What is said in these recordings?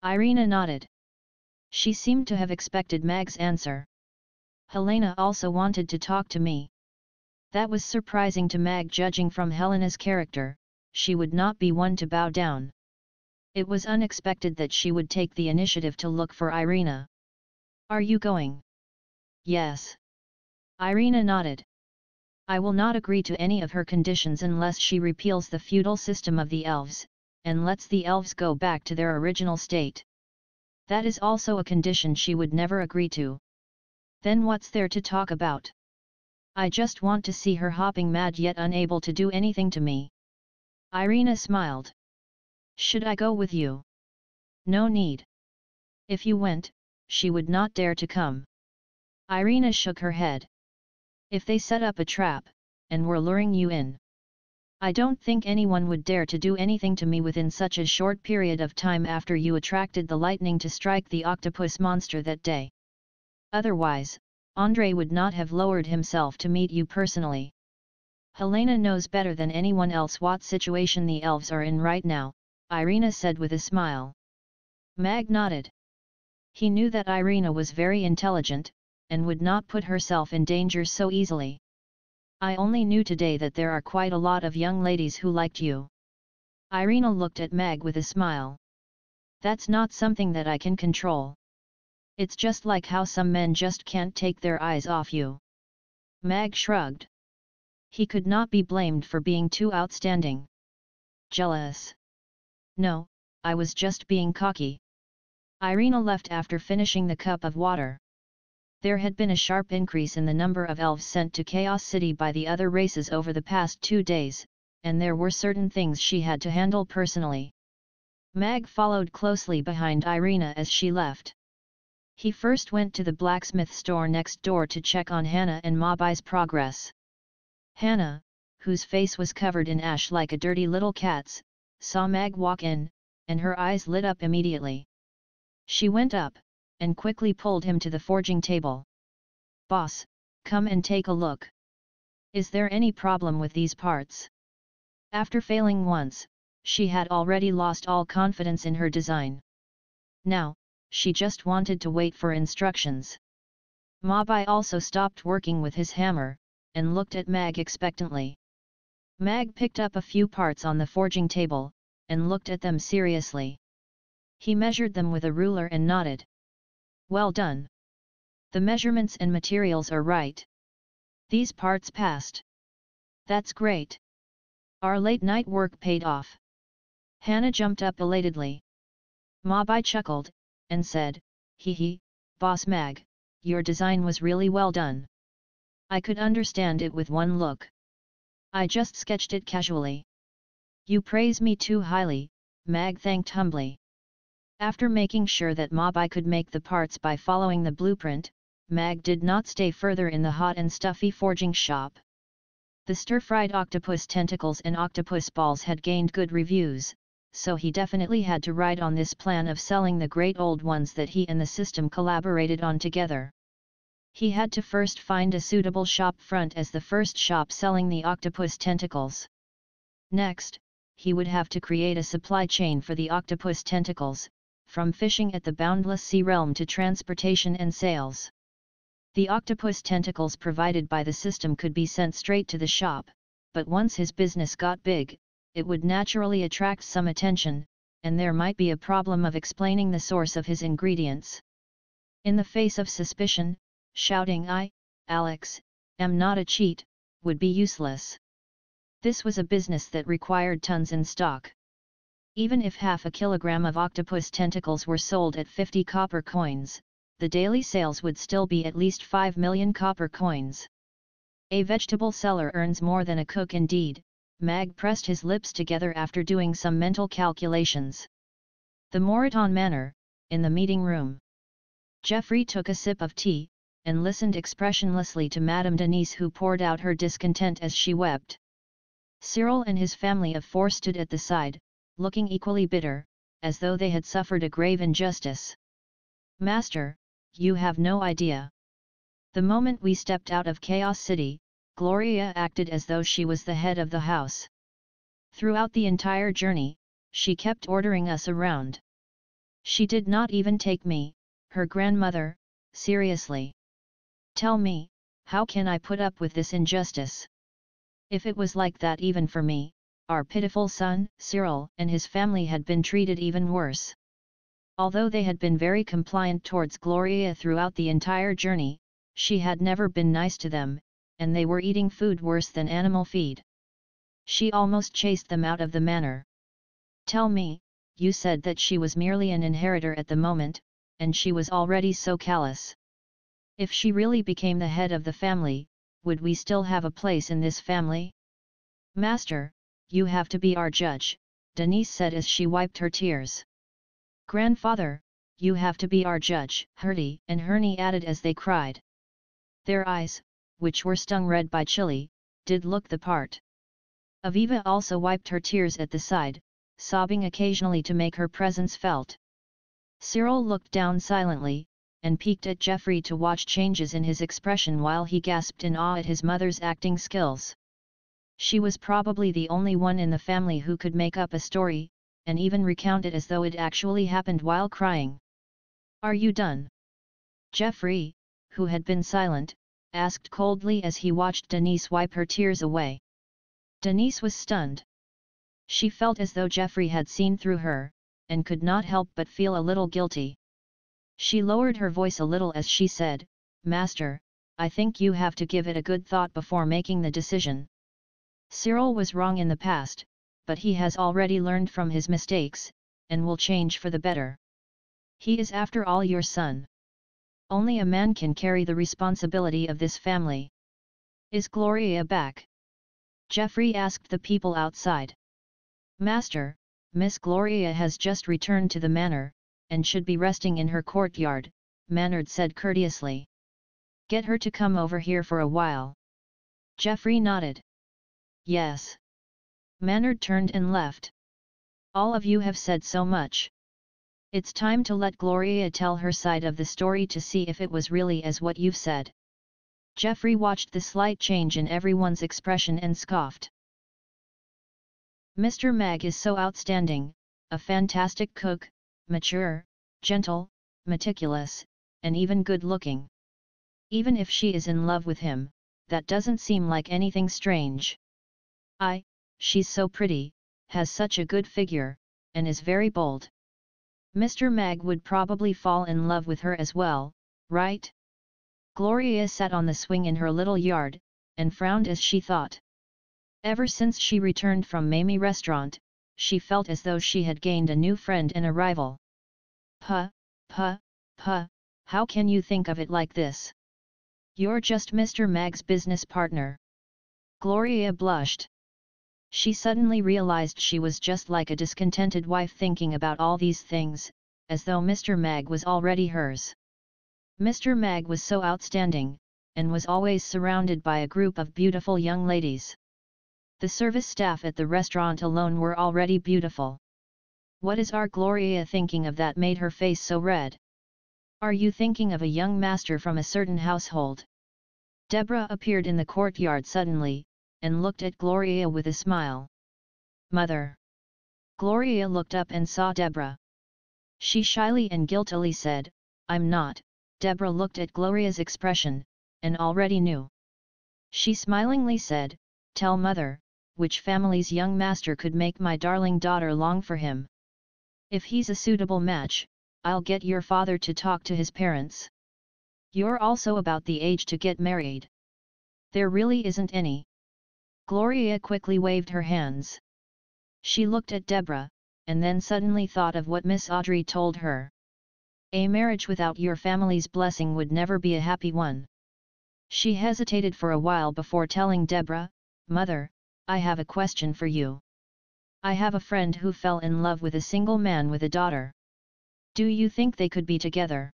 Irina nodded. She seemed to have expected Mag's answer. Helena also wanted to talk to me. That was surprising to Mag, judging from Helena's character. She would not be one to bow down. It was unexpected that she would take the initiative to look for Irina. Are you going? Yes. Irina nodded. I will not agree to any of her conditions unless she repeals the feudal system of the elves, and lets the elves go back to their original state. That is also a condition she would never agree to. Then what's there to talk about? I just want to see her hopping mad yet unable to do anything to me. Irina smiled. Should I go with you? No need. If you went, she would not dare to come. Irina shook her head. If they set up a trap, and were luring you in, I don't think anyone would dare to do anything to me within such a short period of time after you attracted the lightning to strike the octopus monster that day. Otherwise, Andrei would not have lowered himself to meet you personally. Helena knows better than anyone else what situation the elves are in right now, Irina said with a smile. Mag nodded. He knew that Irina was very intelligent, and would not put herself in danger so easily. I only knew today that there are quite a lot of young ladies who liked you. Irina looked at Mag with a smile. That's not something that I can control. It's just like how some men just can't take their eyes off you. Mag shrugged. He could not be blamed for being too outstanding. Jealous? No, I was just being cocky. Irina left after finishing the cup of water. There had been a sharp increase in the number of elves sent to Chaos City by the other races over the past 2 days, and there were certain things she had to handle personally. Mag followed closely behind Irina as she left. He first went to the blacksmith store next door to check on Hannah and Mabai's progress. Hannah, whose face was covered in ash like a dirty little cat's, saw Mag walk in, and her eyes lit up immediately. She went up, and quickly pulled him to the forging table. Boss, come and take a look. Is there any problem with these parts? After failing once, she had already lost all confidence in her design. Now, she just wanted to wait for instructions. Mabai also stopped working with his hammer, and looked at Mag expectantly. Mag picked up a few parts on the forging table, and looked at them seriously. He measured them with a ruler and nodded. Well done. The measurements and materials are right. These parts passed. That's great. Our late night work paid off. Hannah jumped up elatedly. Mabai chuckled, and said, hee hee, Boss Mag, your design was really well done. I could understand it with one look. I just sketched it casually. You praise me too highly, Mag thanked humbly. After making sure that Mabai could make the parts by following the blueprint, Mag did not stay further in the hot and stuffy forging shop. The stir-fried octopus tentacles and octopus balls had gained good reviews, so he definitely had to ride on this plan of selling the great old ones that he and the system collaborated on together. He had to first find a suitable shop front as the first shop selling the octopus tentacles. Next, he would have to create a supply chain for the octopus tentacles, from fishing at the boundless sea realm to transportation and sales. The octopus tentacles provided by the system could be sent straight to the shop, but once his business got big, it would naturally attract some attention, and there might be a problem of explaining the source of his ingredients. In the face of suspicion, shouting Alex, am not a cheat, would be useless. This was a business that required tons in stock. Even if half a kilogram of octopus tentacles were sold at 50 copper coins, the daily sales would still be at least 5 million copper coins. A vegetable seller earns more than a cook indeed. Mag pressed his lips together after doing some mental calculations. The Moraton Manor, in the meeting room. Geoffrey took a sip of tea, and listened expressionlessly to Madame Denise, who poured out her discontent as she wept. Cyril and his family of 4 stood at the side, looking equally bitter, as though they had suffered a grave injustice. Master, you have no idea. The moment we stepped out of Chaos City, Gloria acted as though she was the head of the house. Throughout the entire journey, she kept ordering us around. She did not even take me, her grandmother, seriously. Tell me, how can I put up with this injustice? If it was like that even for me, our pitiful son, Cyril, and his family had been treated even worse. Although they had been very compliant towards Gloria throughout the entire journey, she had never been nice to them, and they were eating food worse than animal feed. She almost chased them out of the manor. Tell me, you said that she was merely an inheritor at the moment, and she was already so callous. If she really became the head of the family, would we still have a place in this family? Master, you have to be our judge, Denise said as she wiped her tears. Grandfather, you have to be our judge, Herty and Herney added as they cried. Their eyes, which were stung red by chili, did look the part. Aviva also wiped her tears at the side, sobbing occasionally to make her presence felt. Cyril looked down silently, and peeked at Geoffrey to watch changes in his expression while he gasped in awe at his mother's acting skills. She was probably the only one in the family who could make up a story, and even recount it as though it actually happened while crying. Are you done? Geoffrey, who had been silent, asked coldly as he watched Denise wipe her tears away. Denise was stunned. She felt as though Geoffrey had seen through her, and could not help but feel a little guilty. She lowered her voice a little as she said, Master, I think you have to give it a good thought before making the decision. Cyril was wrong in the past, but he has already learned from his mistakes, and will change for the better. He is after all your son. Only a man can carry the responsibility of this family. Is Gloria back? Geoffrey asked the people outside. Master, Miss Gloria has just returned to the manor, and should be resting in her courtyard, Maynard said courteously. Get her to come over here for a while. Geoffrey nodded. Yes. Maynard turned and left. All of you have said so much. It's time to let Gloria tell her side of the story to see if it was really as what you've said. Geoffrey watched the slight change in everyone's expression and scoffed. Mr. Mag is so outstanding, a fantastic cook, mature, gentle, meticulous, and even good-looking. Even if she is in love with him, that doesn't seem like anything strange. She's so pretty, has such a good figure, and is very bold. Mr. Mag would probably fall in love with her as well, right? Gloria sat on the swing in her little yard, and frowned as she thought. Ever since she returned from Mamie restaurant, she felt as though she had gained a new friend and a rival. Puh, how can you think of it like this? You're just Mr. Mag's business partner. Gloria blushed. She suddenly realized she was just like a discontented wife thinking about all these things, as though Mr. Mag was already hers. Mr. Mag was so outstanding, and was always surrounded by a group of beautiful young ladies. The service staff at the restaurant alone were already beautiful. What is our Gloria thinking of that made her face so red? Are you thinking of a young master from a certain household? Deborah appeared in the courtyard suddenly, and looked at Gloria with a smile. Mother! Gloria looked up and saw Deborah. She shyly and guiltily said, I'm not. Deborah looked at Gloria's expression, and already knew. She smilingly said, Tell mother, which family's young master could make my darling daughter long for him. If he's a suitable match, I'll get your father to talk to his parents. You're also about the age to get married. There really isn't any. Gloria quickly waved her hands. She looked at Deborah, and then suddenly thought of what Miss Audrey told her. A marriage without your family's blessing would never be a happy one. She hesitated for a while before telling Deborah, Mother, I have a question for you. I have a friend who fell in love with a single man with a daughter. Do you think they could be together?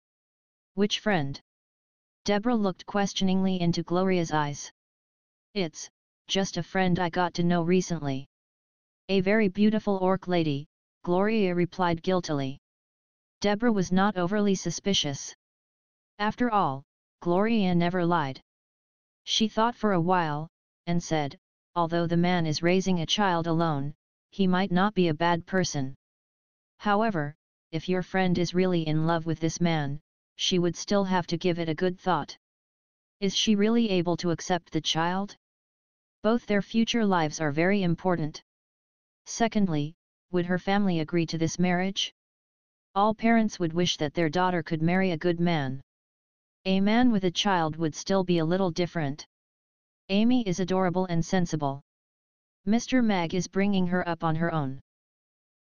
Which friend? Deborah looked questioningly into Gloria's eyes. It's just a friend I got to know recently. A very beautiful orc lady, Gloria replied guiltily. Deborah was not overly suspicious. After all, Gloria never lied. She thought for a while, and said, although the man is raising a child alone, he might not be a bad person. However, if your friend is really in love with this man, she would still have to give it a good thought. Is she really able to accept the child? Both their future lives are very important. Secondly, would her family agree to this marriage? All parents would wish that their daughter could marry a good man. A man with a child would still be a little different. Amy is adorable and sensible. Mr. Mag is bringing her up on her own.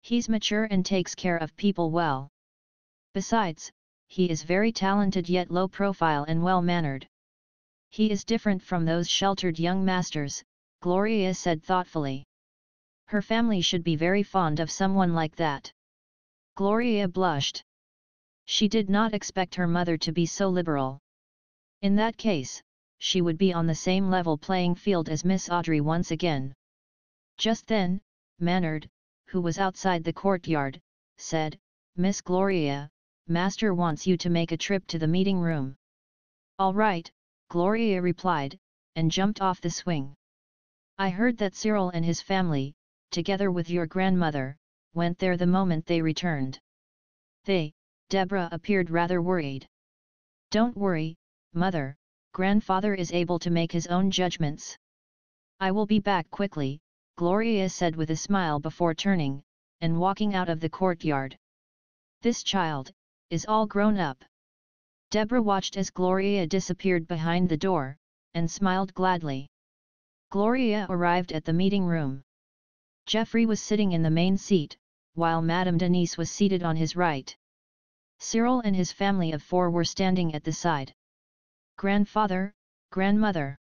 He's mature and takes care of people well. Besides, he is very talented yet low profile and well-mannered. He is different from those sheltered young masters, Gloria said thoughtfully. Her family should be very fond of someone like that. Gloria blushed. She did not expect her mother to be so liberal. In that case, she would be on the same level playing field as Miss Audrey once again. Just then, Maynard, who was outside the courtyard, said, "Miss Gloria, Master wants you to make a trip to the meeting room." "All right," Gloria replied, and jumped off the swing. "I heard that Cyril and his family, together with your grandmother, went there the moment they returned." Deborah appeared rather worried. "Don't worry, Mother, Grandfather is able to make his own judgments. I will be back quickly," Gloria said with a smile before turning, and walking out of the courtyard. "This child, is all grown up." Deborah watched as Gloria disappeared behind the door, and smiled gladly. Gloria arrived at the meeting room. Geoffrey was sitting in the main seat, while Madame Denise was seated on his right. Cyril and his family of 4 were standing at the side. "Grandfather, Grandmother."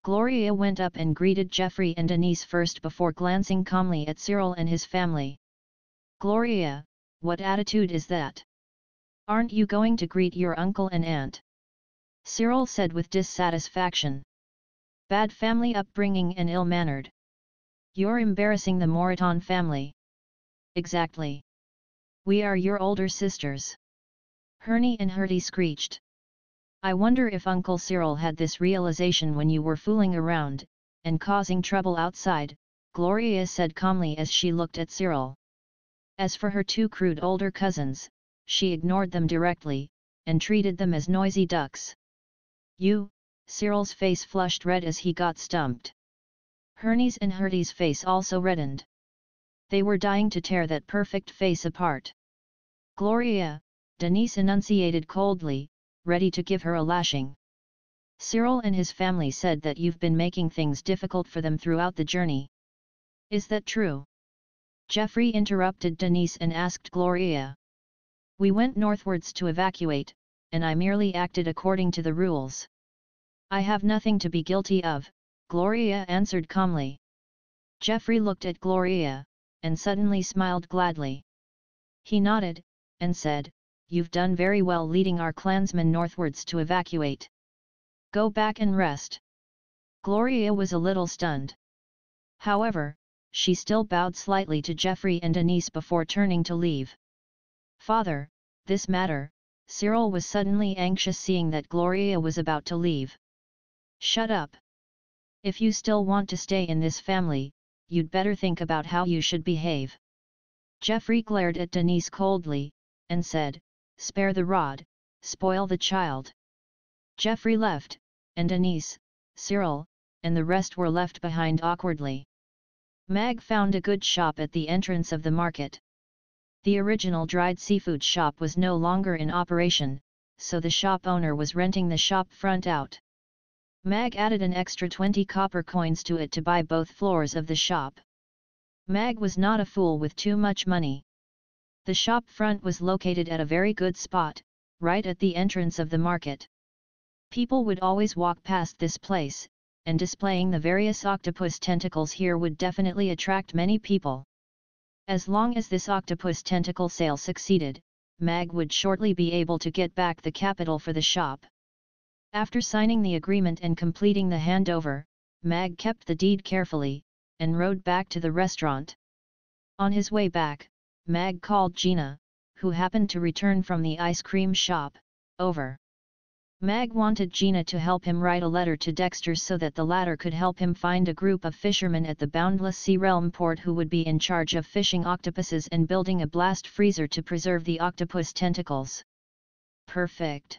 Gloria went up and greeted Geoffrey and Denise first before glancing calmly at Cyril and his family. "Gloria, what attitude is that? Aren't you going to greet your uncle and aunt?" Cyril said with dissatisfaction. "Bad family upbringing and ill-mannered. You're embarrassing the Moreton family." "Exactly. We are your older sisters." Hernie and Hertie screeched. "I wonder if Uncle Cyril had this realization when you were fooling around, and causing trouble outside," Gloria said calmly as she looked at Cyril. As for her 2 crude older cousins, she ignored them directly, and treated them as noisy ducks. "You," Cyril's face flushed red as he got stumped. Hernie's and Hertie's face also reddened. They were dying to tear that perfect face apart. "Gloria," Denise enunciated coldly, ready to give her a lashing. "Cyril and his family said that you've been making things difficult for them throughout the journey. Is that true?" Geoffrey interrupted Denise and asked Gloria. "We went northwards to evacuate, and I merely acted according to the rules. I have nothing to be guilty of," Gloria answered calmly. Geoffrey looked at Gloria, and suddenly smiled gladly. He nodded, and said, "You've done very well leading our clansmen northwards to evacuate. Go back and rest." Gloria was a little stunned. However, she still bowed slightly to Geoffrey and Denise before turning to leave. "Father, this matter," Cyril was suddenly anxious seeing that Gloria was about to leave. "Shut up. If you still want to stay in this family, you'd better think about how you should behave." Geoffrey glared at Denise coldly, and said, "Spare the rod, spoil the child." Geoffrey left, and Denise, Cyril, and the rest were left behind awkwardly. Mag found a good shop at the entrance of the market. The original dried seafood shop was no longer in operation, so the shop owner was renting the shop front out. Mag added an extra 20 copper coins to it to buy both floors of the shop. Mag was not a fool with too much money. The shop front was located at a very good spot, right at the entrance of the market. People would always walk past this place, and displaying the various octopus tentacles here would definitely attract many people. As long as this octopus tentacle sale succeeded, Mag would shortly be able to get back the capital for the shop. After signing the agreement and completing the handover, Mag kept the deed carefully, and rode back to the restaurant. On his way back, Mag called Gina, who happened to return from the ice cream shop, over. Mag wanted Gina to help him write a letter to Dexter so that the latter could help him find a group of fishermen at the Boundless Sea Realm port who would be in charge of fishing octopuses and building a blast freezer to preserve the octopus tentacles. Perfect.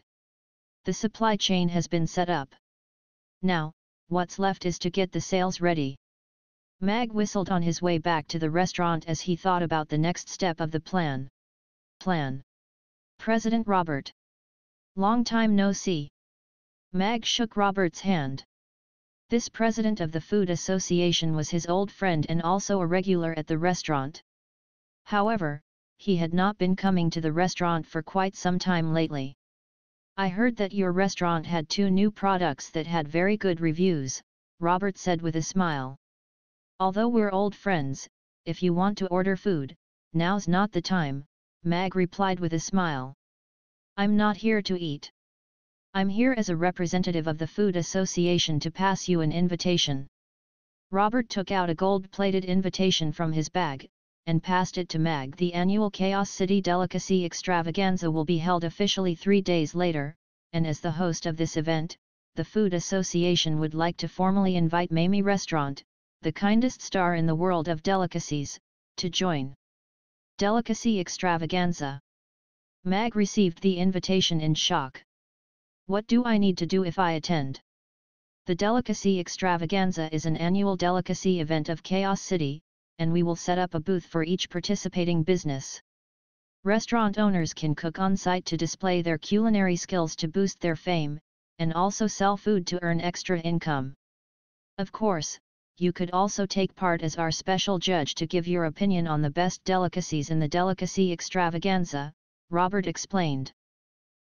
The supply chain has been set up. Now, what's left is to get the sails ready. Mag whistled on his way back to the restaurant as he thought about the next step of the plan. President Robert. Long time no see. Mag shook Robert's hand. This president of the Food Association was his old friend and also a regular at the restaurant. However, he had not been coming to the restaurant for quite some time lately. I heard that your restaurant had 2 new products that had very good reviews, Robert said with a smile. Although we're old friends, if you want to order food, now's not the time, Mag replied with a smile. I'm not here to eat. I'm here as a representative of the Food Association to pass you an invitation. Robert took out a gold-plated invitation from his bag, and passed it to Mag. The annual Chaos City Delicacy Extravaganza will be held officially 3 days later, and as the host of this event, the Food Association would like to formally invite Mamie Restaurant, the kindest star in the world of delicacies, to join. Delicacy Extravaganza. Mag received the invitation in shock. What do I need to do if I attend? The Delicacy Extravaganza is an annual delicacy event of Chaos City, and we will set up a booth for each participating business. Restaurant owners can cook on site to display their culinary skills to boost their fame, and also sell food to earn extra income. Of course, you could also take part as our special judge to give your opinion on the best delicacies in the Delicacy Extravaganza, Robert explained.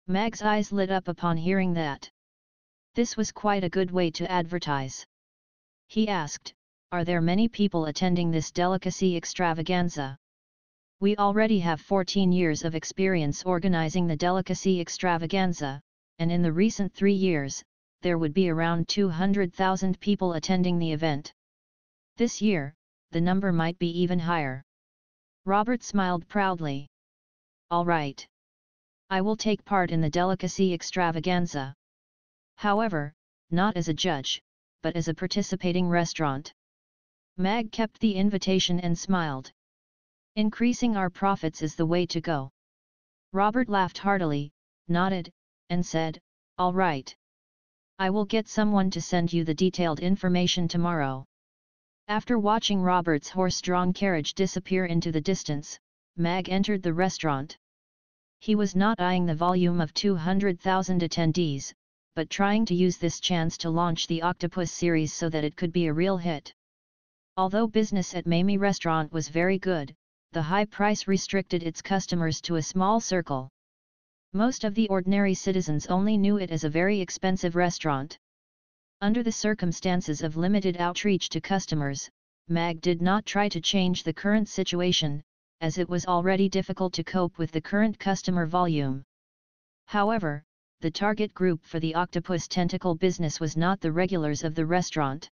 Mag's eyes lit up upon hearing that. This was quite a good way to advertise. He asked, are there many people attending this Delicacy Extravaganza? We already have 14 years of experience organizing the Delicacy Extravaganza, and in the recent 3 years, there would be around 200,000 people attending the event. This year, the number might be even higher. Robert smiled proudly. All right. I will take part in the Delicacy Extravaganza. However, not as a judge, but as a participating restaurant. Mag kept the invitation and smiled. Increasing our profits is the way to go. Robert laughed heartily, nodded, and said, all right. I will get someone to send you the detailed information tomorrow. After watching Robert's horse-drawn carriage disappear into the distance, Mag entered the restaurant. He was not eyeing the volume of 200,000 attendees, but trying to use this chance to launch the Octopus series so that it could be a real hit. Although business at Mamie Restaurant was very good, the high price restricted its customers to a small circle. Most of the ordinary citizens only knew it as a very expensive restaurant. Under the circumstances of limited outreach to customers, Mag did not try to change the current situation, as it was already difficult to cope with the current customer volume. However, the target group for the octopus tentacle business was not the regulars of the restaurant.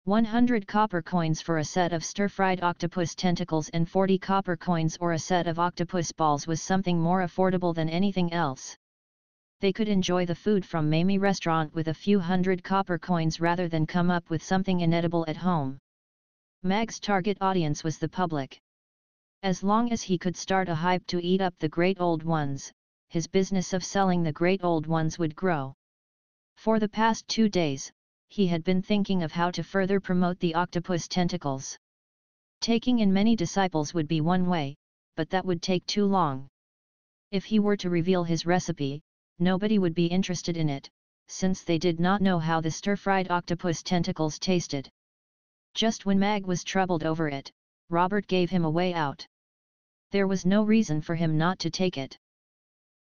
100 copper coins for a set of stir-fried octopus tentacles and 40 copper coins or a set of octopus balls was something more affordable than anything else. They could enjoy the food from Mamie Restaurant with a few hundred copper coins rather than come up with something inedible at home. Mag's target audience was the public. As long as he could start a hype to eat up the great old ones, his business of selling the great old ones would grow. For the past 2 days, he had been thinking of how to further promote the octopus tentacles. Taking in many disciples would be one way, but that would take too long. If he were to reveal his recipe, nobody would be interested in it, since they did not know how the stir-fried octopus tentacles tasted. Just when Mag was troubled over it, Robert gave him a way out. There was no reason for him not to take it.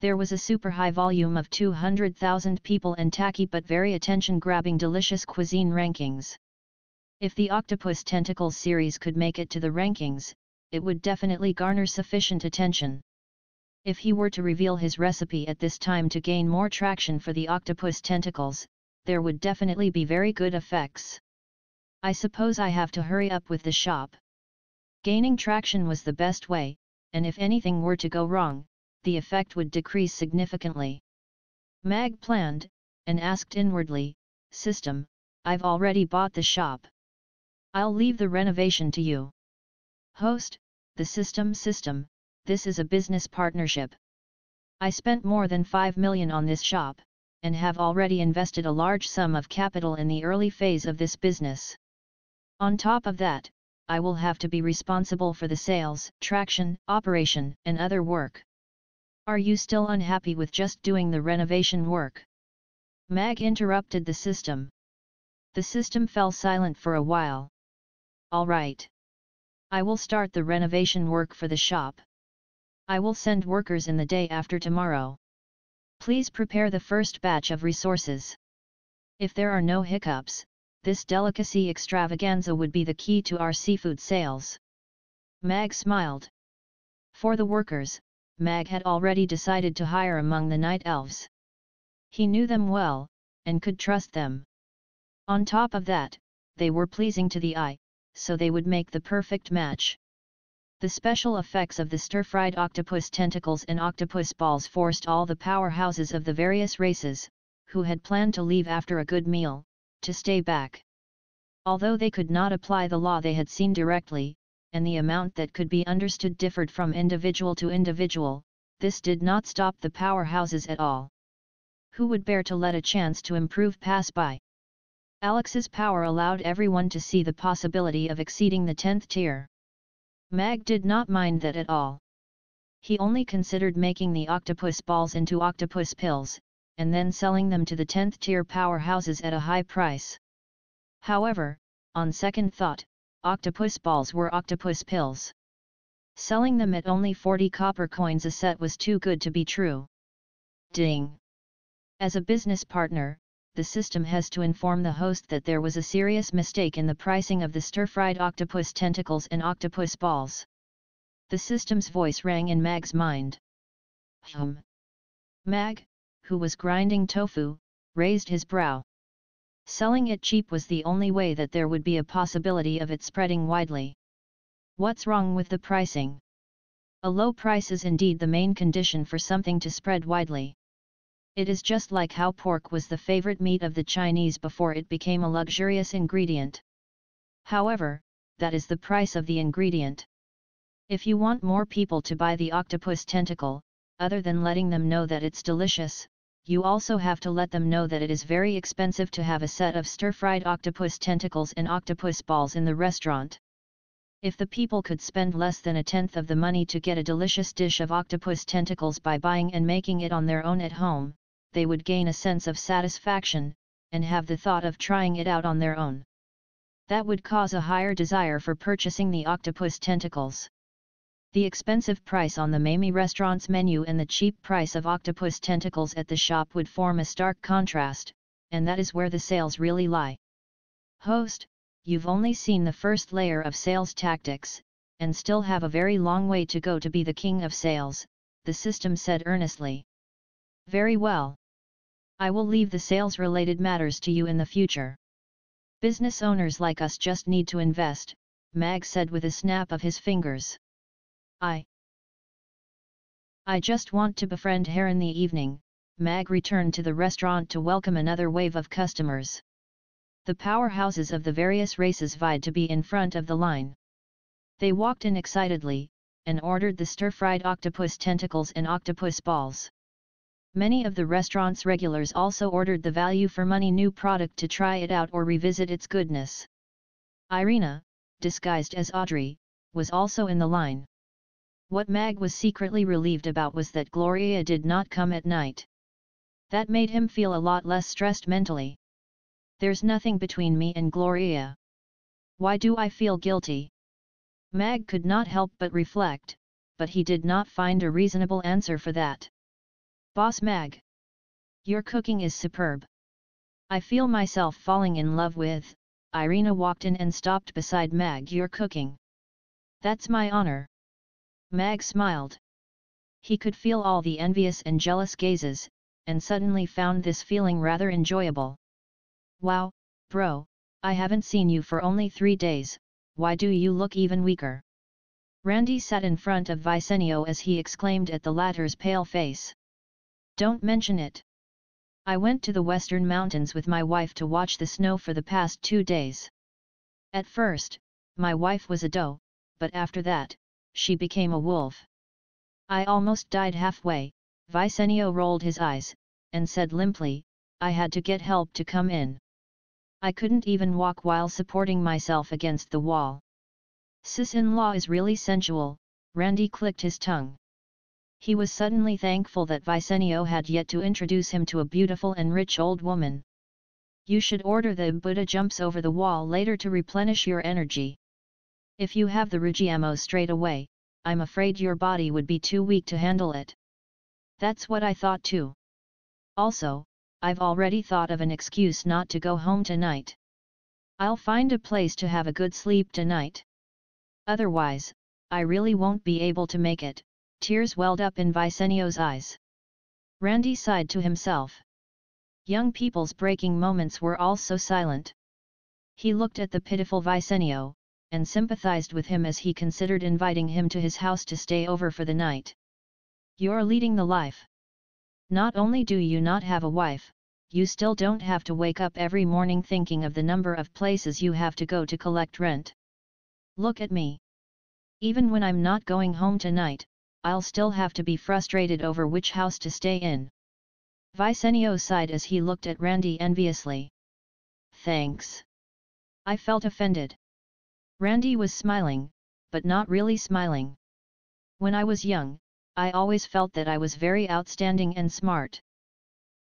There was a super high volume of 200,000 people and tacky but very attention-grabbing delicious cuisine rankings. If the Octopus Tentacles series could make it to the rankings, it would definitely garner sufficient attention. If he were to reveal his recipe at this time to gain more traction for the octopus tentacles, there would definitely be very good effects. I suppose I have to hurry up with the shop. Gaining traction was the best way, and if anything were to go wrong, the effect would decrease significantly. Mag planned, and asked inwardly, "System, I've already bought the shop. I'll leave the renovation to you." Host, the system, this is a business partnership. I spent more than 5 million on this shop, and have already invested a large sum of capital in the early phase of this business. On top of that, I will have to be responsible for the sales, traction, operation, and other work. Are you still unhappy with just doing the renovation work?" Mag interrupted the system. The system fell silent for a while. "All right. I will start the renovation work for the shop. I will send workers in the day after tomorrow. Please prepare the first batch of resources. If there are no hiccups, this delicacy extravaganza would be the key to our seafood sales." Mag smiled. For the workers, Mag had already decided to hire among the night elves. He knew them well, and could trust them. On top of that, they were pleasing to the eye, so they would make the perfect match. The special effects of the stir-fried octopus tentacles and octopus balls forced all the powerhouses of the various races, who had planned to leave after a good meal, to stay back. Although they could not apply the law they had seen directly, and the amount that could be understood differed from individual to individual, this did not stop the powerhouses at all. Who would bear to let a chance to improve pass by? Alex's power allowed everyone to see the possibility of exceeding the 10th tier. Mag did not mind that at all. He only considered making the octopus balls into octopus pills, and then selling them to the 10th tier powerhouses at a high price. However, on second thought, octopus balls were octopus pills. Selling them at only 40 copper coins a set was too good to be true. Ding! As a business partner, the system has to inform the host that there was a serious mistake in the pricing of the stir-fried octopus tentacles and octopus balls. The system's voice rang in Mag's mind. Mag, who was grinding tofu, raised his brow. Selling it cheap was the only way that there would be a possibility of it spreading widely. What's wrong with the pricing? A low price is indeed the main condition for something to spread widely. It is just like how pork was the favorite meat of the Chinese before it became a luxurious ingredient. However, that is the price of the ingredient. If you want more people to buy the octopus tentacle, other than letting them know that it's delicious, you also have to let them know that it is very expensive to have a set of stir-fried octopus tentacles and octopus balls in the restaurant. If the people could spend less than a tenth of the money to get a delicious dish of octopus tentacles by buying and making it on their own at home, they would gain a sense of satisfaction, and have the thought of trying it out on their own. That would cause a higher desire for purchasing the octopus tentacles. The expensive price on the Mamie restaurant's menu and the cheap price of octopus tentacles at the shop would form a stark contrast, and that is where the sales really lie. Host, you've only seen the first layer of sales tactics, and still have a very long way to go to be the king of sales, the system said earnestly. Very well. I will leave the sales-related matters to you in the future. Business owners like us just need to invest, Mag said with a snap of his fingers. I just want to befriend her in the evening. Mag returned to the restaurant to welcome another wave of customers. The powerhouses of the various races vied to be in front of the line. They walked in excitedly, and ordered the stir-fried octopus tentacles and octopus balls. Many of the restaurant's regulars also ordered the value-for-money new product to try it out or revisit its goodness. Irina, disguised as Audrey, was also in the line. What Mag was secretly relieved about was that Gloria did not come at night. That made him feel a lot less stressed mentally. There's nothing between me and Gloria. Why do I feel guilty? Mag could not help but reflect, but he did not find a reasonable answer for that. Boss Mag. Your cooking is superb. I feel myself falling in love with. Irina walked in and stopped beside Mag. Your cooking. That's my honor. Mag smiled. He could feel all the envious and jealous gazes, and suddenly found this feeling rather enjoyable. Wow, bro, I haven't seen you for only 3 days, why do you look even weaker? Randy sat in front of Vicenio as he exclaimed at the latter's pale face. Don't mention it. I went to the western mountains with my wife to watch the snow for the past 2 days. At first, my wife was a doe, but after that, she became a wolf. I almost died halfway. Vicenio rolled his eyes, and said limply, I had to get help to come in. I couldn't even walk while supporting myself against the wall. Sis-in-law is really sensual, Randy clicked his tongue. He was suddenly thankful that Vicenio had yet to introduce him to a beautiful and rich old woman. You should order the Buddha jumps over the wall later to replenish your energy. If you have the Rugiamo straight away, I'm afraid your body would be too weak to handle it. That's what I thought too. Also, I've already thought of an excuse not to go home tonight. I'll find a place to have a good sleep tonight. Otherwise, I really won't be able to make it. Tears welled up in Vicenio's eyes. Randy sighed to himself. Young people's breaking moments were all so silent. He looked at the pitiful Vicenio, and sympathized with him as he considered inviting him to his house to stay over for the night. You're leading the life. Not only do you not have a wife, you still don't have to wake up every morning thinking of the number of places you have to go to collect rent. Look at me. Even when I'm not going home tonight, I'll still have to be frustrated over which house to stay in. Vicenio sighed as he looked at Randy enviously. Thanks. I felt offended. Randy was smiling, but not really smiling. When I was young, I always felt that I was very outstanding and smart.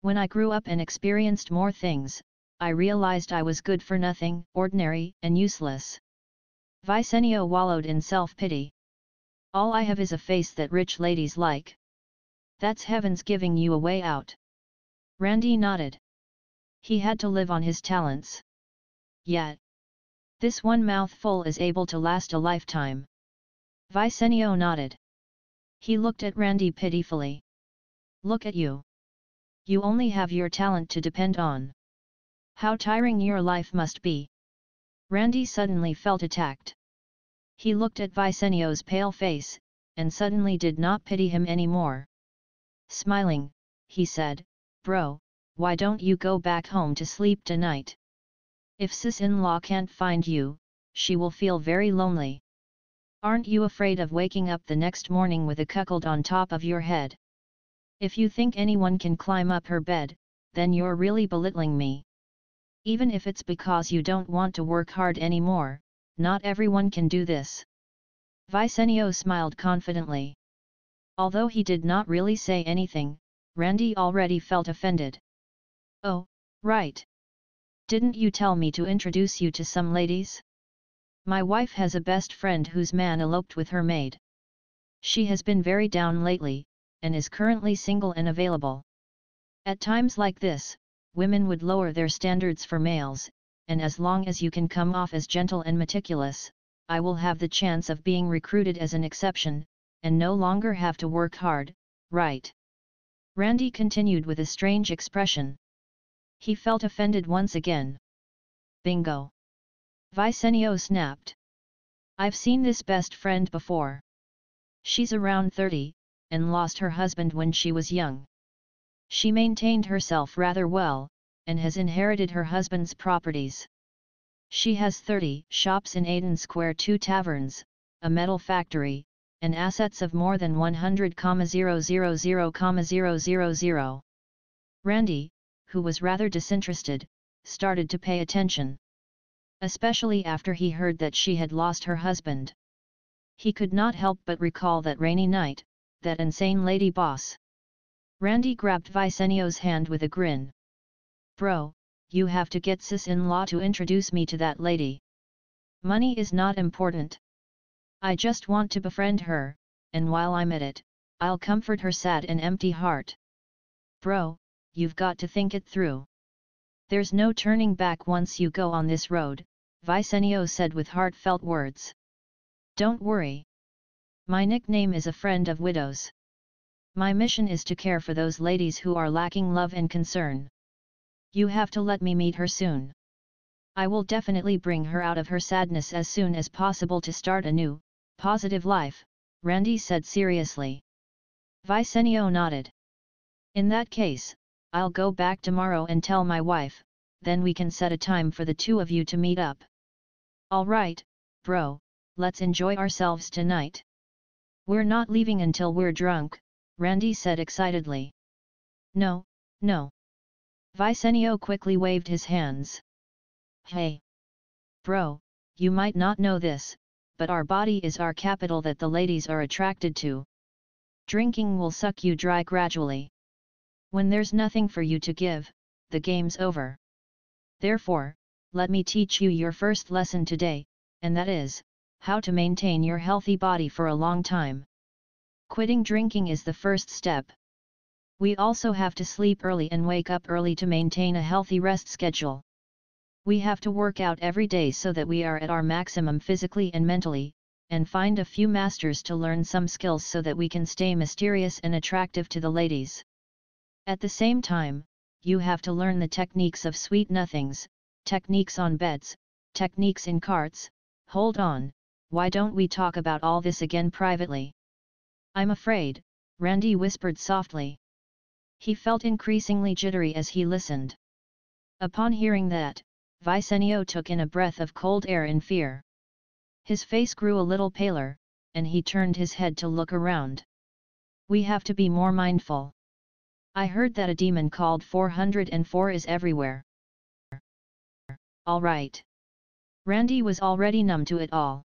When I grew up and experienced more things, I realized I was good for nothing, ordinary, and useless. Vicenio wallowed in self-pity. All I have is a face that rich ladies like. That's heaven's giving you a way out. Randy nodded. He had to live on his talents. Yet, this one mouthful is able to last a lifetime. Vicenio nodded. He looked at Randy pitifully. Look at you. You only have your talent to depend on. How tiring your life must be. Randy suddenly felt attacked. He looked at Vicenio's pale face, and suddenly did not pity him anymore. Smiling, he said, Bro, why don't you go back home to sleep tonight? If sis-in-law can't find you, she will feel very lonely. Aren't you afraid of waking up the next morning with a cuckold on top of your head? If you think anyone can climb up her bed, then you're really belittling me. Even if it's because you don't want to work hard anymore, not everyone can do this. Vicenio smiled confidently. Although he did not really say anything, Randy already felt offended. Oh, right. Didn't you tell me to introduce you to some ladies? My wife has a best friend whose man eloped with her maid. She has been very down lately, and is currently single and available. At times like this, women would lower their standards for males, and as long as you can come off as gentle and meticulous, I will have the chance of being recruited as an exception, and no longer have to work hard, right? Randy continued with a strange expression. He felt offended once again. Bingo! Vicenio snapped. I've seen this best friend before. She's around 30, and lost her husband when she was young. She maintained herself rather well, and has inherited her husband's properties. She has 30 shops in Aden Square, 2 taverns, a metal factory, and assets of more than 100,000,000. Randy, who was rather disinterested, started to pay attention. Especially after he heard that she had lost her husband. He could not help but recall that rainy night, that insane lady boss. Randy grabbed Vicenio's hand with a grin. Bro, you have to get sis-in-law to introduce me to that lady. Money is not important. I just want to befriend her, and while I'm at it, I'll comfort her sad and empty heart. Bro, you've got to think it through. There's no turning back once you go on this road, Vicenio said with heartfelt words. Don't worry. My nickname is a friend of widows. My mission is to care for those ladies who are lacking love and concern. You have to let me meet her soon. I will definitely bring her out of her sadness as soon as possible to start a new, positive life, Randy said seriously. Vicenio nodded. In that case, I'll go back tomorrow and tell my wife, then we can set a time for the two of you to meet up. Alright, bro, let's enjoy ourselves tonight. We're not leaving until we're drunk, Randy said excitedly. No, no. Vicenio quickly waved his hands. Hey! Bro, you might not know this, but our body is our capital that the ladies are attracted to. Drinking will suck you dry gradually. When there's nothing for you to give, the game's over. Therefore, let me teach you your first lesson today, and that is, how to maintain your healthy body for a long time. Quitting drinking is the first step. We also have to sleep early and wake up early to maintain a healthy rest schedule. We have to work out every day so that we are at our maximum physically and mentally, and find a few masters to learn some skills so that we can stay mysterious and attractive to the ladies. At the same time, you have to learn the techniques of sweet nothings, techniques on beds, techniques in carts. Hold on, why don't we talk about all this again privately? I'm afraid, Randy whispered softly. He felt increasingly jittery as he listened. Upon hearing that, Vicenio took in a breath of cold air in fear. His face grew a little paler, and he turned his head to look around. We have to be more mindful. I heard that a demon called 404 is everywhere. Alright. Randy was already numb to it all.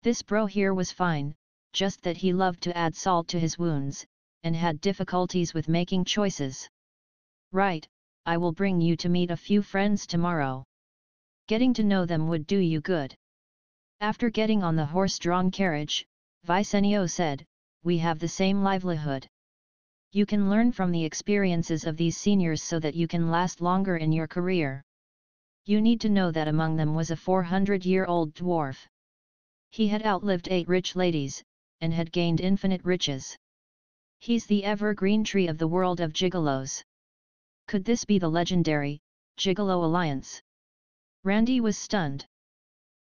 This bro here was fine, just that he loved to add salt to his wounds, and had difficulties with making choices. Right, I will bring you to meet a few friends tomorrow. Getting to know them would do you good. After getting on the horse-drawn carriage, Vicenio said, we have the same livelihood. You can learn from the experiences of these seniors so that you can last longer in your career. You need to know that among them was a 400-year-old dwarf. He had outlived 8 rich ladies, and had gained infinite riches. He's the evergreen tree of the world of gigolos. Could this be the legendary Gigolo Alliance? Randy was stunned.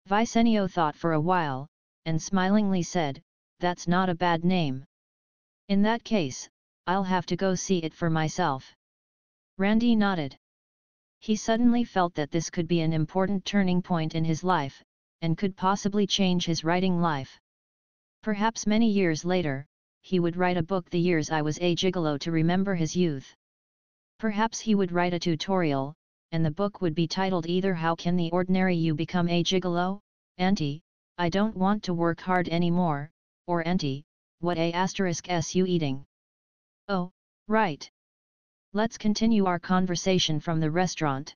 Vicenio thought for a while, and smilingly said, that's not a bad name. In that case, I'll have to go see it for myself. Randy nodded. He suddenly felt that this could be an important turning point in his life, and could possibly change his writing life. Perhaps many years later, he would write a book, The Years I Was a Gigolo, to remember his youth. Perhaps he would write a tutorial, and the book would be titled either How Can the Ordinary You Become a Gigolo? Auntie, I don't want to work hard anymore, or Auntie, what a *s you eating? Oh, right. Let's continue our conversation from the restaurant.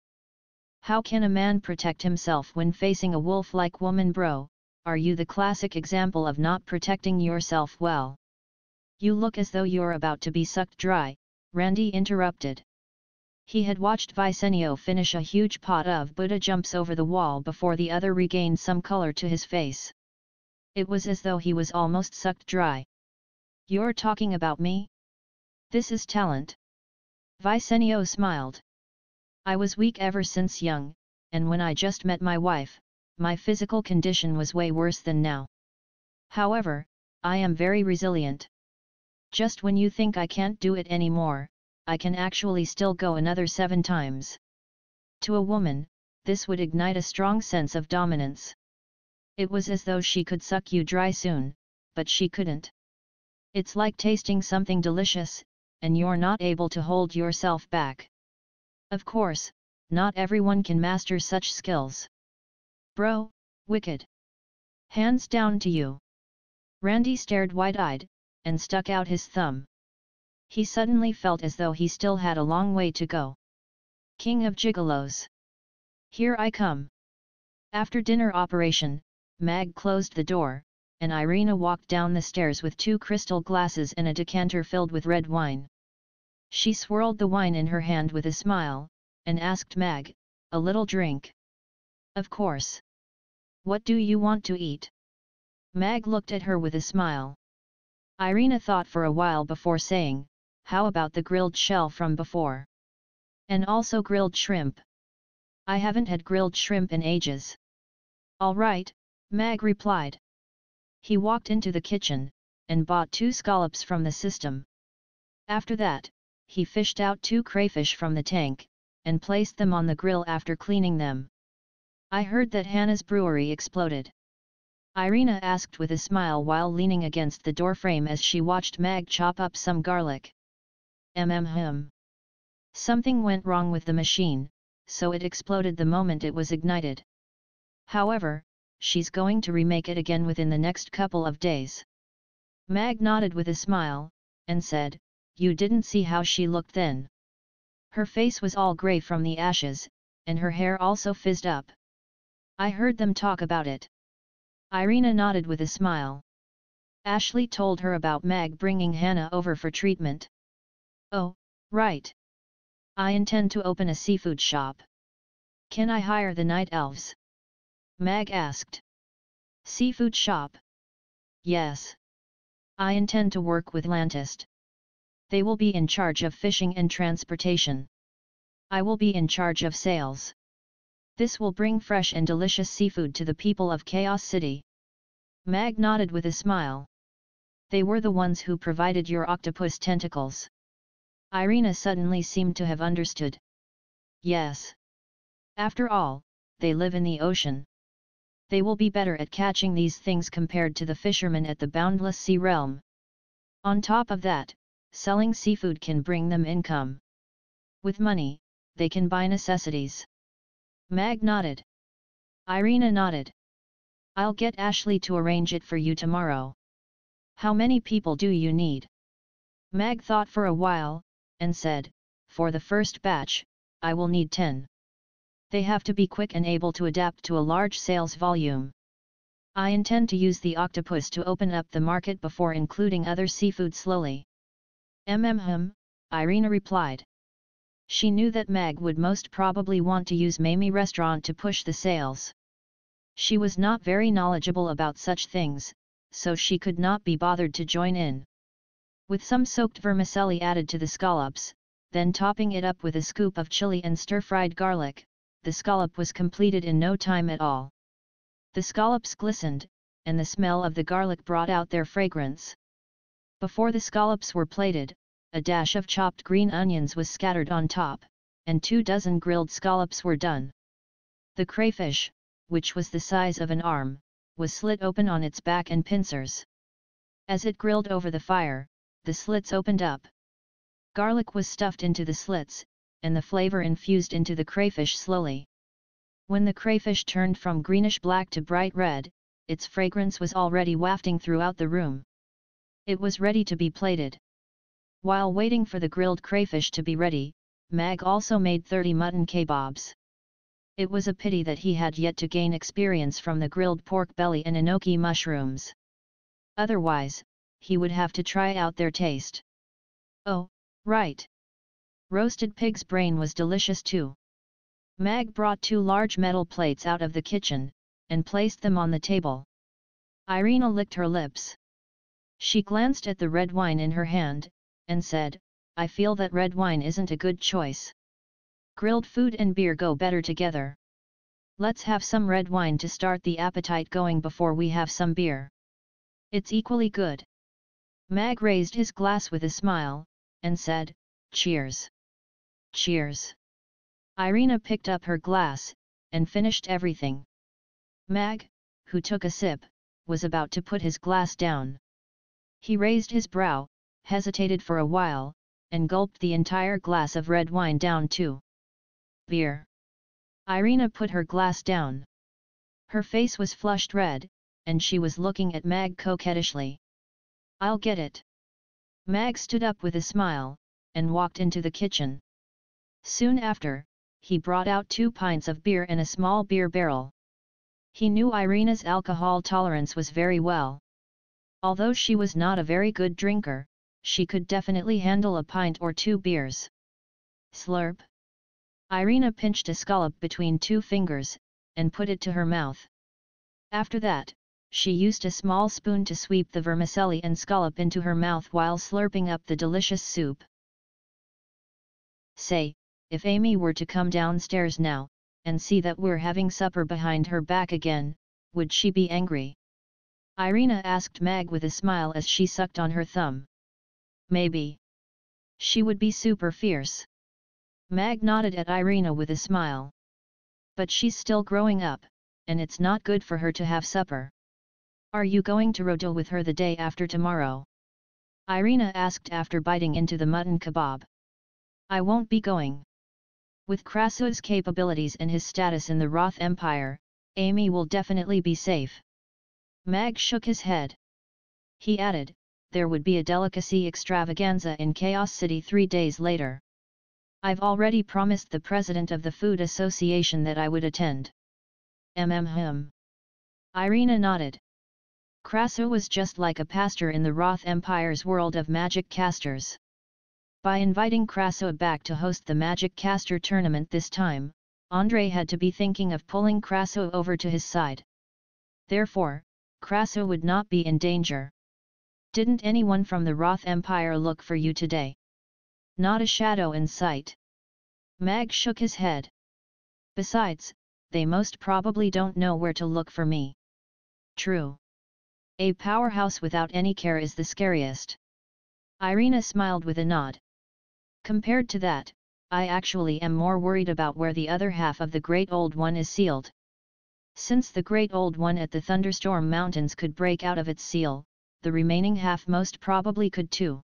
How can a man protect himself when facing a wolf-like woman, bro? Are you the classic example of not protecting yourself well? You look as though you're about to be sucked dry, Randy interrupted. He had watched Vicenio finish a huge pot of Buddha jumps over the wall before the other regained some color to his face. It was as though he was almost sucked dry. You're talking about me? This is talent. Vicenio smiled. I was weak ever since young, and when I just met my wife, my physical condition was way worse than now. However, I am very resilient. Just when you think I can't do it anymore, I can actually still go another 7 times. To a woman, this would ignite a strong sense of dominance. It was as though she could suck you dry soon, but she couldn't. It's like tasting something delicious, and you're not able to hold yourself back. Of course, not everyone can master such skills. Bro, wicked. Hands down to you. Randy stared wide-eyed, and stuck out his thumb. He suddenly felt as though he still had a long way to go. King of Gigolos. Here I come. After dinner operation, Mag closed the door, and Irina walked down the stairs with 2 crystal glasses and a decanter filled with red wine. She swirled the wine in her hand with a smile, and asked Mag, a little drink? Of course. What do you want to eat? Mag looked at her with a smile. Irina thought for a while before saying, how about the grilled shell from before? And also grilled shrimp. I haven't had grilled shrimp in ages. All right, Mag replied. He walked into the kitchen, and bought 2 scallops from the system. After that, he fished out 2 crayfish from the tank, and placed them on the grill after cleaning them. I heard that Hannah's brewery exploded. Irina asked with a smile while leaning against the doorframe as she watched Mag chop up some garlic. Something went wrong with the machine, so it exploded the moment it was ignited. However, she's going to remake it again within the next couple of days. Mag nodded with a smile, and said, "You didn't see how she looked then. Her face was all grey from the ashes, and her hair also fizzed up. I heard them talk about it." Irina nodded with a smile. Ashley told her about Mag bringing Hannah over for treatment. "Oh, right. I intend to open a seafood shop. Can I hire the night elves?" Mag asked. "Seafood shop? Yes. I intend to work with Lantist. They will be in charge of fishing and transportation. I will be in charge of sales. This will bring fresh and delicious seafood to the people of Chaos City." Mag nodded with a smile. "They were the ones who provided your octopus tentacles." Irina suddenly seemed to have understood. "Yes. After all, they live in the ocean. They will be better at catching these things compared to the fishermen at the boundless sea realm. On top of that, selling seafood can bring them income. With money, they can buy necessities." Mag nodded. Irina nodded. "I'll get Ashley to arrange it for you tomorrow. How many people do you need?" Mag thought for a while, and said, "For the first batch, I will need 10. They have to be quick and able to adapt to a large sales volume. I intend to use the octopus to open up the market before including other seafood slowly." Irina replied. She knew that Mag would most probably want to use Mamie restaurant to push the sales. She was not very knowledgeable about such things, so she could not be bothered to join in. With some soaked vermicelli added to the scallops, then topping it up with a scoop of chili and stir-fried garlic, the scallop was completed in no time at all. The scallops glistened, and the smell of the garlic brought out their fragrance. Before the scallops were plated, a dash of chopped green onions was scattered on top, and 24 grilled scallops were done. The crayfish, which was the size of an arm, was slit open on its back and pincers. As it grilled over the fire, the slits opened up. Garlic was stuffed into the slits, and the flavor infused into the crayfish slowly. When the crayfish turned from greenish-black to bright red, its fragrance was already wafting throughout the room. It was ready to be plated. While waiting for the grilled crayfish to be ready, Mag also made 30 mutton kebabs. It was a pity that he had yet to gain experience from the grilled pork belly and enoki mushrooms. Otherwise, he would have to try out their taste. Oh, right. Roasted pig's brain was delicious too. Mag brought 2 large metal plates out of the kitchen, and placed them on the table. Irina licked her lips. She glanced at the red wine in her hand, and said, "I feel that red wine isn't a good choice. Grilled food and beer go better together. Let's have some red wine to start the appetite going before we have some beer. It's equally good." Mag raised his glass with a smile, and said, "Cheers." "Cheers." Irina picked up her glass, and finished everything. Mag, who took a sip, was about to put his glass down. He raised his brow, hesitated for a while, and gulped the entire glass of red wine down too. "Beer." Irina put her glass down. Her face was flushed red, and she was looking at Mag coquettishly. "I'll get it." Mag stood up with a smile, and walked into the kitchen. Soon after, he brought out 2 pints of beer and a small beer barrel. He knew Irina's alcohol tolerance was very well. Although she was not a very good drinker, she could definitely handle a pint or 2 beers. Slurp. Irina pinched a scallop between 2 fingers, and put it to her mouth. After that, she used a small spoon to sweep the vermicelli and scallop into her mouth while slurping up the delicious soup. Say, if Amy were to come downstairs now, and see that we're having supper behind her back again, would she be angry? Irina asked Mag with a smile as she sucked on her thumb. Maybe. She would be super fierce. Mag nodded at Irina with a smile. But she's still growing up, and it's not good for her to have supper. Are you going to rodeo with her the day after tomorrow? Irina asked after biting into the mutton kebab. I won't be going. With Krasu's capabilities and his status in the Roth Empire, Amy will definitely be safe. Mag shook his head. He added, there would be a delicacy extravaganza in Chaos City 3 days later. I've already promised the president of the Food Association that I would attend. Irina nodded. Krasu was just like a pastor in the Roth Empire's world of magic casters. By inviting Krasu back to host the Magic Caster tournament this time, Andrei had to be thinking of pulling Krasu over to his side. Therefore, Krasu would not be in danger. Didn't anyone from the Roth Empire look for you today? Not a shadow in sight. Mag shook his head. Besides, they most probably don't know where to look for me. True. A powerhouse without any care is the scariest. Irina smiled with a nod. Compared to that, I actually am more worried about where the other half of the Great Old One is sealed. Since the Great Old One at the Thunderstorm Mountains could break out of its seal, the remaining half most probably could too.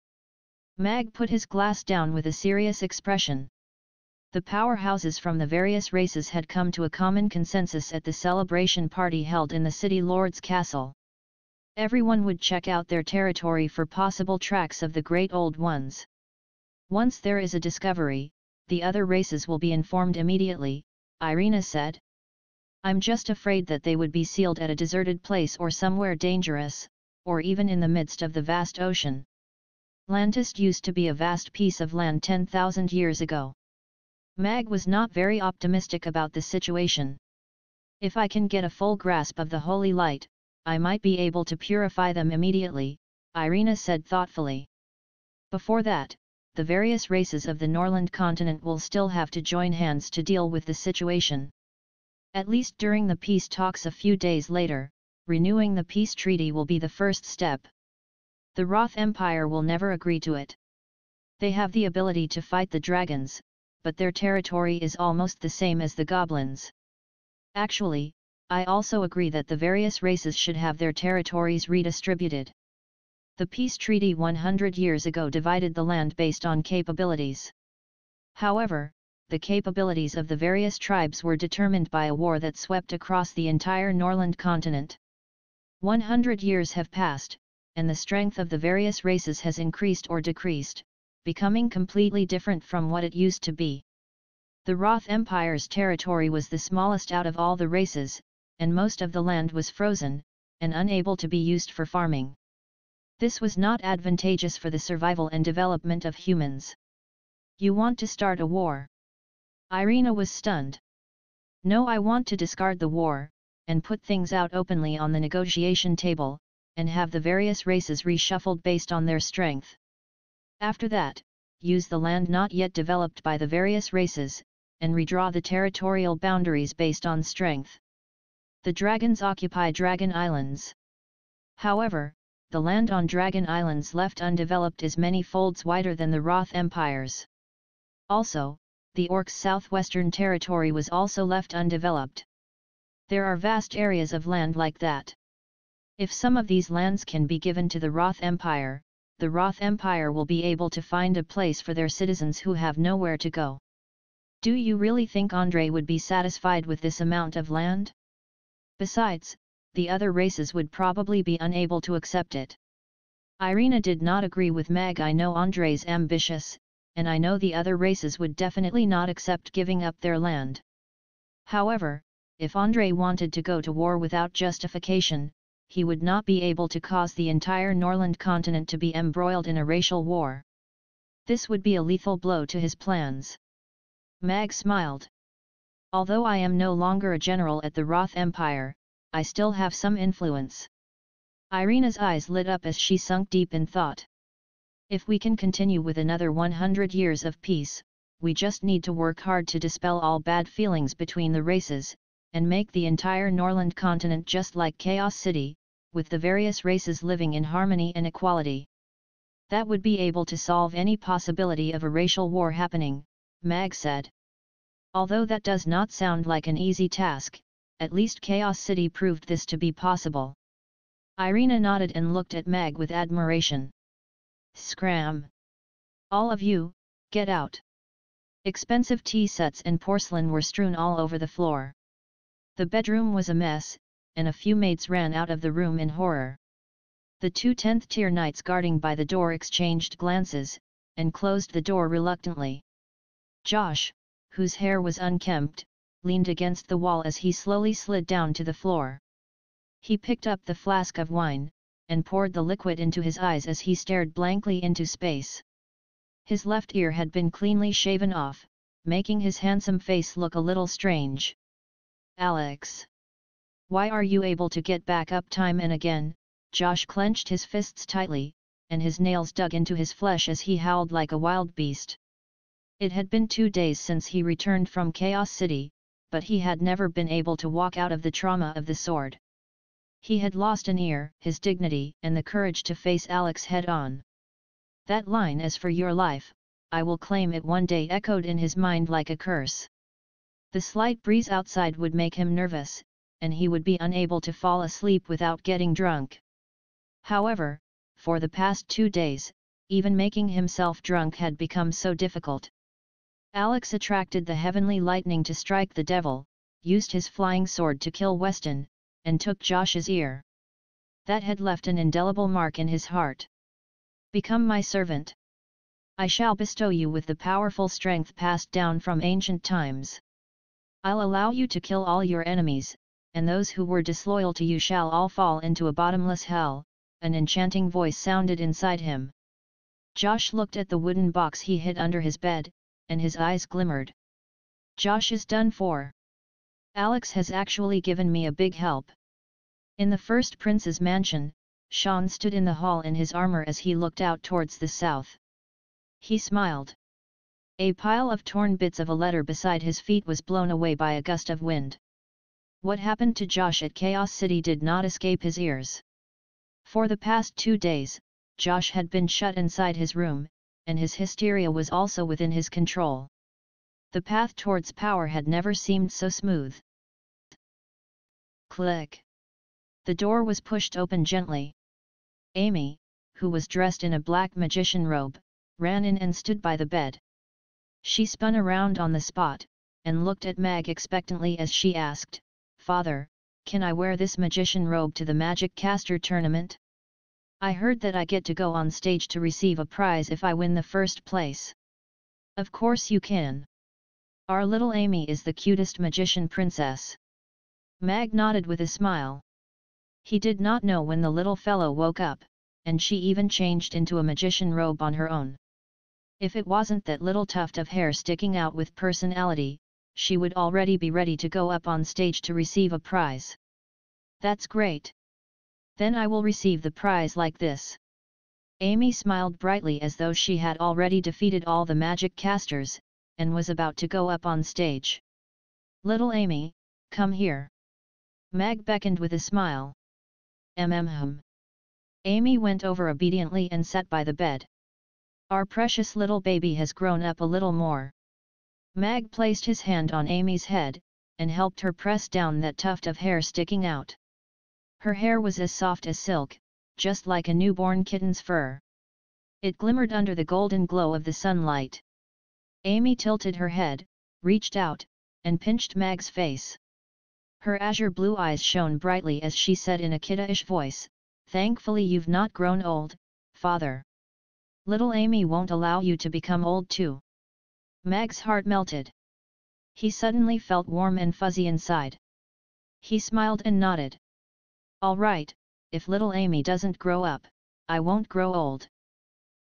Mag put his glass down with a serious expression. The powerhouses from the various races had come to a common consensus at the celebration party held in the City Lord's castle. Everyone would check out their territory for possible tracks of the Great Old Ones. Once there is a discovery, the other races will be informed immediately, Irina said. I'm just afraid that they would be sealed at a deserted place or somewhere dangerous, or even in the midst of the vast ocean. Lantis used to be a vast piece of land 10,000 years ago. Mag was not very optimistic about the situation. If I can get a full grasp of the holy light, I might be able to purify them immediately, Irina said thoughtfully. Before that, the various races of the Norland continent will still have to join hands to deal with the situation. At least during the peace talks a few days later, renewing the peace treaty will be the first step. The Roth Empire will never agree to it. They have the ability to fight the dragons, but their territory is almost the same as the goblins. Actually, I also agree that the various races should have their territories redistributed. The peace treaty 100 years ago divided the land based on capabilities. However, the capabilities of the various tribes were determined by a war that swept across the entire Norland continent. 100 years have passed, and the strength of the various races has increased or decreased, becoming completely different from what it used to be. The Roth Empire's territory was the smallest out of all the races, and most of the land was frozen, and unable to be used for farming. This was not advantageous for the survival and development of humans. You want to start a war? Irina was stunned. No, I want to discard the war, and put things out openly on the negotiation table, and have the various races reshuffled based on their strength. After that, use the land not yet developed by the various races, and redraw the territorial boundaries based on strength. The dragons occupy Dragon Islands. However, the land on Dragon Islands left undeveloped is many folds wider than the Roth Empire's. Also, the Orcs' southwestern territory was also left undeveloped. There are vast areas of land like that. If some of these lands can be given to the Roth Empire, the Roth Empire will be able to find a place for their citizens who have nowhere to go. Do you really think Andrei would be satisfied with this amount of land? Besides, the other races would probably be unable to accept it. Irina did not agree with Mag. I know Andrei's ambitious, and I know the other races would definitely not accept giving up their land. However, if Andrei wanted to go to war without justification, he would not be able to cause the entire Norland continent to be embroiled in a racial war. This would be a lethal blow to his plans. Mag smiled. Although I am no longer a general at the Roth Empire, I still have some influence. Irina's eyes lit up as she sunk deep in thought. If we can continue with another 100 years of peace, we just need to work hard to dispel all bad feelings between the races, and make the entire Norland continent just like Chaos City, with the various races living in harmony and equality. That would be able to solve any possibility of a racial war happening, Mag said. Although that does not sound like an easy task, at least Chaos City proved this to be possible. Irina nodded and looked at Mag with admiration. Scram! All of you, get out! Expensive tea sets and porcelain were strewn all over the floor. The bedroom was a mess, and a few maids ran out of the room in horror. The 2 10th-tier knights guarding by the door exchanged glances, and closed the door reluctantly. Josh, whose hair was unkempt, leaned against the wall as he slowly slid down to the floor. He picked up the flask of wine, and poured the liquid into his eyes as he stared blankly into space. His left ear had been cleanly shaven off, making his handsome face look a little strange. Alex! Why are you able to get back up time and again? Josh clenched his fists tightly, and his nails dug into his flesh as he howled like a wild beast. It had been 2 days since he returned from Chaos City, but he had never been able to walk out of the trauma of the sword. He had lost an ear, his dignity, and the courage to face Alex head-on. That line, "as for your life, I will claim it one day," echoed in his mind like a curse. The slight breeze outside would make him nervous, and he would be unable to fall asleep without getting drunk. However, for the past 2 days, even making himself drunk had become so difficult. Alex attracted the heavenly lightning to strike the devil, used his flying sword to kill Weston, and took Josh's ear. That had left an indelible mark in his heart. Become my servant. I shall bestow you with the powerful strength passed down from ancient times. I'll allow you to kill all your enemies, and those who were disloyal to you shall all fall into a bottomless hell, an enchanting voice sounded inside him. Josh looked at the wooden box he hid under his bed, and his eyes glimmered. Josh is done for. Alex has actually given me a big help. In the first prince's mansion, Sean stood in the hall in his armor as he looked out towards the south. He smiled. A pile of torn bits of a letter beside his feet was blown away by a gust of wind. What happened to Josh at Chaos City did not escape his ears. For the past 2 days, Josh had been shut inside his room, and his hysteria was also within his control. The path towards power had never seemed so smooth. Click. The door was pushed open gently. Amy, who was dressed in a black magician robe, ran in and stood by the bed. She spun around on the spot, and looked at Mag expectantly as she asked, "Father, can I wear this magician robe to the magic caster tournament? I heard that I get to go on stage to receive a prize if I win the first place." "Of course you can. Our little Amy is the cutest magician princess." Mag nodded with a smile. He did not know when the little fellow woke up, and she even changed into a magician robe on her own. If it wasn't that little tuft of hair sticking out with personality, she would already be ready to go up on stage to receive a prize. "That's great. Then I will receive the prize like this." Amy smiled brightly as though she had already defeated all the magic casters, and was about to go up on stage. "Little Amy, come here." Mag beckoned with a smile. Amy went over obediently and sat by the bed. "Our precious little baby has grown up a little more." Mag placed his hand on Amy's head, and helped her press down that tuft of hair sticking out. Her hair was as soft as silk, just like a newborn kitten's fur. It glimmered under the golden glow of the sunlight. Amy tilted her head, reached out, and pinched Mag's face. Her azure blue eyes shone brightly as she said in a kiddish voice, "Thankfully you've not grown old, Father. Little Amy won't allow you to become old too." Mag's heart melted. He suddenly felt warm and fuzzy inside. He smiled and nodded. "All right, if little Amy doesn't grow up, I won't grow old."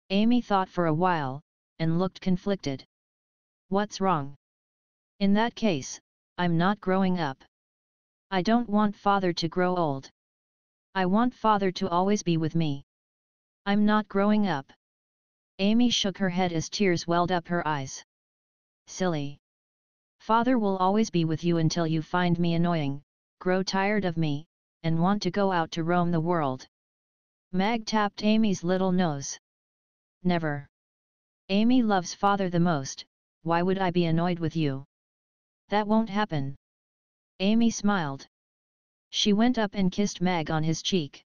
Amy thought for a while, and looked conflicted. "What's wrong?" "In that case, I'm not growing up. I don't want Father to grow old. I want Father to always be with me. I'm not growing up." Amy shook her head as tears welled up her eyes. "Silly. Father will always be with you until you find me annoying, grow tired of me, and want to go out to roam the world." Mag tapped Amy's little nose. never. Amy loves father the most, why would I be annoyed with you? That won't happen. Amy smiled. She went up and kissed Mag on his cheek.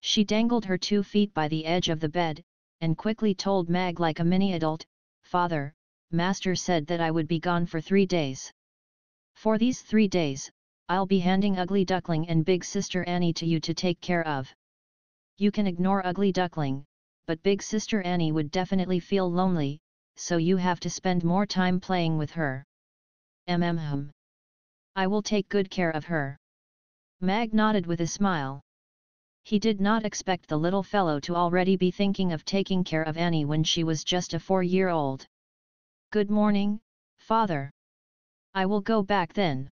She dangled her 2 feet by the edge of the bed, and quickly told Mag like a mini-adult, "Father, Master said that I would be gone for 3 days. For these 3 days, I'll be handing Ugly Duckling and Big Sister Annie to you to take care of. You can ignore Ugly Duckling, but Big Sister Annie would definitely feel lonely, so you have to spend more time playing with her. I will take good care of her." Mag nodded with a smile. He did not expect the little fellow to already be thinking of taking care of Annie when she was just a 4-year-old. "Good morning, Father. I will go back then.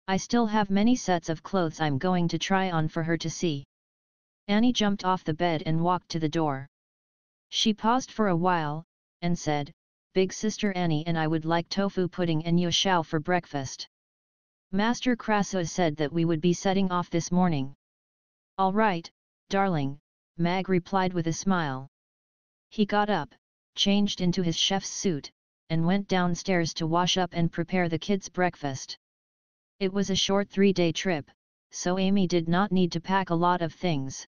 I still have many sets of clothes I'm going to try on for her to see." Annie jumped off the bed and walked to the door. She paused for a while, and said, "Big Sister Annie and I would like tofu pudding and yueshao for breakfast. Master Krasa said that we would be setting off this morning." "All right, darling," Mag replied with a smile. He got up, changed into his chef's suit, and went downstairs to wash up and prepare the kids' breakfast. It was a short 3-day trip, so Amy did not need to pack a lot of things.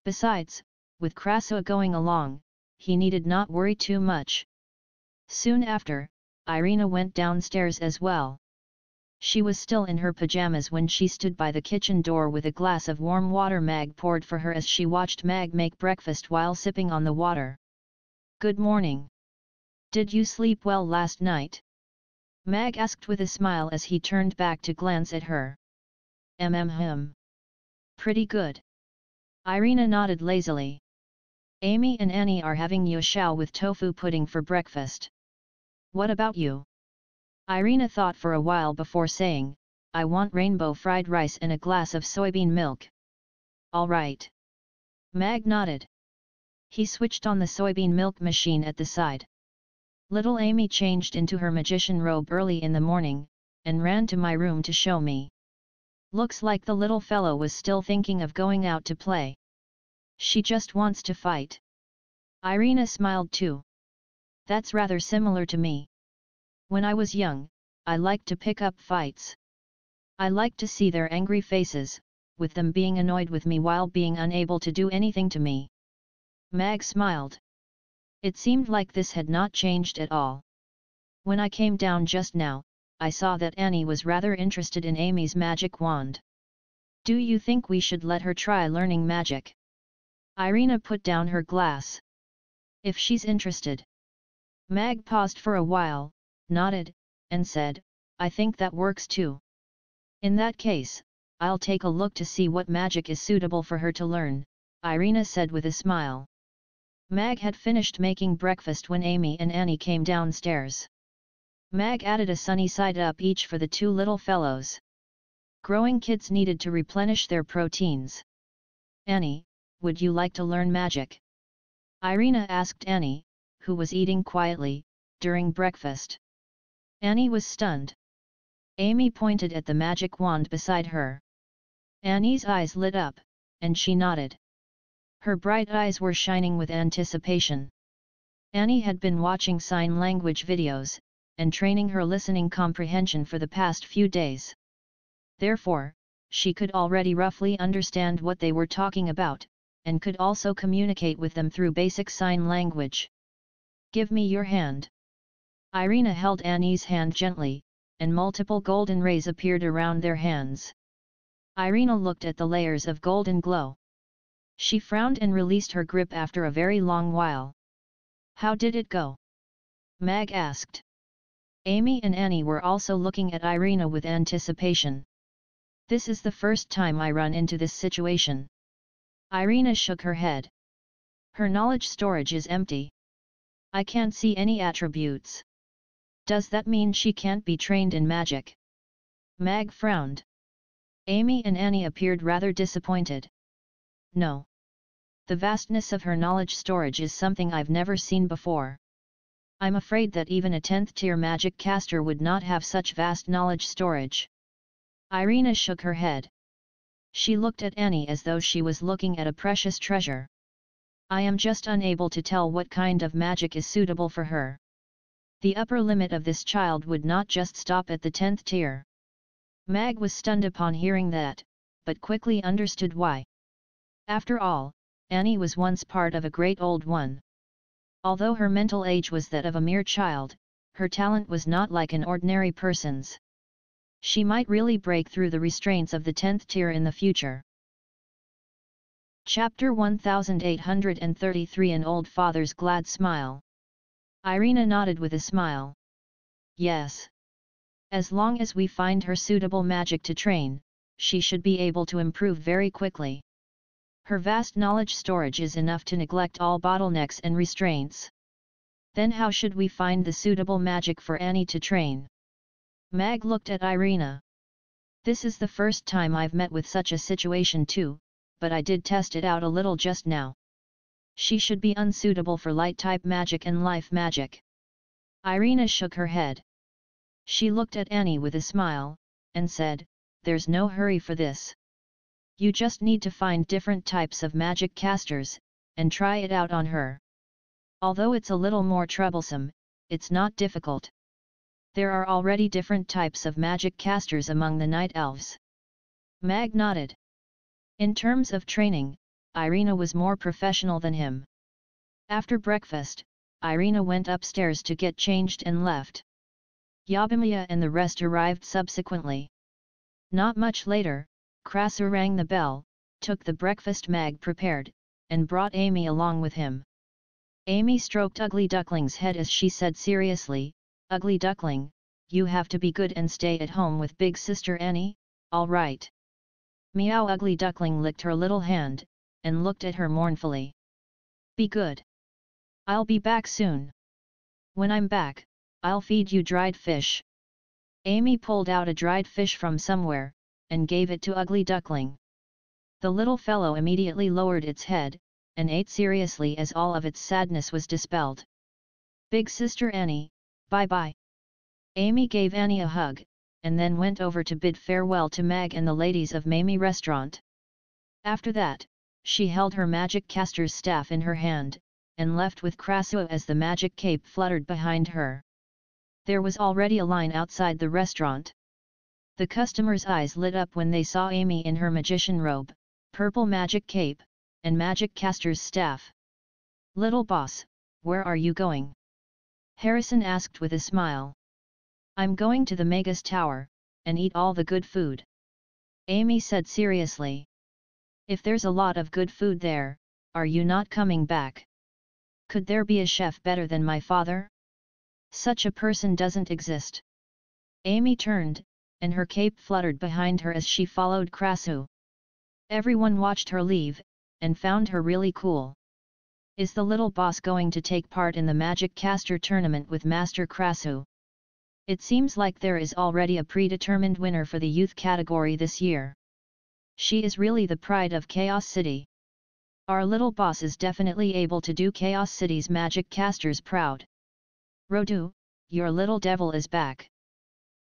Besides, with Krasa going along, he needed not worry too much. Soon after, Irina went downstairs as well. She was still in her pajamas when she stood by the kitchen door with a glass of warm water Mag poured for her as she watched Mag make breakfast while sipping on the water. "Good morning. Did you sleep well last night?" Mag asked with a smile as he turned back to glance at her. Pretty good." Irina nodded lazily. "Amy and Annie are having yueshao with tofu pudding for breakfast. What about you?" Irina thought for a while before saying, "I want rainbow fried rice and a glass of soybean milk." "All right." Mag nodded. He switched on the soybean milk machine at the side. Little Amy changed into her magician robe early in the morning, and ran to my room to show me. Looks like the little fellow was still thinking of going out to play. She just wants to fight. Irina smiled too. That's rather similar to me. When I was young, I liked to pick up fights. I liked to see their angry faces, with them being annoyed with me while being unable to do anything to me. Mag smiled. It seemed like this had not changed at all. When I came down just now, I saw that Annie was rather interested in Amy's magic wand. Do you think we should let her try learning magic? Irina put down her glass. If she's interested. Mag paused for a while, nodded, and said, I think that works too. In that case, I'll take a look to see what magic is suitable for her to learn, Irina said with a smile. Mag had finished making breakfast when Amy and Annie came downstairs. Mag added a sunny side up each for the two little fellows. Growing kids needed to replenish their proteins. Annie, would you like to learn magic? Irina asked Annie, who was eating quietly, during breakfast. Annie was stunned. Amy pointed at the magic wand beside her. Annie's eyes lit up, and she nodded. Her bright eyes were shining with anticipation. Annie had been watching sign language videos, and training her listening comprehension for the past few days. Therefore, she could already roughly understand what they were talking about, and could also communicate with them through basic sign language. Give me your hand. Irina held Annie's hand gently, and multiple golden rays appeared around their hands. Irina looked at the layers of golden glow. She frowned and released her grip after a very long while. How did it go? Mag asked. Amy and Annie were also looking at Irina with anticipation. This is the first time I run into this situation. Irina shook her head. Her knowledge storage is empty. I can't see any attributes. Does that mean she can't be trained in magic? Mag frowned. Amy and Annie appeared rather disappointed. No. The vastness of her knowledge storage is something I've never seen before. I'm afraid that even a 10th tier magic caster would not have such vast knowledge storage. Irina shook her head. She looked at Annie as though she was looking at a precious treasure. I am just unable to tell what kind of magic is suitable for her. The upper limit of this child would not just stop at the 10th tier. Mag was stunned upon hearing that, but quickly understood why. After all, Annie was once part of a great old one. Although her mental age was that of a mere child, her talent was not like an ordinary person's. She might really break through the restraints of the 10th tier in the future. Chapter 1833 An Old Father's Glad Smile. Irina nodded with a smile. Yes. As long as we find her suitable magic to train, she should be able to improve very quickly. Her vast knowledge storage is enough to neglect all bottlenecks and restraints. Then how should we find the suitable magic for Annie to train? Mag looked at Irina. This is the first time I've met with such a situation too, but I did test it out a little just now. She should be unsuitable for light-type magic and life magic. Irina shook her head. She looked at Annie with a smile, and said, "There's no hurry for this. You just need to find different types of magic casters, and try it out on her. Although it's a little more troublesome, it's not difficult. There are already different types of magic casters among the night elves." Mag nodded. In terms of training, Irina was more professional than him. After breakfast, Irina went upstairs to get changed and left. Yabimiya and the rest arrived subsequently. Not much later, Krasu rang the bell, took the breakfast Mag prepared, and brought Amy along with him. Amy stroked Ugly Duckling's head as she said seriously, "Ugly Duckling, you have to be good and stay at home with big sister Annie, all right?" Meow. Ugly Duckling licked her little hand, and looked at her mournfully. "Be good. I'll be back soon. When I'm back, I'll feed you dried fish." Amy pulled out a dried fish from somewhere, and gave it to Ugly Duckling. The little fellow immediately lowered its head, and ate seriously as all of its sadness was dispelled. "Big sister Annie, bye-bye." Amy gave Annie a hug, and then went over to bid farewell to Mag and the ladies of Mamie Restaurant. After that, she held her magic caster's staff in her hand, and left with Krasu as the magic cape fluttered behind her. There was already a line outside the restaurant. The customers' eyes lit up when they saw Amy in her magician robe, purple magic cape, and magic caster's staff. "Little boss, where are you going?" Harrison asked with a smile. "I'm going to the Magus Tower, and eat all the good food," Amy said seriously. "If there's a lot of good food there, are you not coming back? Could there be a chef better than my father? Such a person doesn't exist." Amy turned, and her cape fluttered behind her as she followed Krasu. Everyone watched her leave, and found her really cool. Is the little boss going to take part in the Magic Caster tournament with Master Krasu? It seems like there is already a predetermined winner for the youth category this year. She is really the pride of Chaos City. Our little boss is definitely able to do Chaos City's magic casters proud. Rodu, your little devil is back.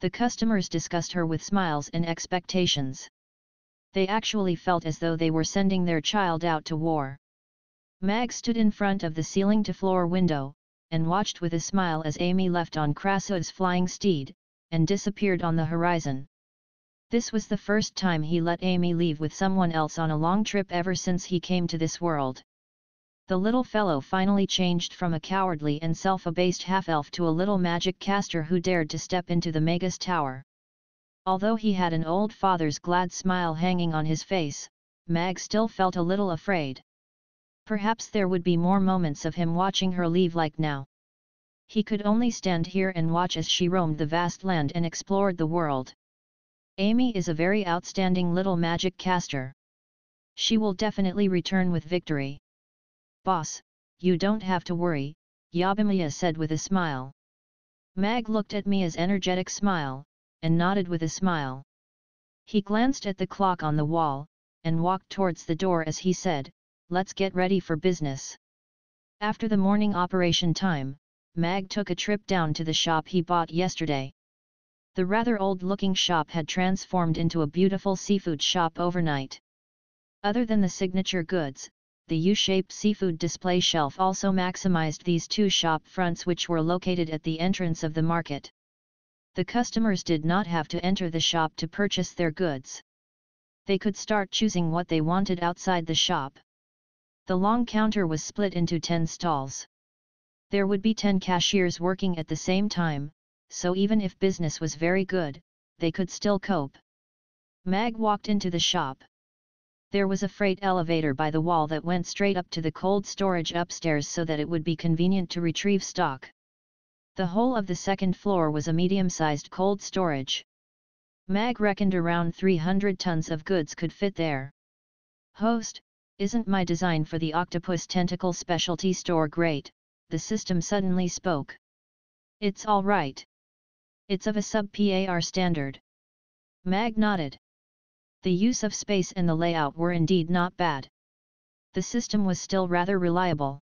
The customers discussed her with smiles and expectations. They actually felt as though they were sending their child out to war. Mag stood in front of the ceiling-to-floor window, and watched with a smile as Amy left on Krasu's flying steed, and disappeared on the horizon. This was the first time he let Amy leave with someone else on a long trip ever since he came to this world. The little fellow finally changed from a cowardly and self-abased half-elf to a little magic caster who dared to step into the Magus Tower. Although he had an old father's glad smile hanging on his face, Mag still felt a little afraid. Perhaps there would be more moments of him watching her leave like now. He could only stand here and watch as she roamed the vast land and explored the world. Amy is a very outstanding little magic caster. She will definitely return with victory. Boss, you don't have to worry, Yabimiya said with a smile. Mag looked at Mia's energetic smile, and nodded with a smile. He glanced at the clock on the wall, and walked towards the door as he said, let's get ready for business. After the morning operation time, Mag took a trip down to the shop he bought yesterday. The rather old-looking shop had transformed into a beautiful seafood shop overnight. Other than the signature goods, the U-shaped seafood display shelf also maximized these two shop fronts which were located at the entrance of the market. The customers did not have to enter the shop to purchase their goods. They could start choosing what they wanted outside the shop. The long counter was split into 10 stalls. There would be 10 cashiers working at the same time, so even if business was very good, they could still cope. Mag walked into the shop. There was a freight elevator by the wall that went straight up to the cold storage upstairs so that it would be convenient to retrieve stock. The whole of the second floor was a medium-sized cold storage. Mag reckoned around 300 tons of goods could fit there. "Host, isn't my design for the octopus tentacle specialty store great?" the system suddenly spoke. "It's all right. It's of a sub-PAR standard." Mag nodded. The use of space and the layout were indeed not bad. The system was still rather reliable.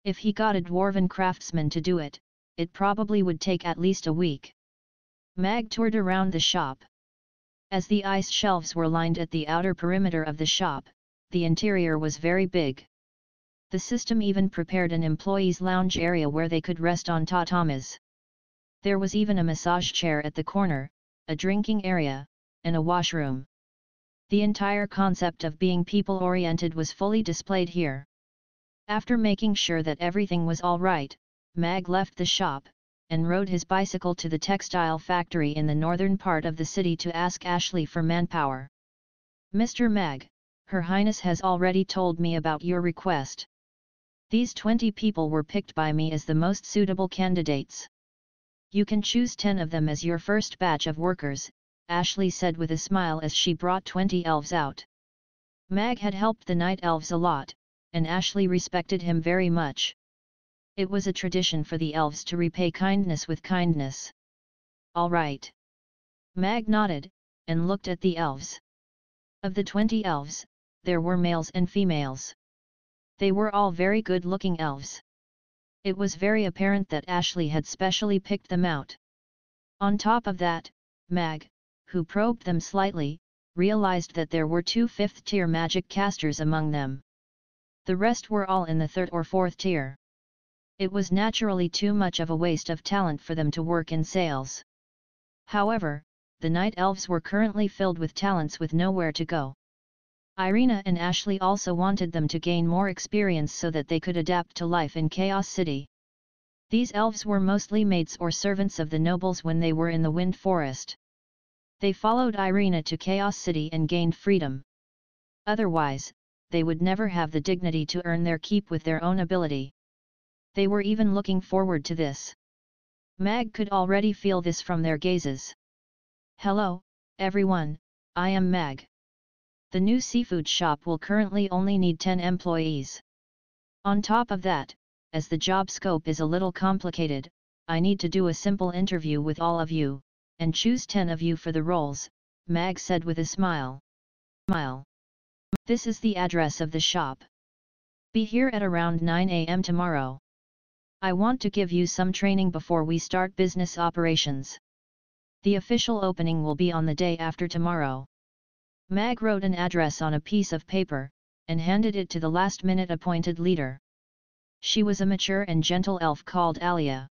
If he got a dwarven craftsman to do it, it probably would take at least a week. Mag toured around the shop. As the ice shelves were lined at the outer perimeter of the shop, the interior was very big. The system even prepared an employees' lounge area where they could rest on tatamis. There was even a massage chair at the corner, a drinking area, and a washroom. The entire concept of being people-oriented was fully displayed here. After making sure that everything was all right, Mag left the shop, and rode his bicycle to the textile factory in the northern part of the city to ask Ashley for manpower. "Mr. Mag, Her Highness has already told me about your request. These 20 people were picked by me as the most suitable candidates. You can choose 10 of them as your first batch of workers," Ashley said with a smile as she brought 20 elves out. Mag had helped the night elves a lot, and Ashley respected him very much. It was a tradition for the elves to repay kindness with kindness. "All right." Mag nodded, and looked at the elves. Of the 20 elves, there were males and females. They were all very good-looking elves. It was very apparent that Ashley had specially picked them out. On top of that, Mag, who probed them slightly, realized that there were 2 fifth-tier magic casters among them. The rest were all in the 3rd or 4th tier. It was naturally too much of a waste of talent for them to work in sales. However, the night elves were currently filled with talents with nowhere to go. Irina and Ashley also wanted them to gain more experience so that they could adapt to life in Chaos City. These elves were mostly mates or servants of the nobles when they were in the Wind Forest. They followed Irina to Chaos City and gained freedom. Otherwise, they would never have the dignity to earn their keep with their own ability. They were even looking forward to this. Mag could already feel this from their gazes. "Hello, everyone, I am Mag. The new seafood shop will currently only need 10 employees. On top of that, as the job scope is a little complicated, I need to do a simple interview with all of you, and choose 10 of you for the roles," Mag said with a smile. "This is the address of the shop. Be here at around 9 a.m. tomorrow. I want to give you some training before we start business operations. The official opening will be on the day after tomorrow." Mag wrote an address on a piece of paper, and handed it to the last-minute appointed leader. She was a mature and gentle elf called Alia.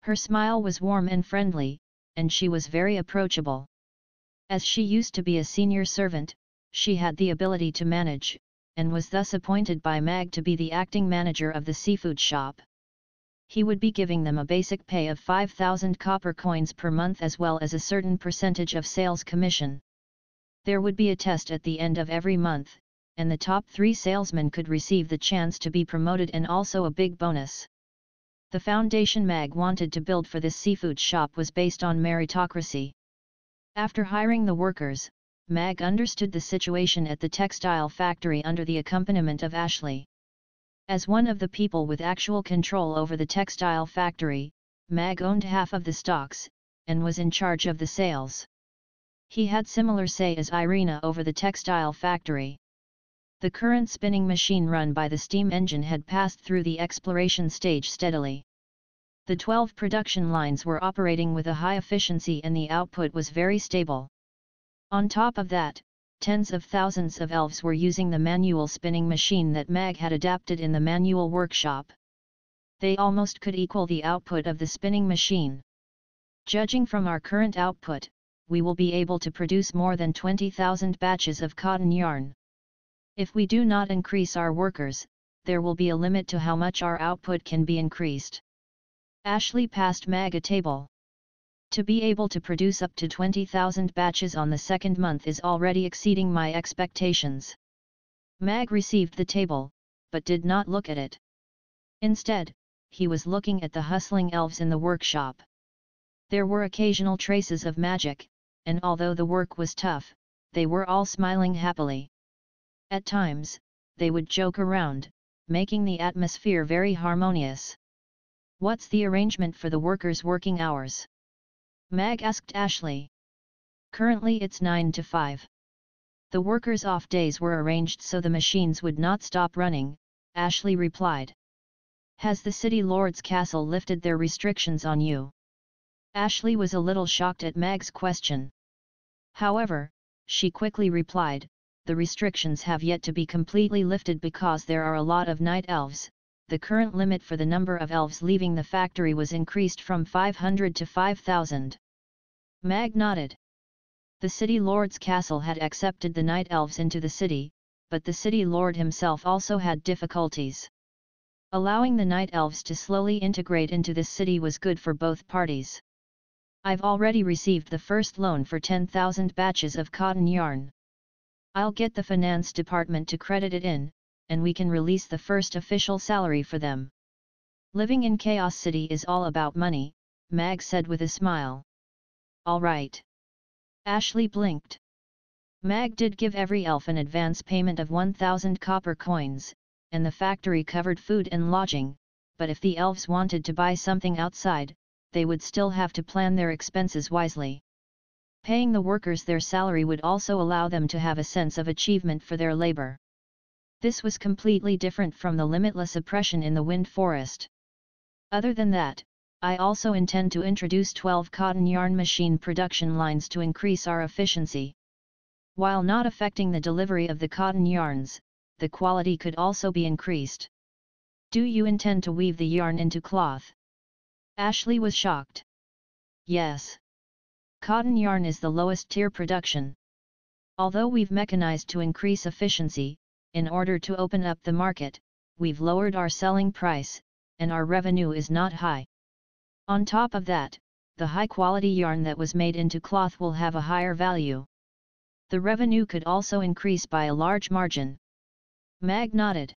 Her smile was warm and friendly, and she was very approachable. As she used to be a senior servant, she had the ability to manage, and was thus appointed by Mag to be the acting manager of the seafood shop. He would be giving them a basic pay of 5,000 copper coins per month as well as a certain percentage of sales commission. There would be a test at the end of every month, and the top 3 salesmen could receive the chance to be promoted and also a big bonus. The foundation Mag wanted to build for this seafood shop was based on meritocracy. After hiring the workers, Mag understood the situation at the textile factory under the accompaniment of Ashley. As one of the people with actual control over the textile factory, Mag owned half of the stocks, and was in charge of the sales. He had similar say as Irina over the textile factory. The current spinning machine run by the steam engine had passed through the exploration stage steadily. The 12 production lines were operating with a high efficiency and the output was very stable. On top of that, Tens of thousands of elves were using the manual spinning machine that Mag had adapted in the manual workshop. They almost could equal the output of the spinning machine. Judging from our current output, we will be able to produce more than 20,000 batches of cotton yarn. If we do not increase our workers, there will be a limit to how much our output can be increased. Ashley passed Mag a table. To be able to produce up to 20,000 batches on the second month is already exceeding my expectations. Mag received the table, but did not look at it. Instead, he was looking at the hustling elves in the workshop. There were occasional traces of magic, and although the work was tough, they were all smiling happily. At times, they would joke around, making the atmosphere very harmonious. "What's the arrangement for the workers' working hours?" Mag asked Ashley. "Currently it's 9 to 5. The workers' off days were arranged so the machines would not stop running," Ashley replied. "Has the City Lord's Castle lifted their restrictions on you?" Ashley was a little shocked at Mag's question. However, she quickly replied, "The restrictions have yet to be completely lifted because there are a lot of night elves. The current limit for the number of elves leaving the factory was increased from 500 to 5,000. Mag nodded. The City Lord's Castle had accepted the night elves into the city, but the City Lord himself also had difficulties. Allowing the night elves to slowly integrate into this city was good for both parties. "I've already received the first loan for 10,000 batches of cotton yarn. I'll get the finance department to credit it in, and we can release the first official salary for them." "Living in Chaos City is all about money," Mag said with a smile. "All right." Ashley blinked. Mag did give every elf an advance payment of 1,000 copper coins, and the factory covered food and lodging, but if the elves wanted to buy something outside, they would still have to plan their expenses wisely. Paying the workers their salary would also allow them to have a sense of achievement for their labor. This was completely different from the limitless oppression in the Wind Forest. Other than that, I also intend to introduce 12 cotton yarn machine production lines to increase our efficiency. While not affecting the delivery of the cotton yarns, the quality could also be increased. "Do you intend to weave the yarn into cloth?" Ashley was shocked. "Yes. Cotton yarn is the lowest tier production. Although we've mechanized to increase efficiency, in order to open up the market, we've lowered our selling price, and our revenue is not high. On top of that, the high-quality yarn that was made into cloth will have a higher value. The revenue could also increase by a large margin." Mag nodded.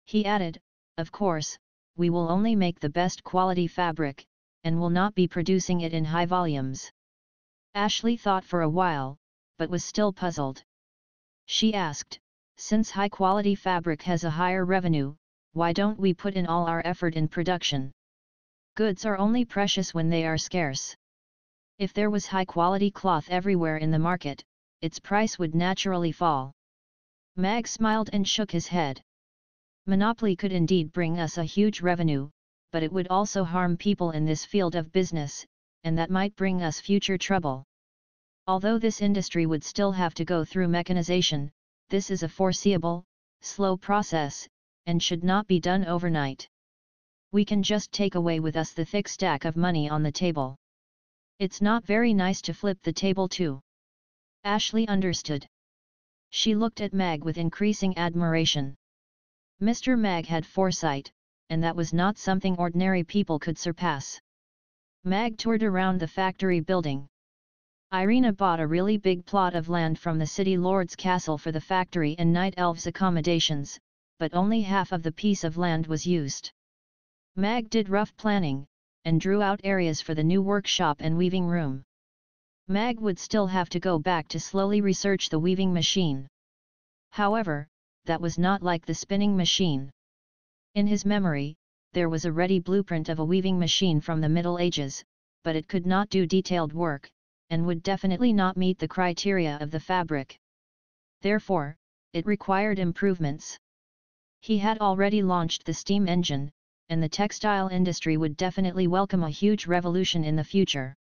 He added, "Of course, we will only make the best quality fabric, and will not be producing it in high volumes." Ashley thought for a while, but was still puzzled. She asked, "Since high-quality fabric has a higher revenue, why don't we put in all our effort in production? Goods are only precious when they are scarce. If there was high-quality cloth everywhere in the market, its price would naturally fall." Mag smiled and shook his head. "Monopoly could indeed bring us a huge revenue, but it would also harm people in this field of business, and that might bring us future trouble. Although this industry would still have to go through mechanization, this is a foreseeable, slow process, and should not be done overnight. We can just take away with us the thick stack of money on the table. It's not very nice to flip the table too." Ashley understood. She looked at Mag with increasing admiration. Mr. Mag had foresight, and that was not something ordinary people could surpass. Mag toured around the factory building. Irina bought a really big plot of land from the City Lord's Castle for the factory and Night Elves' accommodations, but only half of the piece of land was used. Mag did rough planning, and drew out areas for the new workshop and weaving room. Mag would still have to go back to slowly research the weaving machine. However, that was not like the spinning machine. In his memory, there was a ready blueprint of a weaving machine from the Middle Ages, but it could not do detailed work, and would definitely not meet the criteria of the fabric. Therefore, it required improvements. He had already launched the steam engine, and the textile industry would definitely welcome a huge revolution in the future.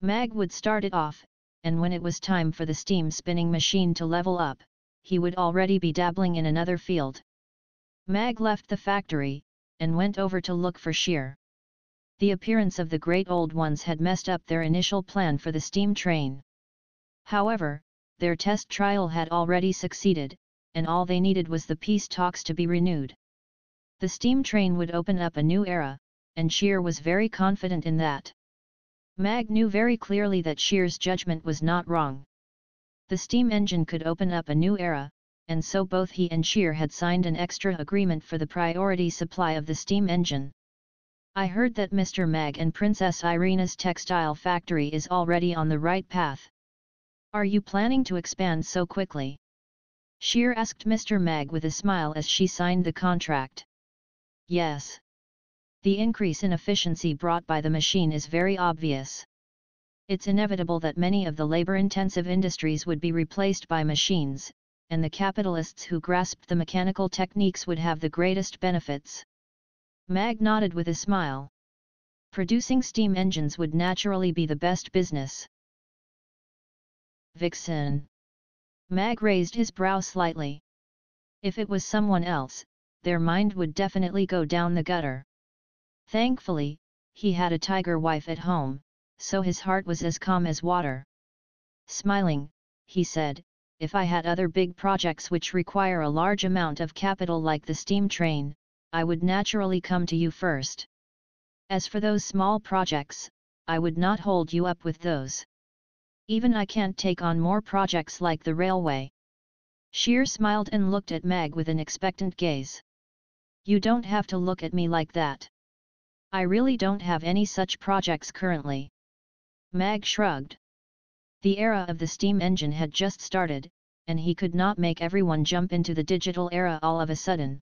Mag would start it off, and when it was time for the steam spinning machine to level up, he would already be dabbling in another field. Mag left the factory, and went over to look for Sheer. The appearance of the great old ones had messed up their initial plan for the steam train. However, their test trial had already succeeded, and all they needed was the peace talks to be renewed. The steam train would open up a new era, and Sheer was very confident in that. Mag knew very clearly that Sheer's judgment was not wrong. The steam engine could open up a new era, and so both he and Sheer had signed an extra agreement for the priority supply of the steam engine. I heard that Mr. Mag and Princess Irina's textile factory is already on the right path. Are you planning to expand so quickly? Sheer asked Mr. Mag with a smile as she signed the contract. Yes. The increase in efficiency brought by the machine is very obvious. It's inevitable that many of the labor-intensive industries would be replaced by machines, and the capitalists who grasped the mechanical techniques would have the greatest benefits. Mag nodded with a smile. Producing steam engines would naturally be the best business. Vixen. Mag raised his brow slightly. If it was someone else, their mind would definitely go down the gutter. Thankfully, he had a tiger wife at home, so his heart was as calm as water. Smiling, he said, if I had other big projects which require a large amount of capital like the steam train, I would naturally come to you first. As for those small projects, I would not hold you up with those. Even I can't take on more projects like the railway. Sheer smiled and looked at Mag with an expectant gaze. You don't have to look at me like that. I really don't have any such projects currently. Mag shrugged. The era of the steam engine had just started, and he could not make everyone jump into the digital era all of a sudden.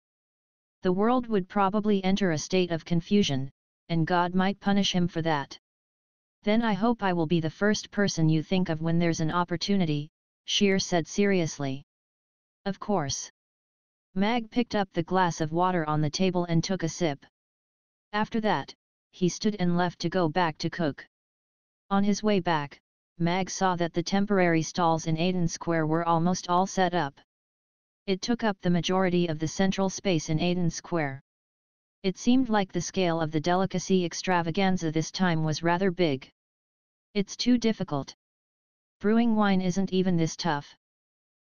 The world would probably enter a state of confusion, and God might punish him for that. Then I hope I will be the first person you think of when there's an opportunity, Sheer said seriously. Of course. Mag picked up the glass of water on the table and took a sip. After that, he stood and left to go back to cook. On his way back, Mag saw that the temporary stalls in Aden Square were almost all set up. It took up the majority of the central space in Aden Square. It seemed like the scale of the delicacy extravaganza this time was rather big. It's too difficult. Brewing wine isn't even this tough.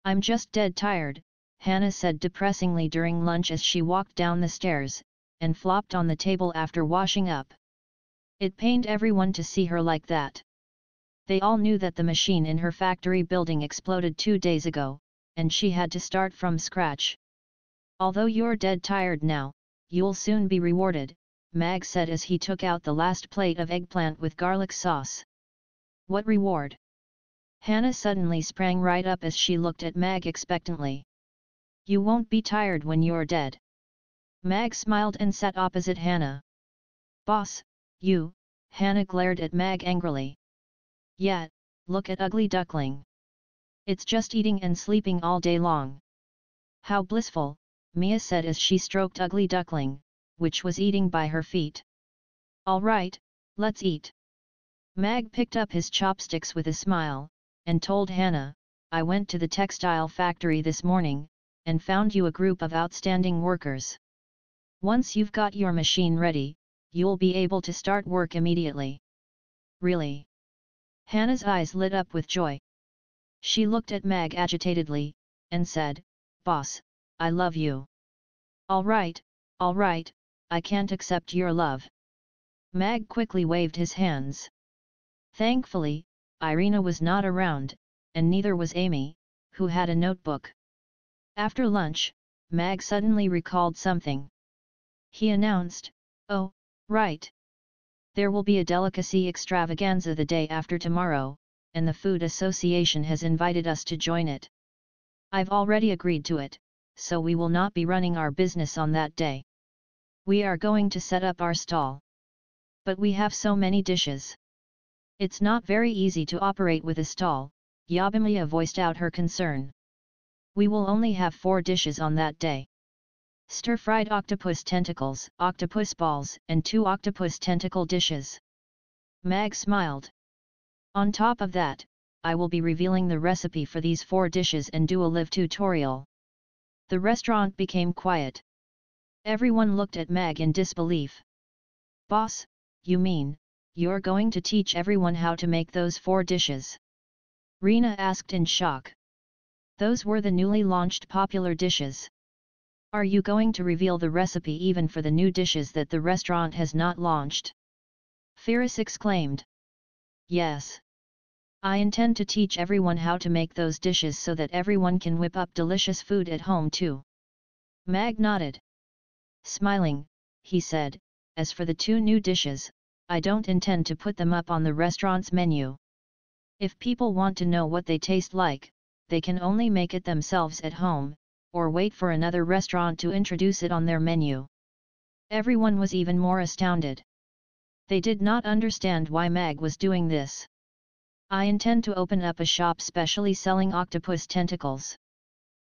I'm just dead tired, Hannah said depressingly during lunch as she walked down the stairs, and flopped on the table after washing up. It pained everyone to see her like that. They all knew that the machine in her factory building exploded 2 days ago, and she had to start from scratch. Although you're dead tired now, you'll soon be rewarded, Mag said as he took out the last plate of eggplant with garlic sauce. What reward? Hannah suddenly sprang right up as she looked at Mag expectantly. You won't be tired when you're dead. Mag smiled and sat opposite Hannah. Boss, you, Hannah glared at Mag angrily. Yeah, look at ugly duckling. It's just eating and sleeping all day long. How blissful, Mia said as she stroked ugly duckling, which was eating by her feet. All right, let's eat. Mag picked up his chopsticks with a smile, and told Hannah, I went to the textile factory this morning, and found you a group of outstanding workers. Once you've got your machine ready, you'll be able to start work immediately. Really? Hannah's eyes lit up with joy. She looked at Mag agitatedly, and said, Boss, I love you. All right, I can't accept your love. Mag quickly waved his hands. Thankfully, Irina was not around, and neither was Amy, who had a notebook. After lunch, Mag suddenly recalled something. He announced, Oh, right. There will be a delicacy extravaganza the day after tomorrow, and the Food Association has invited us to join it. I've already agreed to it, so we will not be running our business on that day. We are going to set up our stall. But we have so many dishes. It's not very easy to operate with a stall, Yabimiya voiced out her concern. We will only have 4 dishes on that day. Stir-fried octopus tentacles, octopus balls, and 2 octopus tentacle dishes. Mag smiled. On top of that, I will be revealing the recipe for these 4 dishes and do a live tutorial. The restaurant became quiet. Everyone looked at Mag in disbelief. Boss, you mean, you're going to teach everyone how to make those 4 dishes? Rena asked in shock. Those were the newly launched popular dishes. Are you going to reveal the recipe even for the new dishes that the restaurant has not launched? Ferris exclaimed. Yes. I intend to teach everyone how to make those dishes so that everyone can whip up delicious food at home too. Mag nodded. Smiling, he said, as for the 2 new dishes, I don't intend to put them up on the restaurant's menu. If people want to know what they taste like, they can only make it themselves at home, or wait for another restaurant to introduce it on their menu. Everyone was even more astounded. They did not understand why Mag was doing this. I intend to open up a shop specially selling octopus tentacles.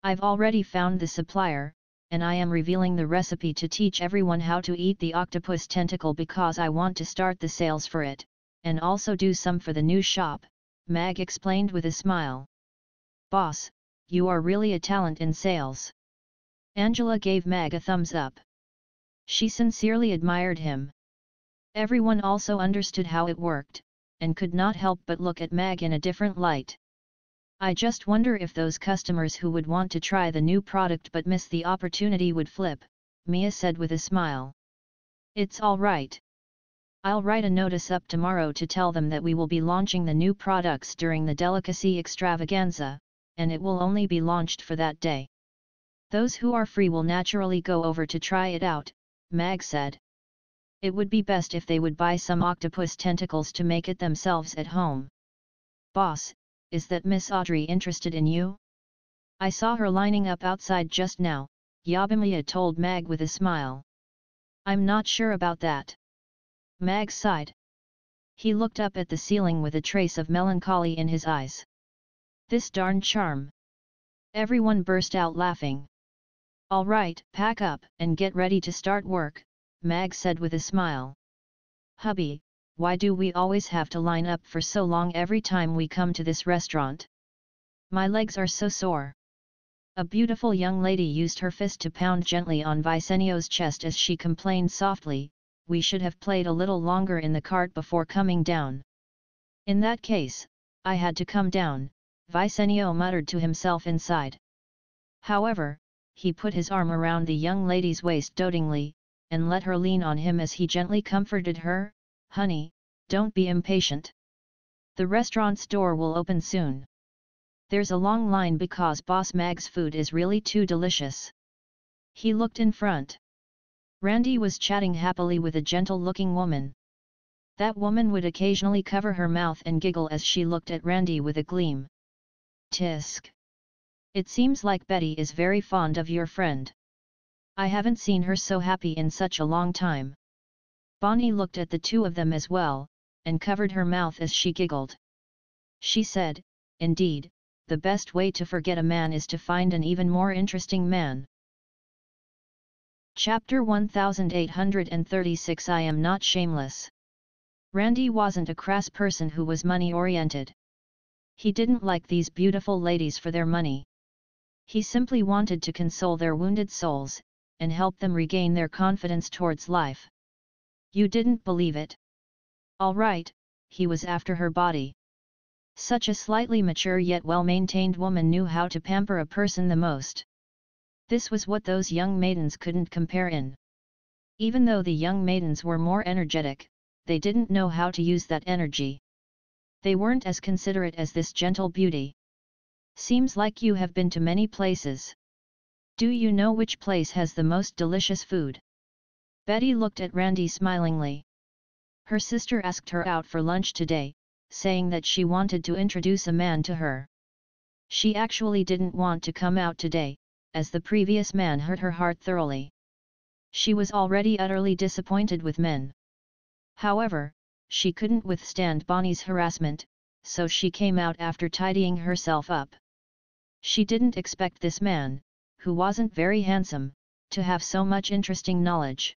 I've already found the supplier, and I am revealing the recipe to teach everyone how to eat the octopus tentacle because I want to start the sales for it, and also do some for the new shop, Mag explained with a smile. Boss, you are really a talent in sales. Angela gave Mag a thumbs up. She sincerely admired him. Everyone also understood how it worked, and could not help but look at Mag in a different light. I just wonder if those customers who would want to try the new product but miss the opportunity would flip, Mia said with a smile. It's all right. I'll write a notice up tomorrow to tell them that we will be launching the new products during the delicacy extravaganza, and it will only be launched for that day. Those who are free will naturally go over to try it out, Mag said. It would be best if they would buy some octopus tentacles to make it themselves at home. Boss, is that Miss Audrey interested in you? I saw her lining up outside just now, Yabimiya told Mag with a smile. I'm not sure about that. Mag sighed. He looked up at the ceiling with a trace of melancholy in his eyes. This darn charm. Everyone burst out laughing. All right, pack up and get ready to start work, Mag said with a smile. Hubby, why do we always have to line up for so long every time we come to this restaurant? My legs are so sore. A beautiful young lady used her fist to pound gently on Vicenio's chest as she complained softly, we should have played a little longer in the cart before coming down. In that case, I had to come down, Vicenio muttered to himself inside. However, he put his arm around the young lady's waist dotingly, and let her lean on him as he gently comforted her. Honey, don't be impatient. The restaurant's door will open soon. There's a long line because Boss Mag's food is really too delicious. He looked in front. Randy was chatting happily with a gentle-looking woman. That woman would occasionally cover her mouth and giggle as she looked at Randy with a gleam. Tisk. It seems like Betty is very fond of your friend. I haven't seen her so happy in such a long time. Bonnie looked at the two of them as well, and covered her mouth as she giggled. She said, indeed, the best way to forget a man is to find an even more interesting man. Chapter 1836 I am not shameless. Randy wasn't a crass person who was money-oriented. He didn't like these beautiful ladies for their money. He simply wanted to console their wounded souls, and help them regain their confidence towards life. You didn't believe it? All right, he was after her body. Such a slightly mature yet well-maintained woman knew how to pamper a person the most. This was what those young maidens couldn't compare in. Even though the young maidens were more energetic, they didn't know how to use that energy. They weren't as considerate as this gentle beauty. Seems like you have been to many places. Do you know which place has the most delicious food? Betty looked at Randy smilingly. Her sister asked her out for lunch today, saying that she wanted to introduce a man to her. She actually didn't want to come out today, as the previous man hurt her heart thoroughly. She was already utterly disappointed with men. However, she couldn't withstand Bonnie's harassment, so she came out after tidying herself up. She didn't expect this man, who wasn't very handsome, to have so much interesting knowledge.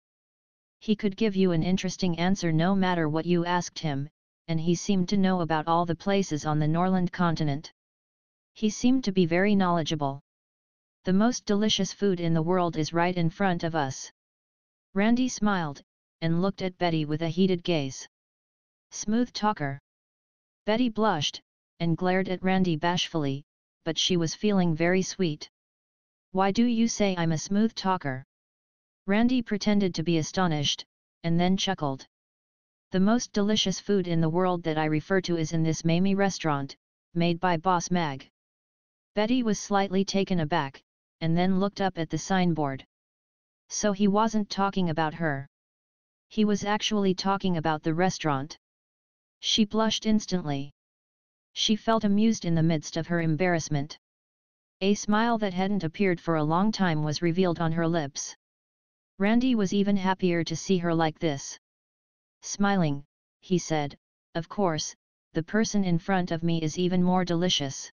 He could give you an interesting answer no matter what you asked him, and he seemed to know about all the places on the Norland continent. He seemed to be very knowledgeable. The most delicious food in the world is right in front of us. Randy smiled, and looked at Betty with a heated gaze. Smooth talker. Betty blushed, and glared at Randy bashfully, but she was feeling very sweet. Why do you say I'm a smooth talker? Randy pretended to be astonished, and then chuckled. The most delicious food in the world that I refer to is in this Mamie restaurant, made by Boss Mag. Betty was slightly taken aback, and then looked up at the signboard. So he wasn't talking about her. He was actually talking about the restaurant. She blushed instantly. She felt amused in the midst of her embarrassment. A smile that hadn't appeared for a long time was revealed on her lips. Randy was even happier to see her like this. Smiling, he said, "Of course, the person in front of me is even more delicious.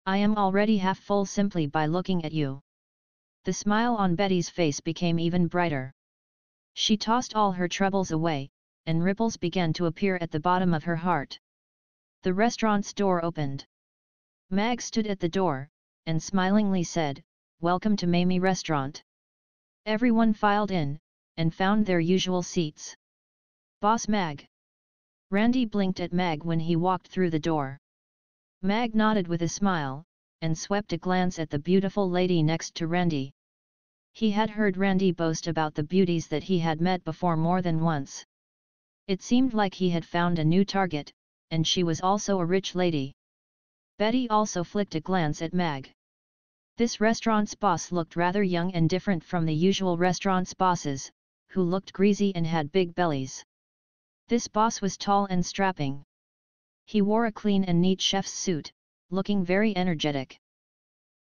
I am already half full simply by looking at you." The smile on Betty's face became even brighter. She tossed all her troubles away, and ripples began to appear at the bottom of her heart. The restaurant's door opened. Mag stood at the door, and smilingly said, "Welcome to Mamie Restaurant." Everyone filed in, and found their usual seats. "Boss Mag." Randy blinked at Mag when he walked through the door. Mag nodded with a smile, and swept a glance at the beautiful lady next to Randy. He had heard Randy boast about the beauties that he had met before more than once. It seemed like he had found a new target, and she was also a rich lady. Betty also flicked a glance at Mag. This restaurant's boss looked rather young and different from the usual restaurant's bosses, who looked greasy and had big bellies. This boss was tall and strapping. He wore a clean and neat chef's suit, looking very energetic.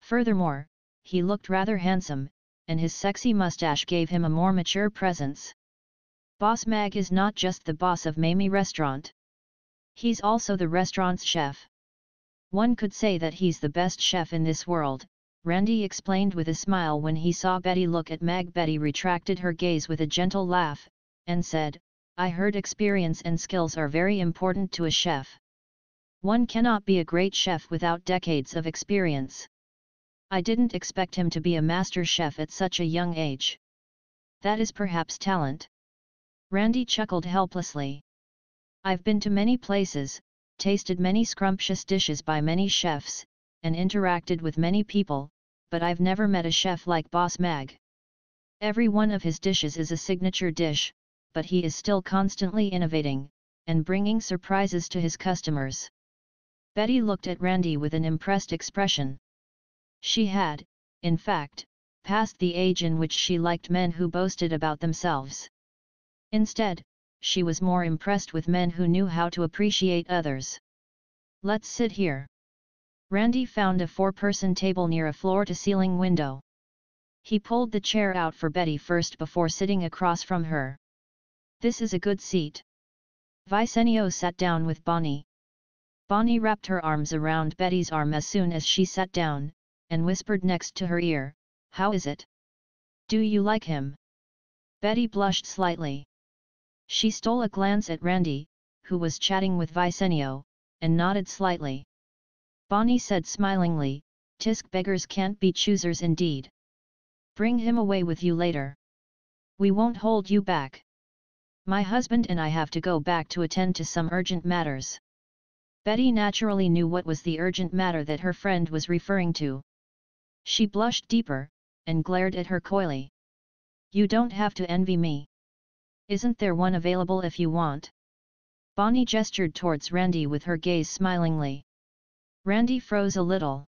Furthermore, he looked rather handsome, and his sexy mustache gave him a more mature presence. Boss Mag is not just the boss of Mamie Restaurant. He's also the restaurant's chef. One could say that he's the best chef in this world, Randy explained with a smile when he saw Betty look at Mag. Betty retracted her gaze with a gentle laugh, and said, "I heard experience and skills are very important to a chef. One cannot be a great chef without decades of experience. I didn't expect him to be a master chef at such a young age. That is perhaps talent." Randy chuckled helplessly. "I've been to many places, tasted many scrumptious dishes by many chefs, and interacted with many people, but I've never met a chef like Boss Mag. Every one of his dishes is a signature dish, but he is still constantly innovating, and bringing surprises to his customers." Betty looked at Randy with an impressed expression. She had, in fact, passed the age in which she liked men who boasted about themselves. Instead, she was more impressed with men who knew how to appreciate others. "Let's sit here." Randy found a four-person table near a floor-to-ceiling window. He pulled the chair out for Betty first before sitting across from her. "This is a good seat." Vicenio sat down with Bonnie. Bonnie wrapped her arms around Betty's arm as soon as she sat down, and whispered next to her ear, "How is it? Do you like him?" Betty blushed slightly. She stole a glance at Randy, who was chatting with Vicenio, and nodded slightly. Bonnie said smilingly, "Tisk beggars can't be choosers indeed. Bring him away with you later. We won't hold you back. My husband and I have to go back to attend to some urgent matters." Betty naturally knew what was the urgent matter that her friend was referring to. She blushed deeper, and glared at her coyly. "You don't have to envy me. Isn't there one available if you want?" Bonnie gestured towards Randy with her gaze smilingly. Randy froze a little.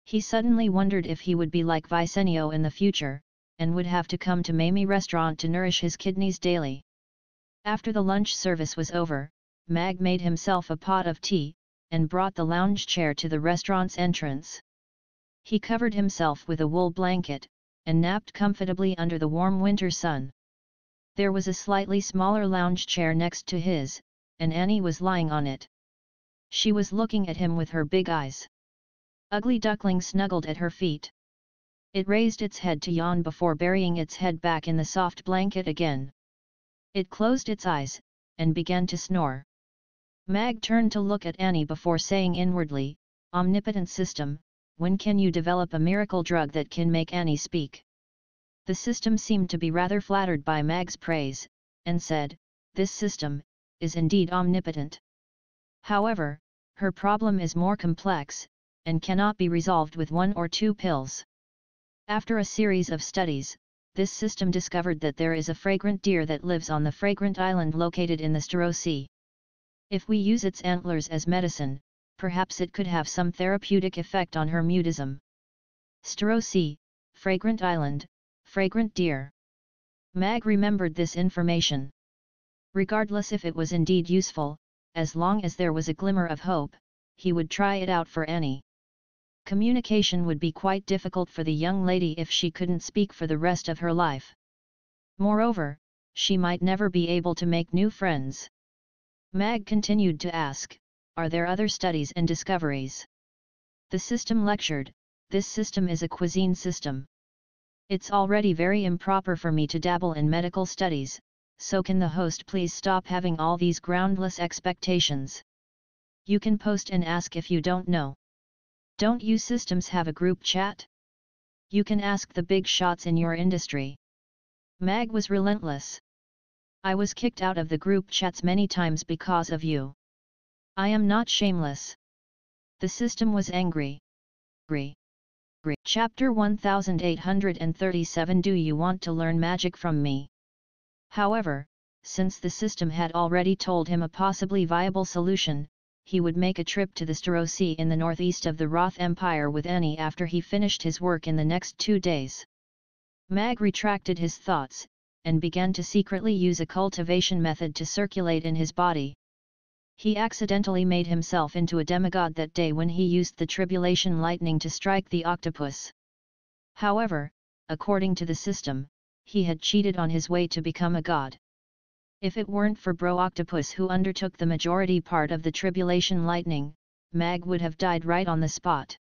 He suddenly wondered if he would be like Vicenio in the future, and would have to come to Mamie Restaurant to nourish his kidneys daily. After the lunch service was over, Mag made himself a pot of tea, and brought the lounge chair to the restaurant's entrance. He covered himself with a wool blanket, and napped comfortably under the warm winter sun. There was a slightly smaller lounge chair next to his, and Annie was lying on it. She was looking at him with her big eyes. Ugly Duckling snuggled at her feet. It raised its head to yawn before burying its head back in the soft blanket again. It closed its eyes, and began to snore. Mag turned to look at Annie before saying inwardly, "Omnipotent system, when can you develop a miracle drug that can make Annie speak?" The system seemed to be rather flattered by Mag's praise, and said, "This system is indeed omnipotent. However, her problem is more complex, and cannot be resolved with 1 or 2 pills." After a series of studies, this system discovered that there is a fragrant deer that lives on the fragrant island located in the SAHDR Sea. If we use its antlers as medicine, perhaps it could have some therapeutic effect on her mutism. SAHDR Sea, fragrant island, fragrant deer. Mag remembered this information. Regardless if it was indeed useful, as long as there was a glimmer of hope, he would try it out for Annie. Communication would be quite difficult for the young lady if she couldn't speak for the rest of her life. Moreover, she might never be able to make new friends. Mag continued to ask, "Are there other studies and discoveries?" The system lectured, "This system is a cuisine system. It's already very improper for me to dabble in medical studies, so can the host please stop having all these groundless expectations? You can post and ask if you don't know. Don't you systems have a group chat? You can ask the big shots in your industry." Mag was relentless. "I was kicked out of the group chats many times because of you. I am not shameless." The system was angry. Chapter 1837. Do you want to learn magic from me? However, since the system had already told him a possibly viable solution, he would make a trip to the SAHDR Sea in the northeast of the Roth Empire with Annie after he finished his work in the next 2 days. Mag retracted his thoughts, and began to secretly use a cultivation method to circulate in his body. He accidentally made himself into a demigod that day when he used the tribulation lightning to strike the octopus. However, according to the system, he had cheated on his way to become a god. If it weren't for Bro Octopus who undertook the majority part of the tribulation lightning, Mag would have died right on the spot.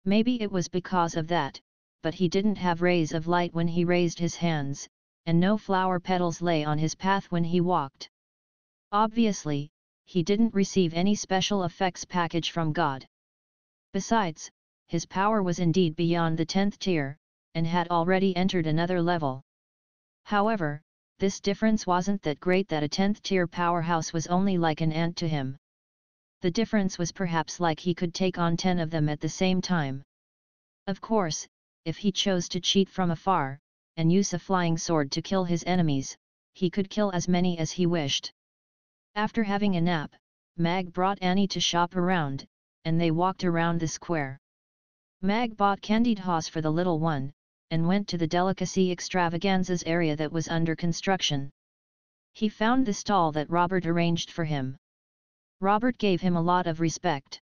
Maybe it was because of that, but he didn't have rays of light when he raised his hands, and no flower petals lay on his path when he walked. Obviously, he didn't receive any special effects package from God. Besides, his power was indeed beyond the 10th tier, and had already entered another level. However, this difference wasn't that great that a 10th tier powerhouse was only like an ant to him. The difference was perhaps like he could take on 10 of them at the same time. Of course, if he chose to cheat from afar, and use a flying sword to kill his enemies, he could kill as many as he wished. After having a nap, Mag brought Annie to shop around, and they walked around the square. Mag bought candied haws for the little one, and went to the delicacy extravaganzas area that was under construction. He found the stall that Robert arranged for him. Robert gave him a lot of respect.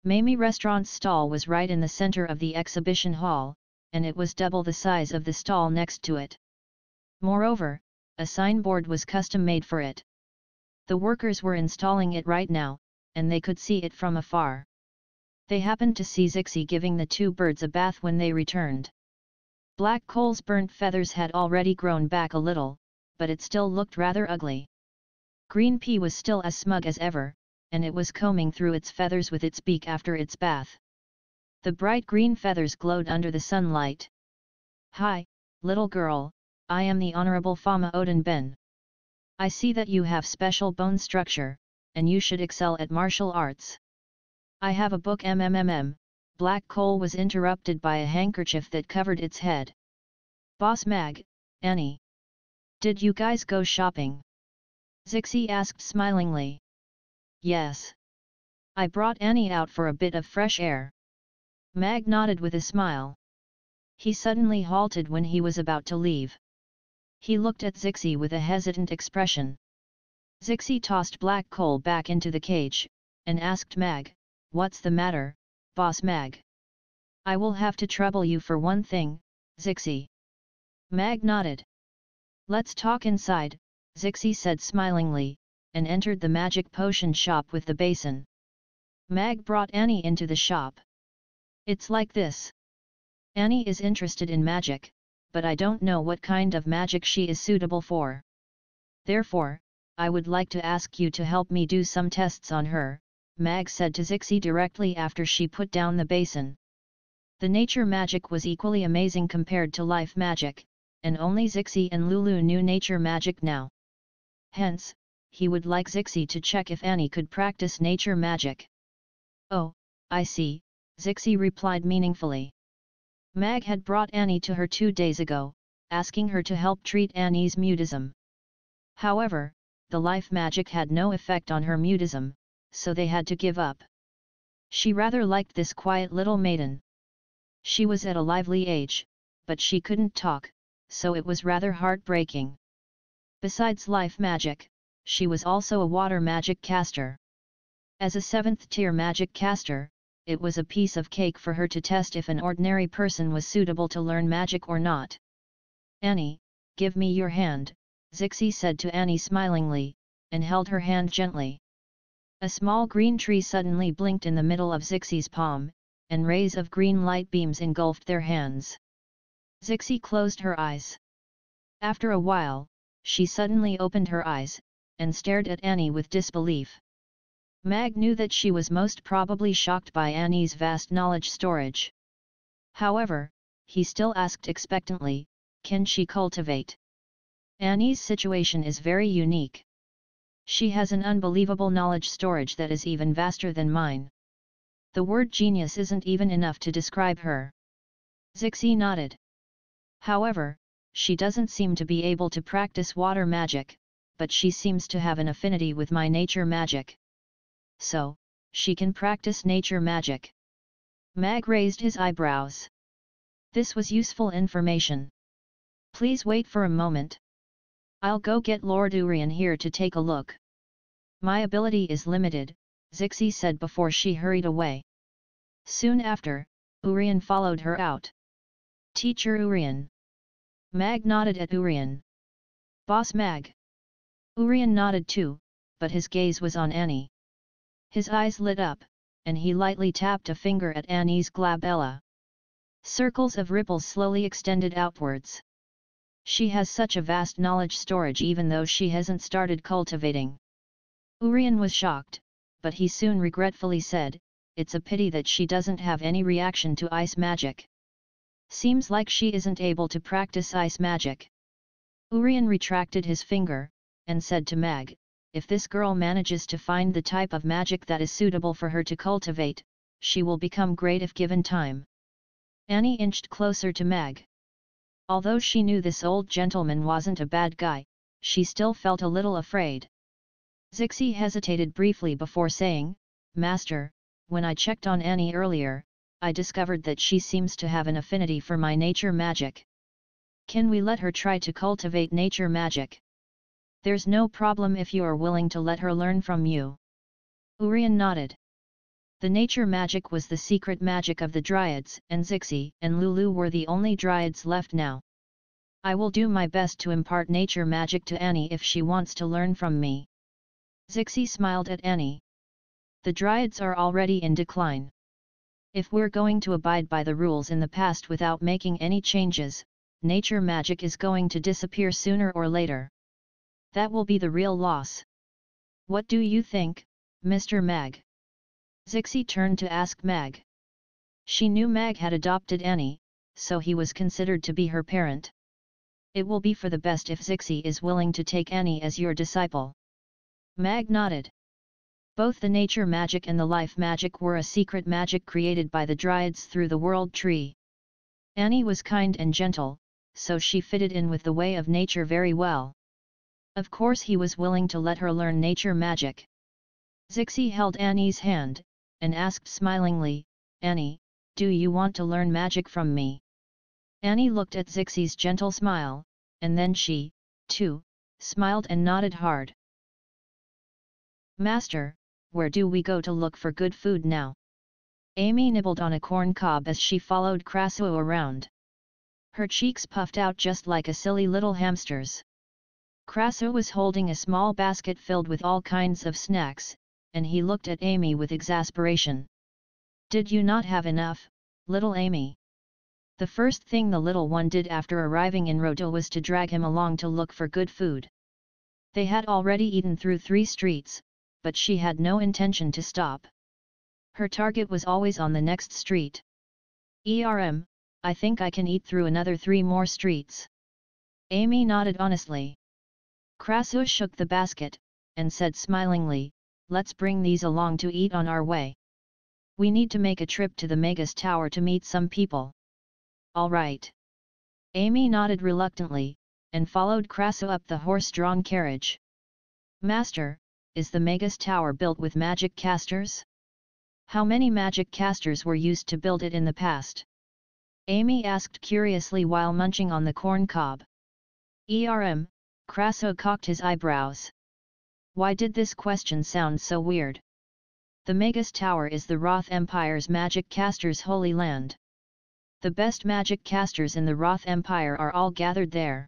Mamie Restaurant's stall was right in the center of the exhibition hall, and it was double the size of the stall next to it. Moreover, a signboard was custom made for it. The workers were installing it right now, and they could see it from afar. They happened to see Zixi giving the 2 birds a bath when they returned. Black Coal's burnt feathers had already grown back a little, but it still looked rather ugly. Green Pea was still as smug as ever, and it was combing through its feathers with its beak after its bath. The bright green feathers glowed under the sunlight. "Hi, little girl, I am the Honorable Fama Odin Ben. I see that you have special bone structure, and you should excel at martial arts. I have a book Black Coal was interrupted by a handkerchief that covered its head. "Boss Mag, Annie. Did you guys go shopping?" Zixi asked smilingly. "Yes. I brought Annie out for a bit of fresh air." Mag nodded with a smile. He suddenly halted when he was about to leave. He looked at Zixi with a hesitant expression. Zixi tossed Black Coal back into the cage, and asked Mag, "What's the matter, Boss Mag?" "I will have to trouble you for one thing, Zixi." Mag nodded. "Let's talk inside," Zixi said smilingly, and entered the magic potion shop with the basin. Mag brought Annie into the shop. "It's like this. Annie is interested in magic, but I don't know what kind of magic she is suitable for. Therefore, I would like to ask you to help me do some tests on her, Mag said to Zixi directly after she put down the basin. The nature magic was equally amazing compared to life magic, and only Zixi and Lulu knew nature magic now. Hence, he would like Zixi to check if Annie could practice nature magic. Oh, I see, Zixi replied meaningfully. Mag had brought Annie to her 2 days ago, asking her to help treat Annie's mutism. However, the life magic had no effect on her mutism, so they had to give up. She rather liked this quiet little maiden. She was at a lively age, but she couldn't talk, so it was rather heartbreaking. Besides life magic, she was also a water magic caster. As a 7th tier magic caster, it was a piece of cake for her to test if an ordinary person was suitable to learn magic or not. Annie, give me your hand, Zixi said to Annie smilingly, and held her hand gently. A small green tree suddenly blinked in the middle of Zixi's palm, and rays of green light beams engulfed their hands. Zixi closed her eyes. After a while, she suddenly opened her eyes, and stared at Annie with disbelief. Mag knew that she was most probably shocked by Annie's vast knowledge storage. However, he still asked expectantly, can she cultivate? Annie's situation is very unique. She has an unbelievable knowledge storage that is even vaster than mine. The word genius isn't even enough to describe her. Zixi nodded. However, she doesn't seem to be able to practice water magic, but she seems to have an affinity with my nature magic. So, she can practice nature magic. Mag raised his eyebrows. This was useful information. Please wait for a moment. I'll go get Lord Urian here to take a look. My ability is limited, Zixi said before she hurried away. Soon after, Urian followed her out. Teacher Urian. Mag nodded at Urian. Boss Mag. Urian nodded too, but his gaze was on Annie. His eyes lit up, and he lightly tapped a finger at Annie's glabella. Circles of ripples slowly extended outwards. She has such a vast knowledge storage even though she hasn't started cultivating. Urian was shocked, but he soon regretfully said, it's a pity that she doesn't have any reaction to ice magic. Seems like she isn't able to practice ice magic. Urian retracted his finger, and said to Mag, if this girl manages to find the type of magic that is suitable for her to cultivate, she will become great if given time. Annie inched closer to Mag. Although she knew this old gentleman wasn't a bad guy, she still felt a little afraid. Zixi hesitated briefly before saying, Master, when I checked on Annie earlier, I discovered that she seems to have an affinity for my nature magic. Can we let her try to cultivate nature magic? There's no problem if you are willing to let her learn from you. Urian nodded. The nature magic was the secret magic of the Dryads, and Zixi and Lulu were the only Dryads left now. I will do my best to impart nature magic to Annie if she wants to learn from me. Zixi smiled at Annie. The Dryads are already in decline. If we're going to abide by the rules in the past without making any changes, nature magic is going to disappear sooner or later. That will be the real loss. What do you think, Mr. Mag? Zixi turned to ask Mag. She knew Mag had adopted Annie, so he was considered to be her parent. It will be for the best if Zixi is willing to take Annie as your disciple. Mag nodded. Both the nature magic and the life magic were a secret magic created by the Dryads through the world tree. Annie was kind and gentle, so she fitted in with the way of nature very well. Of course he was willing to let her learn nature magic. Zixi held Annie's hand, and asked smilingly, Annie, do you want to learn magic from me? Annie looked at Zixi's gentle smile, and then she, too, smiled and nodded hard. Master, where do we go to look for good food now? Amy nibbled on a corn cob as she followed Krasuo around. Her cheeks puffed out just like a silly little hamster's. Krasuo was holding a small basket filled with all kinds of snacks, and he looked at Amy with exasperation. Did you not have enough, little Amy? The first thing the little one did after arriving in Rhoda was to drag him along to look for good food. They had already eaten through 3 streets, but she had no intention to stop. Her target was always on the next street. I think I can eat through another 3 more streets. Amy nodded honestly. Krasu shook the basket, and said smilingly, let's bring these along to eat on our way. We need to make a trip to the Magus Tower to meet some people. All right. Amy nodded reluctantly, and followed Krasu up the horse-drawn carriage. Master, is the Magus Tower built with magic casters? How many magic casters were used to build it in the past? Amy asked curiously while munching on the corn cob. Krasu cocked his eyebrows. Why did this question sound so weird? The Magus Tower is the Roth Empire's magic casters' holy land. The best magic casters in the Roth Empire are all gathered there.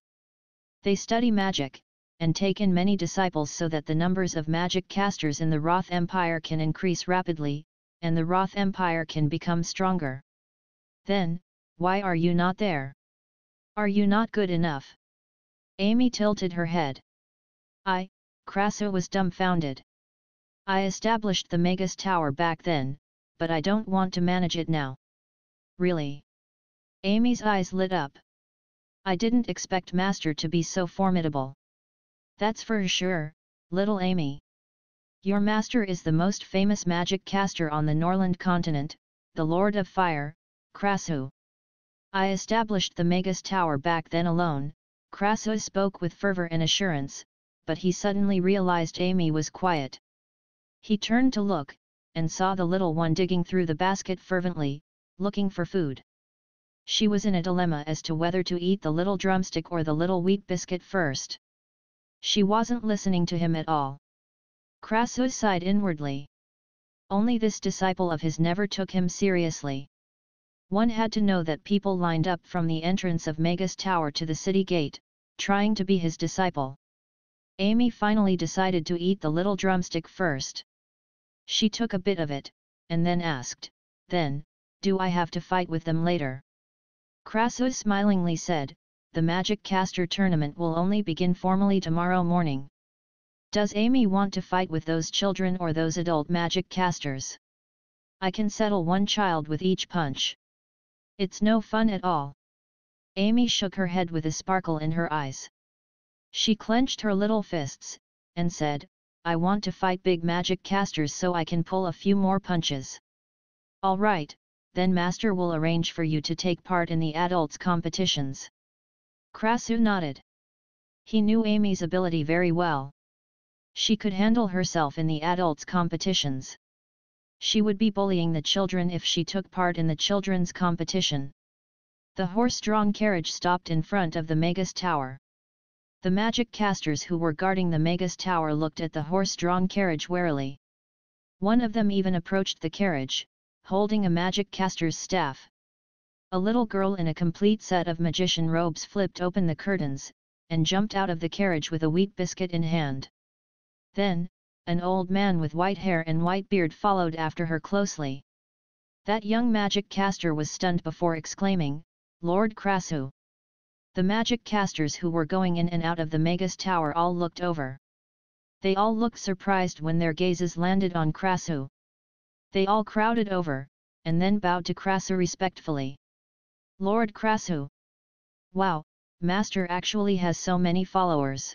They study magic, and take in many disciples so that the numbers of magic casters in the Roth Empire can increase rapidly, and the Roth Empire can become stronger. Then, why are you not there? Are you not good enough? Amy tilted her head. Krasu was dumbfounded. I established the Magus Tower back then, but I don't want to manage it now. Really? Amy's eyes lit up. I didn't expect Master to be so formidable. That's for sure, little Amy. Your master is the most famous magic caster on the Norland continent, the Lord of Fire, Krasu. I established the Magus Tower back then alone, Krasu spoke with fervor and assurance, but he suddenly realized Amy was quiet. He turned to look, and saw the little one digging through the basket fervently, looking for food. She was in a dilemma as to whether to eat the little drumstick or the little wheat biscuit first. She wasn't listening to him at all. Krasu sighed inwardly. Only this disciple of his never took him seriously. One had to know that people lined up from the entrance of Magus Tower to the city gate, trying to be his disciple. Amy finally decided to eat the little drumstick first. She took a bit of it, and then asked, then, do I have to fight with them later? Krasu smilingly said, the magic caster tournament will only begin formally tomorrow morning. Does Amy want to fight with those children or those adult magic casters? I can settle one child with each punch. It's no fun at all. Amy shook her head with a sparkle in her eyes. She clenched her little fists, and said, I want to fight big magic casters so I can pull a few more punches. All right, then Master will arrange for you to take part in the adults' competitions. Krasu nodded. He knew Amy's ability very well. She could handle herself in the adults' competitions. She would be bullying the children if she took part in the children's competition. The horse-drawn carriage stopped in front of the Magus Tower. The magic casters who were guarding the Magus Tower looked at the horse-drawn carriage warily. One of them even approached the carriage, holding a magic caster's staff. A little girl in a complete set of magician robes flipped open the curtains, and jumped out of the carriage with a wheat biscuit in hand. Then, an old man with white hair and white beard followed after her closely. That young magic caster was stunned before exclaiming, Lord Krasu. The magic casters who were going in and out of the Magus Tower all looked over. They all looked surprised when their gazes landed on Krasu. They all crowded over, and then bowed to Krasu respectfully. Lord Krasu. Wow, Master actually has so many followers.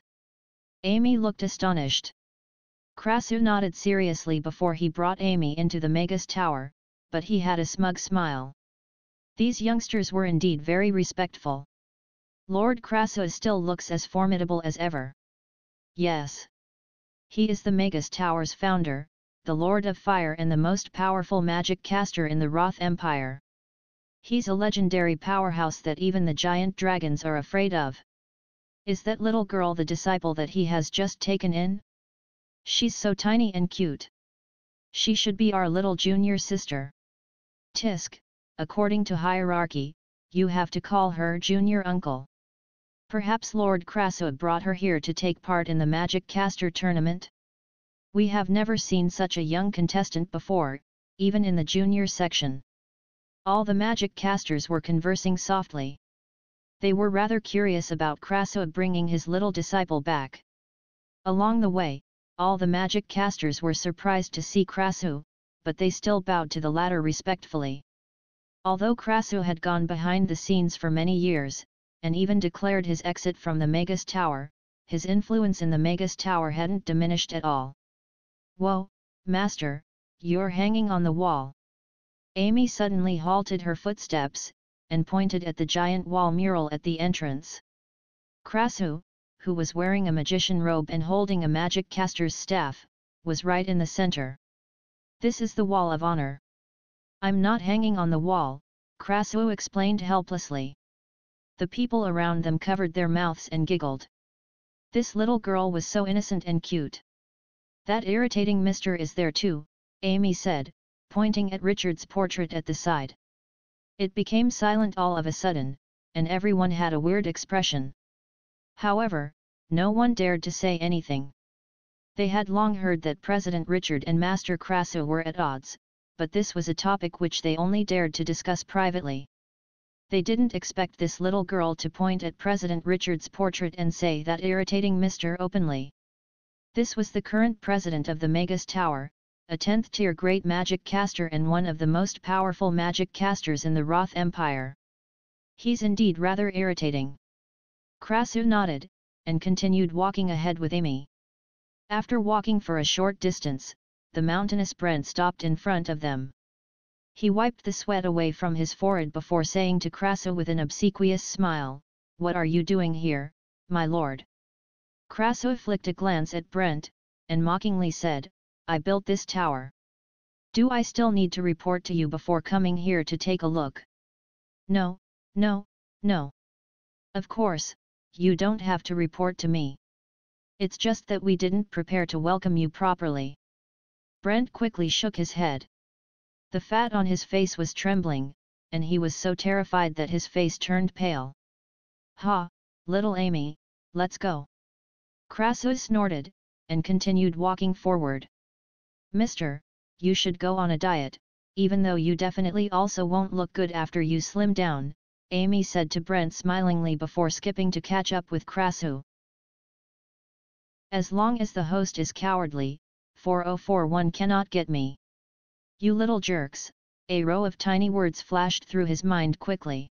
Amy looked astonished. Krasu nodded seriously before he brought Amy into the Magus Tower, but he had a smug smile. These youngsters were indeed very respectful. Lord Krasu still looks as formidable as ever. Yes. He is the Magus Tower's founder, the Lord of Fire and the most powerful magic caster in the Roth Empire. He's a legendary powerhouse that even the giant dragons are afraid of. Is that little girl the disciple that he has just taken in? She's so tiny and cute. She should be our little junior sister. Tisk, according to hierarchy, you have to call her junior uncle. Perhaps Lord Krasu brought her here to take part in the magic caster tournament? We have never seen such a young contestant before, even in the junior section. All the magic casters were conversing softly. They were rather curious about Krasu bringing his little disciple back. Along the way, all the magic casters were surprised to see Krasu, but they still bowed to the latter respectfully. Although Krasu had gone behind the scenes for many years, and even declared his exit from the Magus Tower, his influence in the Magus Tower hadn't diminished at all. "Whoa, Master, you're hanging on the wall." Amy suddenly halted her footsteps, and pointed at the giant wall mural at the entrance. Krasu, who was wearing a magician robe and holding a magic caster's staff, was right in the center. "This is the wall of honor." "I'm not hanging on the wall," Krasu explained helplessly. The people around them covered their mouths and giggled. This little girl was so innocent and cute. "That irritating mister is there too," Amy said, pointing at Richard's portrait at the side. It became silent all of a sudden, and everyone had a weird expression. However, no one dared to say anything. They had long heard that President Richard and Master Krasu were at odds, but this was a topic which they only dared to discuss privately. They didn't expect this little girl to point at President Richard's portrait and say that irritating mister openly. This was the current president of the Magus Tower, a 10th-tier great magic caster and one of the most powerful magic casters in the Roth Empire. "He's indeed rather irritating." Krasu nodded, and continued walking ahead with Amy. After walking for a short distance, the mountainous Brent stopped in front of them. He wiped the sweat away from his forehead before saying to Krasu with an obsequious smile, "What are you doing here, my lord?" Krasu flicked a glance at Brent, and mockingly said, "I built this tower. Do I still need to report to you before coming here to take a look?" "No, no, no. Of course, you don't have to report to me. It's just that we didn't prepare to welcome you properly." Brent quickly shook his head. The fat on his face was trembling, and he was so terrified that his face turned pale. "Ha, little Amy, let's go." Krasu snorted, and continued walking forward. "Mister, you should go on a diet, even though you definitely also won't look good after you slim down," Amy said to Brent smilingly before skipping to catch up with Krasu. "As long as the host is cowardly, 4041 cannot get me. You little jerks," a row of tiny words flashed through his mind quickly.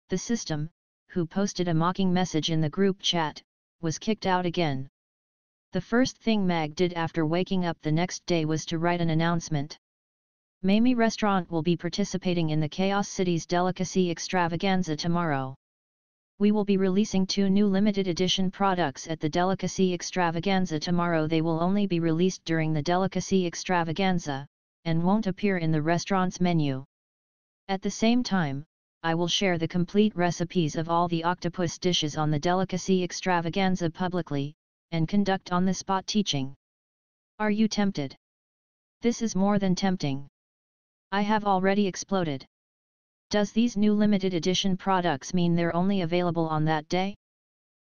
The system, who posted a mocking message in the group chat, was kicked out again. The first thing Mag did after waking up the next day was to write an announcement. Mamie Restaurant will be participating in the Chaos City's Delicacy Extravaganza tomorrow. We will be releasing 2 new limited edition products at the Delicacy Extravaganza tomorrow. They will only be released during the Delicacy Extravaganza, and won't appear in the restaurant's menu. At the same time, I will share the complete recipes of all the octopus dishes on the Delicacy Extravaganza publicly, and conduct on-the-spot teaching. Are you tempted? This is more than tempting. I have already exploded. Does these new limited edition products mean they're only available on that day?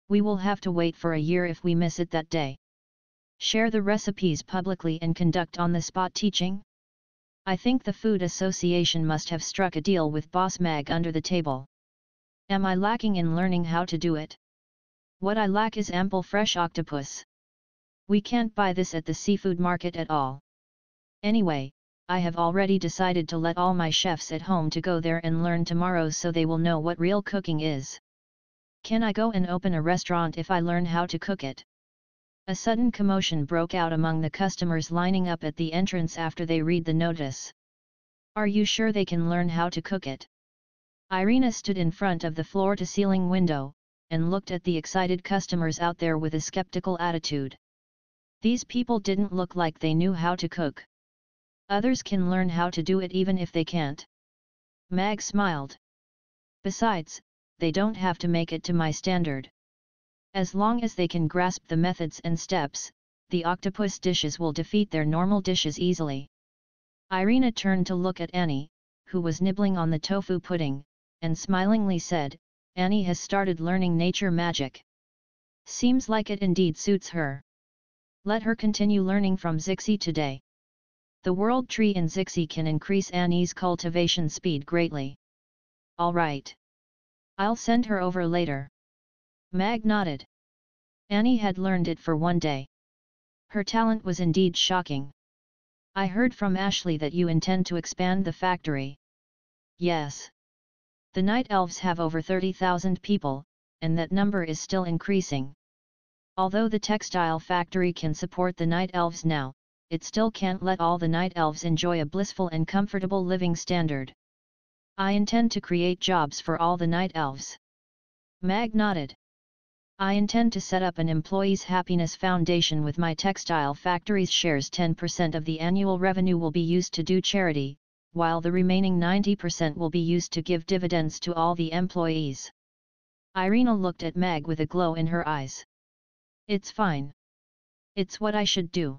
We will have to wait for a year if we miss it that day. Share the recipes publicly and conduct on-the-spot teaching? I think the Food Association must have struck a deal with Boss Mag under the table. Am I lacking in learning how to do it? What I lack is ample fresh octopus. We can't buy this at the seafood market at all. Anyway, I have already decided to let all my chefs at home to go there and learn tomorrow so they will know what real cooking is. Can I go and open a restaurant if I learn how to cook it? A sudden commotion broke out among the customers lining up at the entrance after they read the notice. Are you sure they can learn how to cook it? Irina stood in front of the floor-to-ceiling window, and looked at the excited customers out there with a skeptical attitude. These people didn't look like they knew how to cook. Others can learn how to do it even if they can't. Mag smiled. Besides, they don't have to make it to my standard. As long as they can grasp the methods and steps, the octopus dishes will defeat their normal dishes easily. Irina turned to look at Annie, who was nibbling on the tofu pudding, and smilingly said, "Annie has started learning nature magic. Seems like it indeed suits her. Let her continue learning from Zixi today. The world tree in Zixi can increase Annie's cultivation speed greatly." "All right. I'll send her over later." Mag nodded. Annie had learned it for one day. Her talent was indeed shocking. I heard from Ashley that you intend to expand the factory. Yes. The Night Elves have over 30,000 people, and that number is still increasing. Although the textile factory can support the Night Elves now, it still can't let all the Night Elves enjoy a blissful and comfortable living standard. I intend to create jobs for all the Night Elves. Mag nodded. I intend to set up an Employees Happiness Foundation with my textile factory's shares. 10% of the annual revenue will be used to do charity, while the remaining 90% will be used to give dividends to all the employees. Irina looked at Mag with a glow in her eyes. It's fine. It's what I should do.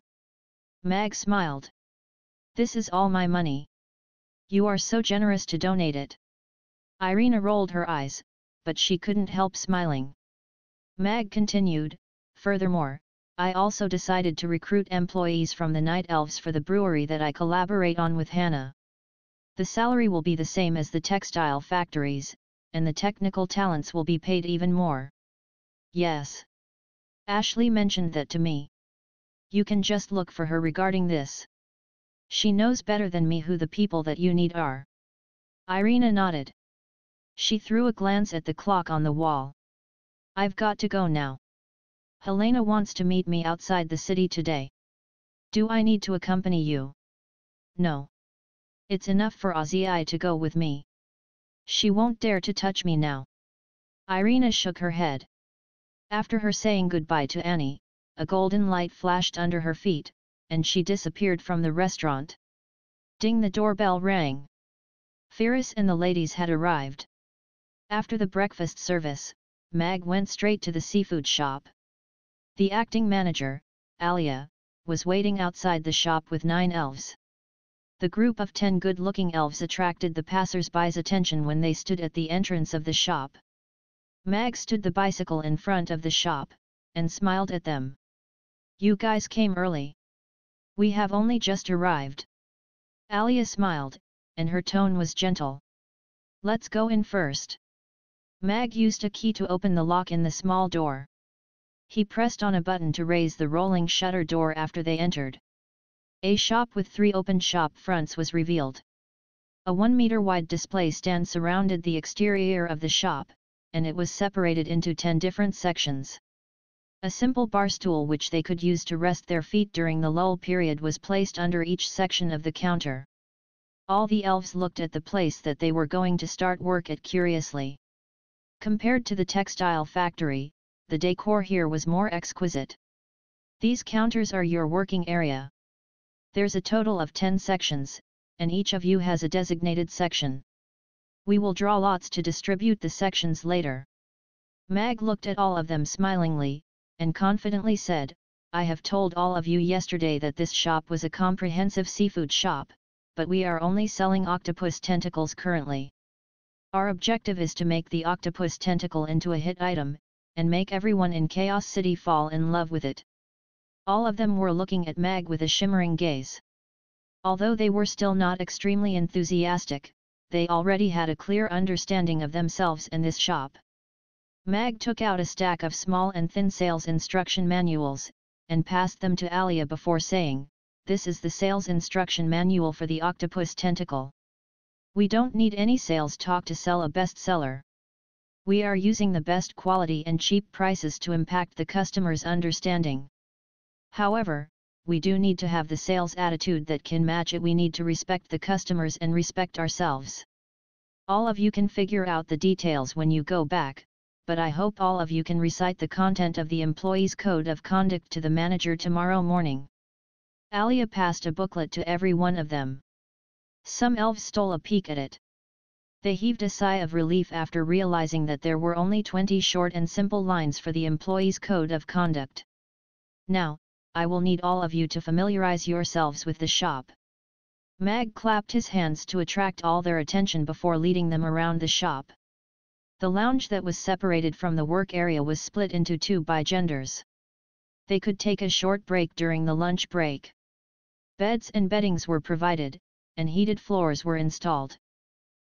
Mag smiled. This is all my money. You are so generous to donate it. Irina rolled her eyes, but she couldn't help smiling. Mag continued, furthermore, I also decided to recruit employees from the Night Elves for the brewery that I collaborate on with Hannah. The salary will be the same as the textile factories, and the technical talents will be paid even more. Yes. Ashley mentioned that to me. You can just look for her regarding this. She knows better than me who the people that you need are. Irina nodded. She threw a glance at the clock on the wall. I've got to go now. Helena wants to meet me outside the city today. Do I need to accompany you? No. It's enough for Ozzy to go with me. She won't dare to touch me now. Irina shook her head. After her saying goodbye to Annie, a golden light flashed under her feet, and she disappeared from the restaurant. Ding, the doorbell rang. Firis and the ladies had arrived. After the breakfast service, Mag went straight to the seafood shop. The acting manager, Alia, was waiting outside the shop with 9 elves. The group of 10 good-looking elves attracted the passers-by's attention when they stood at the entrance of the shop. Mag stood the bicycle in front of the shop, and smiled at them. You guys came early. We have only just arrived. Alia smiled, and her tone was gentle. Let's go in first. Mag used a key to open the lock in the small door. He pressed on a button to raise the rolling shutter door after they entered. A shop with 3 open shop fronts was revealed. A 1-meter-wide display stand surrounded the exterior of the shop, and it was separated into 10 different sections. A simple bar stool which they could use to rest their feet during the lull period was placed under each section of the counter. All the elves looked at the place that they were going to start work at curiously. Compared to the textile factory, the decor here was more exquisite. These counters are your working area. There's a total of 10 sections, and each of you has a designated section. We will draw lots to distribute the sections later. Mag looked at all of them smilingly, and confidently said, I have told all of you yesterday that this shop was a comprehensive seafood shop, but we are only selling octopus tentacles currently. Our objective is to make the octopus tentacle into a hit item, and make everyone in Chaos City fall in love with it. All of them were looking at Mag with a shimmering gaze. Although they were still not extremely enthusiastic, they already had a clear understanding of themselves and this shop. Mag took out a stack of small and thin sales instruction manuals, and passed them to Alia before saying, This is the sales instruction manual for the octopus tentacle. We don't need any sales talk to sell a bestseller. We are using the best quality and cheap prices to impact the customer's understanding. However, we do need to have the sales attitude that can match it. We need to respect the customers and respect ourselves. All of you can figure out the details when you go back, but I hope all of you can recite the content of the employee's code of conduct to the manager tomorrow morning. Alia passed a booklet to every one of them. Some elves stole a peek at it. They heaved a sigh of relief after realizing that there were only 20 short and simple lines for the employee's code of conduct. Now, I will need all of you to familiarize yourselves with the shop. Mag clapped his hands to attract all their attention before leading them around the shop. The lounge that was separated from the work area was split into 2 by genders. They could take a short break during the lunch break. Beds and beddings were provided, and heated floors were installed.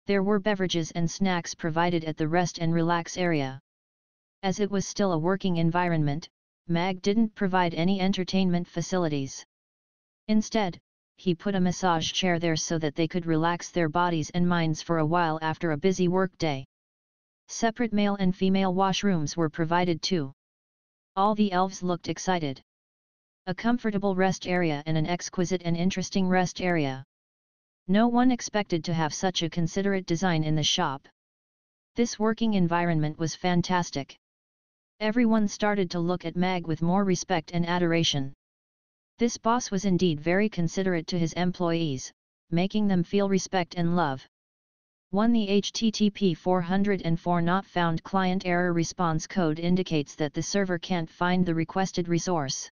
There were beverages and snacks provided at the rest and relax area. As it was still a working environment, Mag didn't provide any entertainment facilities. Instead, he put a massage chair there so that they could relax their bodies and minds for a while after a busy workday. Separate male and female washrooms were provided too. All the elves looked excited. A comfortable rest area and an exquisite and interesting rest area. No one expected to have such a considerate design in the shop. This working environment was fantastic. Everyone started to look at Mag with more respect and adoration. This boss was indeed very considerate to his employees, making them feel respect and love. 1. The HTTP 404 not found client error response code indicates that the server can't find the requested resource.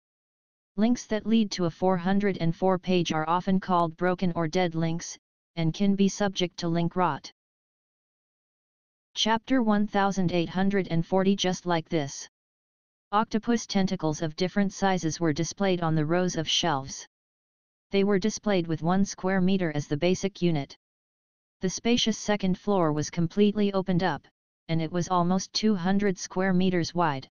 Links that lead to a 404 page are often called broken or dead links, and can be subject to link rot. Chapter 1840. Just like this. Octopus tentacles of different sizes were displayed on the rows of shelves. They were displayed with 1 square meter as the basic unit. The spacious second floor was completely opened up, and it was almost 200 square meters wide.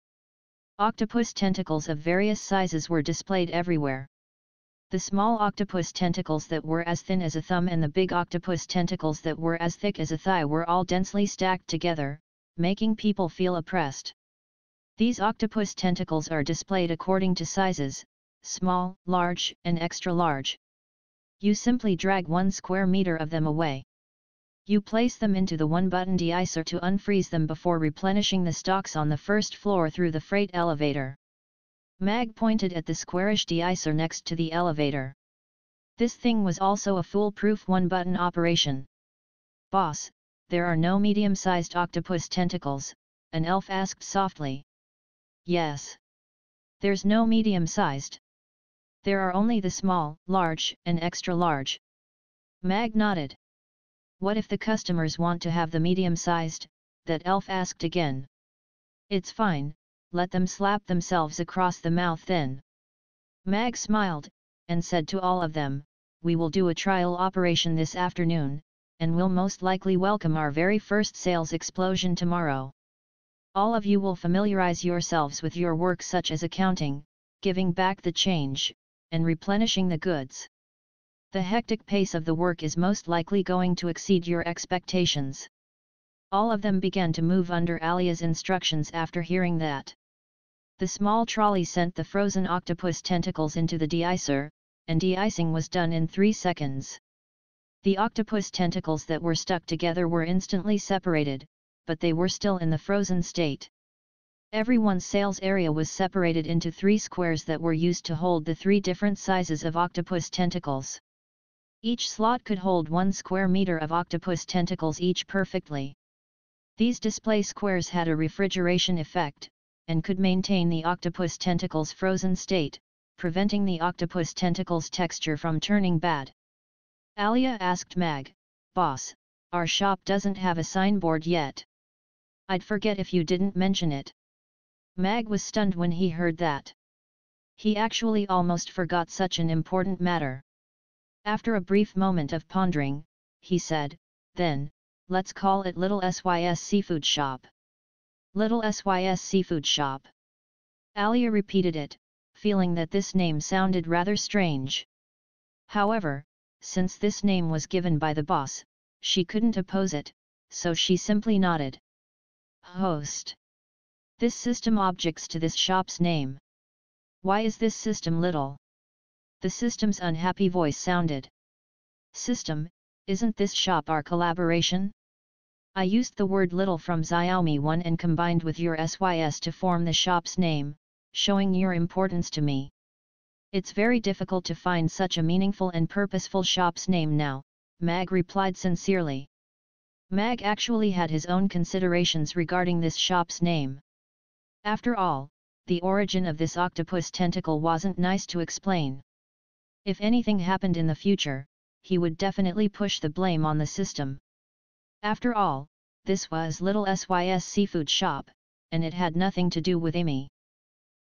Octopus tentacles of various sizes were displayed everywhere. The small octopus tentacles that were as thin as a thumb and the big octopus tentacles that were as thick as a thigh were all densely stacked together, making people feel oppressed. These octopus tentacles are displayed according to sizes: small, large, and extra large. You simply drag 1 square meter of them away. You place them into the 1-button deicer to unfreeze them before replenishing the stocks on the first floor through the freight elevator. Mag pointed at the squarish deicer next to the elevator. This thing was also a foolproof 1-button operation. "Boss, there are no medium-sized octopus tentacles," an elf asked softly. "Yes. There's no medium-sized. There are only the small, large, and extra large." Mag nodded. "What if the customers want to have the medium-sized?" that elf asked again. "It's fine, let them slap themselves across the mouth then." Mag smiled, and said to all of them, "We will do a trial operation this afternoon, and will most likely welcome our very first sales explosion tomorrow. All of you will familiarize yourselves with your work such as accounting, giving back the change, and replenishing the goods. The hectic pace of the work is most likely going to exceed your expectations." All of them began to move under Alia's instructions after hearing that. The small trolley sent the frozen octopus tentacles into the deicer, and de-icing was done in 3 seconds. The octopus tentacles that were stuck together were instantly separated, but they were still in the frozen state. Everyone's sales area was separated into 3 squares that were used to hold the 3 different sizes of octopus tentacles. Each slot could hold 1 square meter of octopus tentacles each perfectly. These display squares had a refrigeration effect, and could maintain the octopus tentacles' frozen state, preventing the octopus tentacles' texture from turning bad. Alia asked Mag, "Boss, our shop doesn't have a signboard yet. I'd forget if you didn't mention it." Mag was stunned when he heard that. He actually almost forgot such an important matter. After a brief moment of pondering, he said, "Then, let's call it Little SYS Seafood Shop." Little SYS Seafood Shop. Alia repeated it, feeling that this name sounded rather strange. However, since this name was given by the boss, she couldn't oppose it, so she simply nodded. "Host. This system objects to this shop's name. Why is this system little?" The system's unhappy voice sounded. "System, isn't this shop our collaboration? I used the word little from Xiaomi 1 and combined with your SYS to form the shop's name, showing your importance to me. It's very difficult to find such a meaningful and purposeful shop's name now," Mag replied sincerely. Mag actually had his own considerations regarding this shop's name. After all, the origin of this octopus tentacle wasn't nice to explain. If anything happened in the future, he would definitely push the blame on the system. After all, this was Little SYS Seafood Shop, and it had nothing to do with Amy.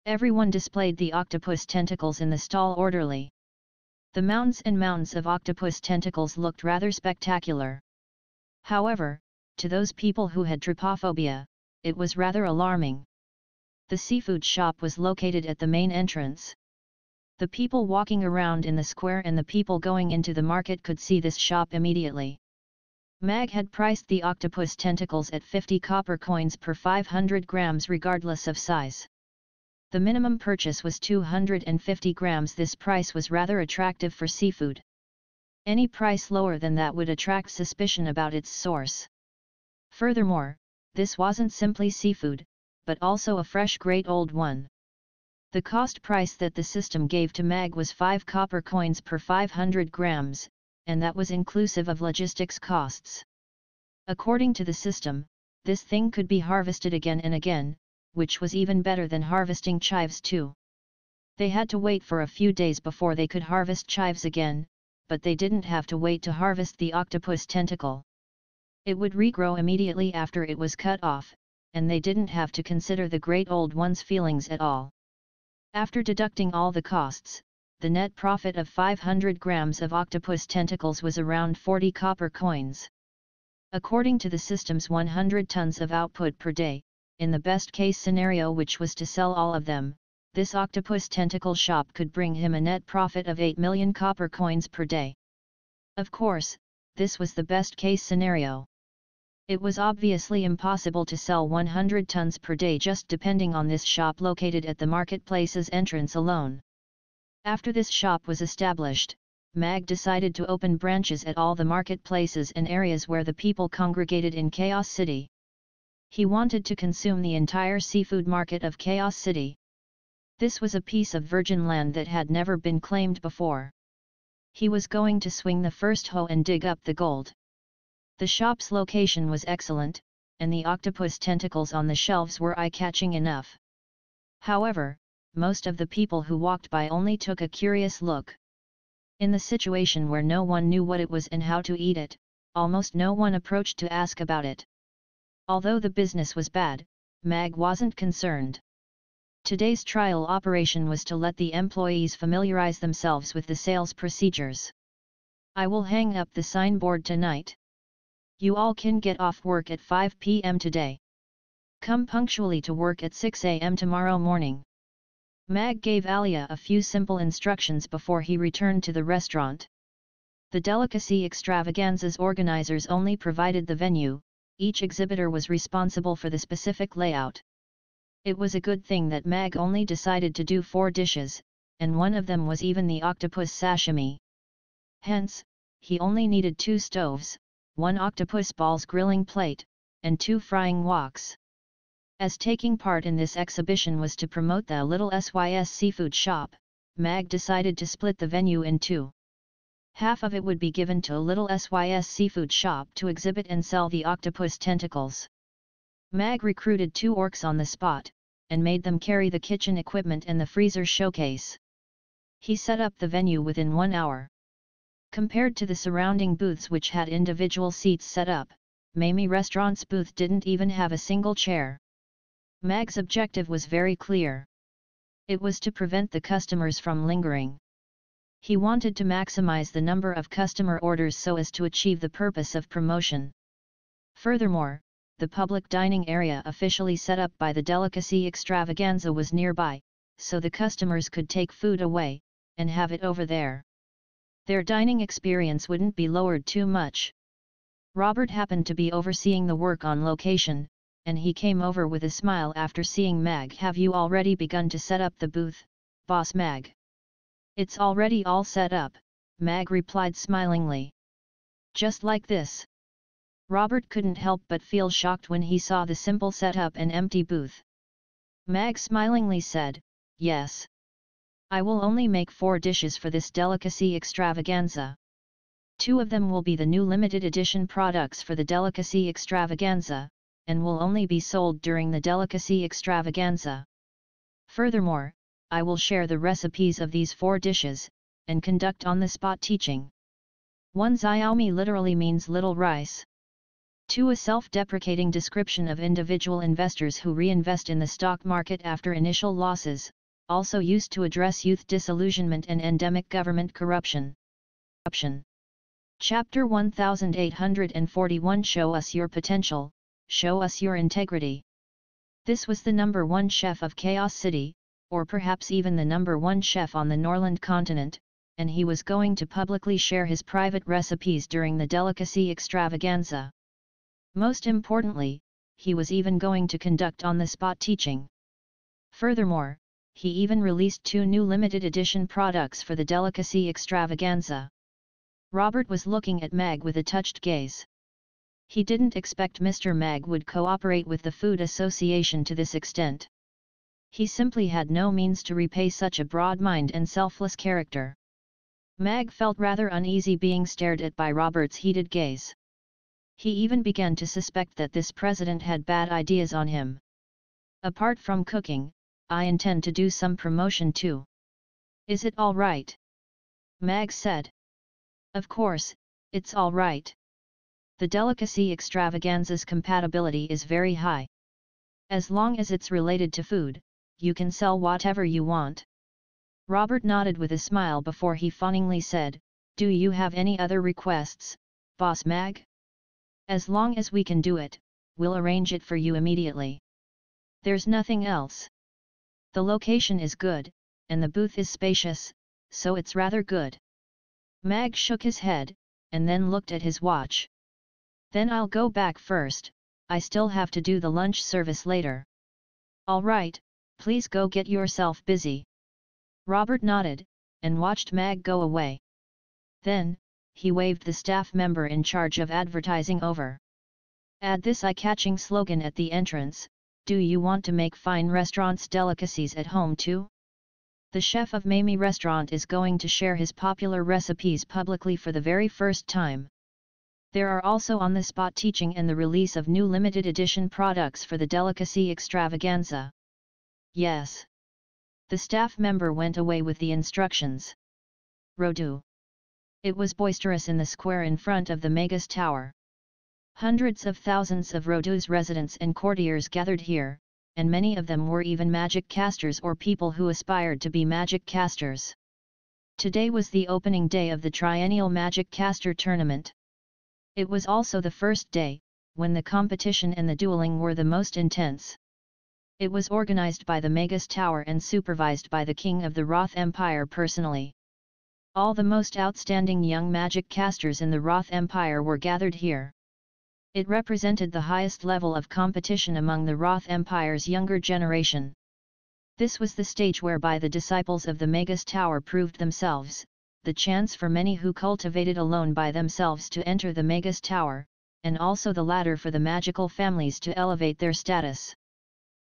Everyone displayed the octopus tentacles in the stall orderly. The mounds and mounds of octopus tentacles looked rather spectacular. However, to those people who had trypophobia, it was rather alarming. The seafood shop was located at the main entrance. The people walking around in the square and the people going into the market could see this shop immediately. Mag had priced the octopus tentacles at 50 copper coins per 500 grams regardless of size. The minimum purchase was 250 grams. This price was rather attractive for seafood. Any price lower than that would attract suspicion about its source. Furthermore, this wasn't simply seafood, but also a fresh great old one. The cost price that the system gave to Mag was 5 copper coins per 500 grams, and that was inclusive of logistics costs. According to the system, this thing could be harvested again and again, which was even better than harvesting chives too. They had to wait for a few days before they could harvest chives again, but they didn't have to wait to harvest the octopus tentacle. It would regrow immediately after it was cut off, and they didn't have to consider the great old one's feelings at all. After deducting all the costs, the net profit of 500 grams of octopus tentacles was around 40 copper coins. According to the system's 100 tons of output per day, in the best case scenario, which was to sell all of them, this octopus tentacle shop could bring him a net profit of 8 million copper coins per day. Of course, this was the best case scenario. It was obviously impossible to sell 100 tons per day just depending on this shop located at the marketplace's entrance alone. After this shop was established, Mag decided to open branches at all the marketplaces and areas where the people congregated in Chaos City. He wanted to consume the entire seafood market of Chaos City. This was a piece of virgin land that had never been claimed before. He was going to swing the first hoe and dig up the gold. The shop's location was excellent, and the octopus tentacles on the shelves were eye-catching enough. However, most of the people who walked by only took a curious look. In the situation where no one knew what it was and how to eat it, almost no one approached to ask about it. Although the business was bad, Mag wasn't concerned. Today's trial operation was to let the employees familiarize themselves with the sales procedures. I will hang up the signboard tonight. You all can get off work at 5 p.m. today. Come punctually to work at 6 a.m. tomorrow morning. Mag gave Alia a few simple instructions before he returned to the restaurant. The delicacy extravaganza's organizers only provided the venue. Each exhibitor was responsible for the specific layout. It was a good thing that Mag only decided to do 4 dishes, and one of them was even the octopus sashimi. Hence, he only needed 2 stoves, 1 octopus balls grilling plate, and 2 frying woks. As taking part in this exhibition was to promote the Little SYS seafood shop, Mag decided to split the venue in 2. Half of it would be given to a Little SYS seafood shop to exhibit and sell the octopus tentacles. Mag recruited 2 orcs on the spot, and made them carry the kitchen equipment and the freezer showcase. He set up the venue within 1 hour. Compared to the surrounding booths which had individual seats set up, Mamie Restaurant's booth didn't even have a single chair. Mag's objective was very clear. It was to prevent the customers from lingering. He wanted to maximize the number of customer orders so as to achieve the purpose of promotion. Furthermore, the public dining area officially set up by the delicacy extravaganza was nearby, so the customers could take food away, and have it over there. Their dining experience wouldn't be lowered too much. Robert happened to be overseeing the work on location, and he came over with a smile after seeing Mag. Have you already begun to set up the booth, Boss Mag? It's already all set up, Mag replied smilingly. Just like this. Robert couldn't help but feel shocked when he saw the simple setup and empty booth. Mag smilingly said, yes. I will only make 4 dishes for this delicacy extravaganza. 2 of them will be the new limited edition products for the delicacy extravaganza, and will only be sold during the delicacy extravaganza. Furthermore, I will share the recipes of these 4 dishes, and conduct on-the-spot teaching. 1 Xiaomi literally means little rice. 2 A self-deprecating description of individual investors who reinvest in the stock market after initial losses, also used to address youth disillusionment and endemic government corruption. Chapter 1841 Show us your potential, show us your integrity. This was the #1 chef of Chaos City, or perhaps even the #1 chef on the Norland continent, and he was going to publicly share his private recipes during the delicacy extravaganza. Most importantly, he was even going to conduct on-the-spot teaching. Furthermore, he even released 2 new limited edition products for the delicacy extravaganza. Robert was looking at Mag with a touched gaze. He didn't expect Mr. Mag would cooperate with the Food Association to this extent. He simply had no means to repay such a broad mind and selfless character. Mag felt rather uneasy being stared at by Robert's heated gaze. He even began to suspect that this president had bad ideas on him. Apart from cooking, I intend to do some promotion too. Is it all right? Mag said. Of course, it's all right. The delicacy extravaganza's compatibility is very high. As long as it's related to food, you can sell whatever you want. Robert nodded with a smile before he fawningly said, Do you have any other requests, Boss Mag? As long as we can do it, we'll arrange it for you immediately. There's nothing else. The location is good, and the booth is spacious, so it's rather good. Mag shook his head, and then looked at his watch. Then I'll go back first, I still have to do the lunch service later. All right, please go get yourself busy. Robert nodded, and watched Mag go away. Then, he waved the staff member in charge of advertising over. Add this eye-catching slogan at the entrance, Do you want to make fine restaurants delicacies at home too? The chef of Mamie Restaurant is going to share his popular recipes publicly for the very first time. There are also on-the-spot teaching and the release of new limited edition products for the delicacy extravaganza. Yes. The staff member went away with the instructions. Rodu. It was boisterous in the square in front of the Magus Tower. Hundreds of thousands of Rodu's residents and courtiers gathered here, and many of them were even magic casters or people who aspired to be magic casters. Today was the opening day of the triennial Magic Caster Tournament. It was also the first day, when the competition and the dueling were the most intense. It was organized by the Magus Tower and supervised by the King of the Roth Empire personally. All the most outstanding young magic casters in the Roth Empire were gathered here. It represented the highest level of competition among the Roth Empire's younger generation. This was the stage whereby the disciples of the Magus Tower proved themselves, the chance for many who cultivated alone by themselves to enter the Magus Tower, and also the ladder for the magical families to elevate their status.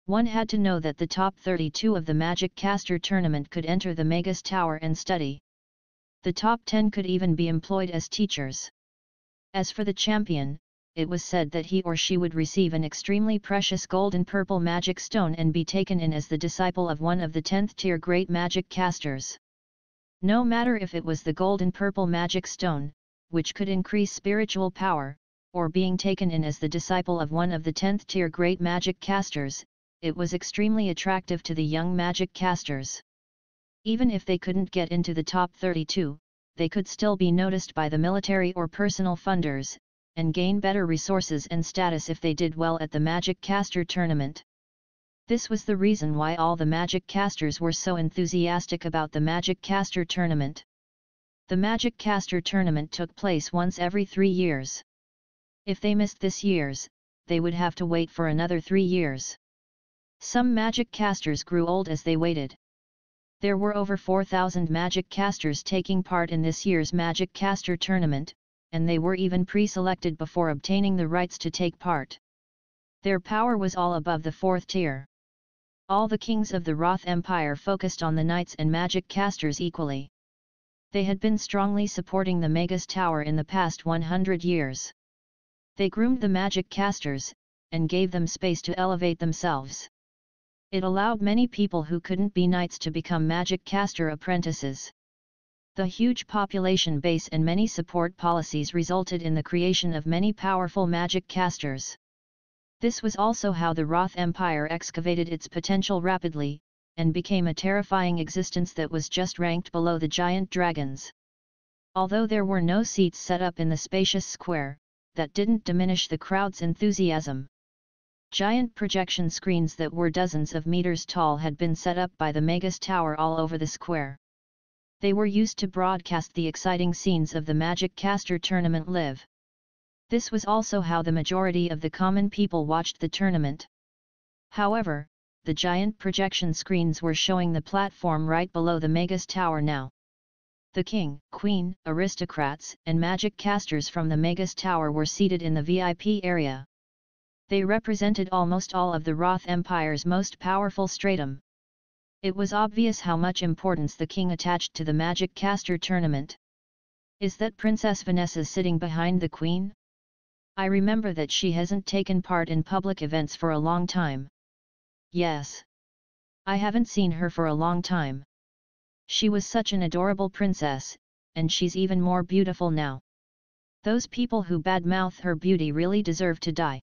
One had to know that the top 32 of the Magic Caster Tournament could enter the Magus Tower and study. The top 10 could even be employed as teachers. As for the champion, it was said that he or she would receive an extremely precious gold and purple magic stone and be taken in as the disciple of one of the 10th tier great magic casters. No matter if it was the gold and purple magic stone, which could increase spiritual power, or being taken in as the disciple of one of the 10th tier great magic casters, it was extremely attractive to the young magic casters. Even if they couldn't get into the top 32, they could still be noticed by the military or personal funders, and gain better resources and status if they did well at the Magic Caster Tournament. This was the reason why all the magic casters were so enthusiastic about the Magic Caster Tournament. The Magic Caster Tournament took place once every 3 years. If they missed this year's, they would have to wait for another 3 years. Some magic casters grew old as they waited. There were over 4,000 magic casters taking part in this year's Magic Caster Tournament, and they were even pre-selected before obtaining the rights to take part. Their power was all above the 4th tier. All the kings of the Roth Empire focused on the knights and magic casters equally. They had been strongly supporting the Magus Tower in the past 100 years. They groomed the magic casters, and gave them space to elevate themselves. It allowed many people who couldn't be knights to become magic caster apprentices. The huge population base and many support policies resulted in the creation of many powerful magic casters. This was also how the Roth Empire excavated its potential rapidly, and became a terrifying existence that was just ranked below the giant dragons. Although there were no seats set up in the spacious square, that didn't diminish the crowd's enthusiasm. Giant projection screens that were dozens of meters tall had been set up by the Magus Tower all over the square. They were used to broadcast the exciting scenes of the Magic Caster tournament live. This was also how the majority of the common people watched the tournament. However, the giant projection screens were showing the platform right below the Magus Tower now. The king, queen, aristocrats, and magic casters from the Magus Tower were seated in the VIP area. They represented almost all of the Roth Empire's most powerful stratum. It was obvious how much importance the king attached to the Magic Caster tournament. Is that Princess Vanessa sitting behind the queen? I remember that she hasn't taken part in public events for a long time. Yes. I haven't seen her for a long time. She was such an adorable princess, and she's even more beautiful now. Those people who badmouth her beauty really deserve to die.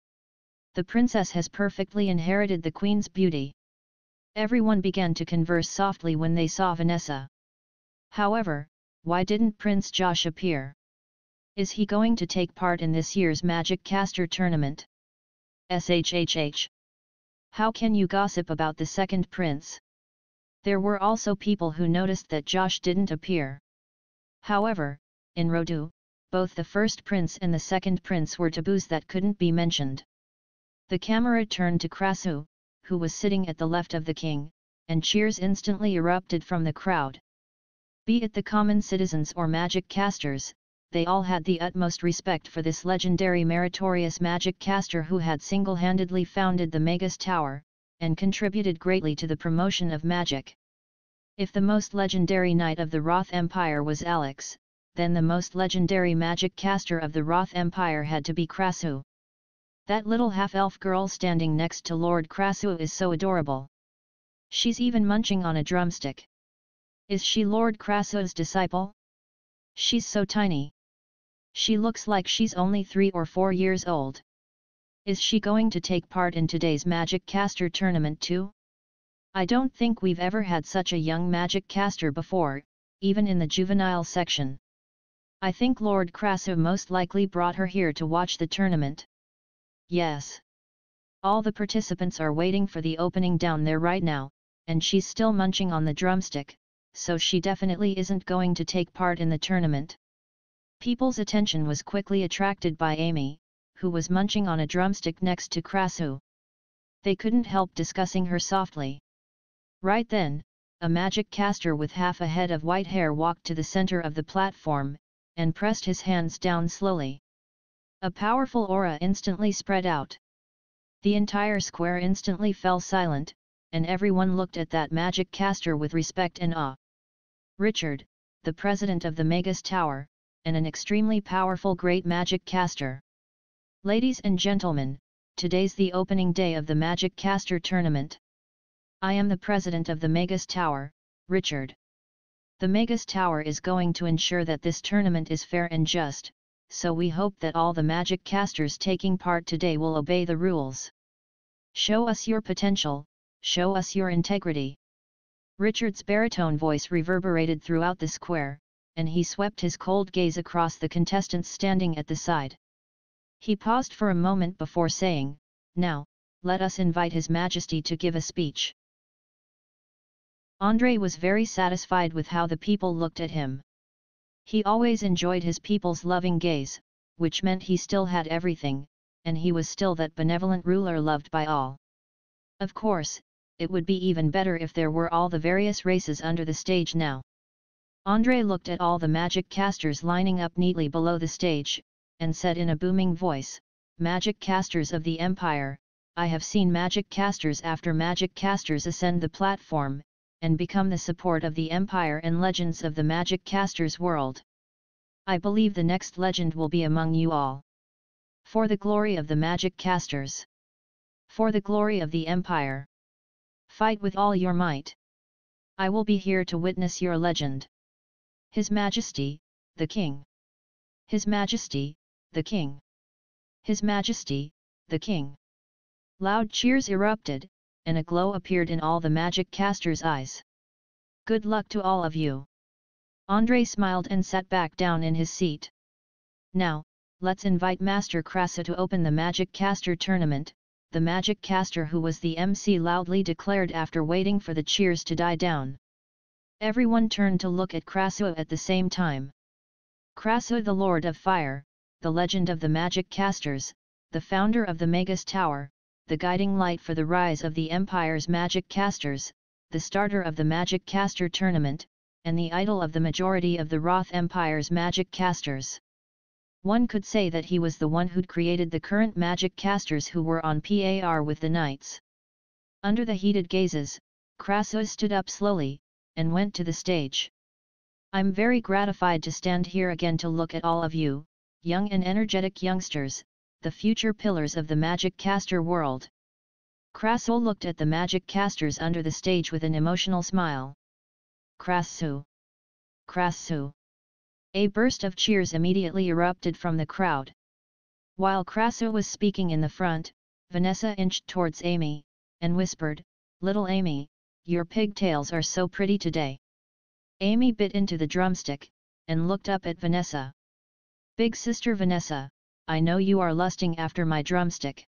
The princess has perfectly inherited the queen's beauty. Everyone began to converse softly when they saw Vanessa. However, why didn't Prince Josh appear? Is he going to take part in this year's Magic Caster tournament? SHHH. How can you gossip about the second prince? There were also people who noticed that Josh didn't appear. However, in Rodu, both the first prince and the second prince were taboos that couldn't be mentioned. The camera turned to Krasu, who was sitting at the left of the king, and cheers instantly erupted from the crowd. Be it the common citizens or magic casters, they all had the utmost respect for this legendary meritorious magic caster who had single-handedly founded the Magus Tower, and contributed greatly to the promotion of magic. If the most legendary knight of the Roth Empire was Alex, then the most legendary magic caster of the Roth Empire had to be Krasu. That little half-elf girl standing next to Lord Krasu is so adorable. She's even munching on a drumstick. Is she Lord Krasu's disciple? She's so tiny. She looks like she's only 3 or 4 years old. Is she going to take part in today's Magic Caster tournament too? I don't think we've ever had such a young magic caster before, even in the juvenile section. I think Lord Krasu most likely brought her here to watch the tournament. Yes. All the participants are waiting for the opening down there right now, and she's still munching on the drumstick, so she definitely isn't going to take part in the tournament. People's attention was quickly attracted by Amy, who was munching on a drumstick next to Krasu. They couldn't help discussing her softly. Right then, a magic caster with half a head of white hair walked to the center of the platform, and pressed his hands down slowly. A powerful aura instantly spread out. The entire square instantly fell silent, and everyone looked at that magic caster with respect and awe. Richard, the president of the Magus Tower, and an extremely powerful great magic caster. Ladies and gentlemen, today's the opening day of the Magic Caster tournament. I am the president of the Magus Tower, Richard. The Magus Tower is going to ensure that this tournament is fair and just, so we hope that all the magic casters taking part today will obey the rules. Show us your potential, show us your integrity. Richard's baritone voice reverberated throughout the square, and he swept his cold gaze across the contestants standing at the side. He paused for a moment before saying, "Now, let us invite His Majesty to give a speech." Andrei was very satisfied with how the people looked at him. He always enjoyed his people's loving gaze, which meant he still had everything, and he was still that benevolent ruler loved by all. Of course, it would be even better if there were all the various races under the stage now. Andrei looked at all the magic casters lining up neatly below the stage, and said in a booming voice, "Magic casters of the Empire, I have seen magic casters after magic casters ascend the platform, and become the support of the Empire and legends of the magic casters world. I believe the next legend will be among you all. For the glory of the magic casters. For the glory of the Empire. Fight with all your might. I will be here to witness your legend. His Majesty, the King. His Majesty, the King. His Majesty, the King." Loud cheers erupted, and a glow appeared in all the magic casters' eyes. "Good luck to all of you." Andrei smiled and sat back down in his seat. "Now, let's invite Master Krasu to open the Magic Caster tournament," the magic caster who was the MC loudly declared after waiting for the cheers to die down. Everyone turned to look at Krasu at the same time. Krasu, the Lord of Fire, the legend of the magic casters, the founder of the Magus Tower, the guiding light for the rise of the Empire's magic casters, the starter of the Magic Caster Tournament, and the idol of the majority of the Roth Empire's magic casters. One could say that he was the one who'd created the current magic casters who were on par with the knights. Under the heated gazes, Krasu stood up slowly, and went to the stage. I'm very gratified to stand here again to look at all of you, young and energetic youngsters, the future pillars of the magic caster world. Krasu looked at the magic casters under the stage with an emotional smile. Krasu! Krasu! A burst of cheers immediately erupted from the crowd. While Krasu was speaking in the front, Vanessa inched towards Amy, and whispered, "Little Amy, your pigtails are so pretty today." Amy bit into the drumstick, and looked up at Vanessa. "Big sister Vanessa, I know you are lusting after my drumstick."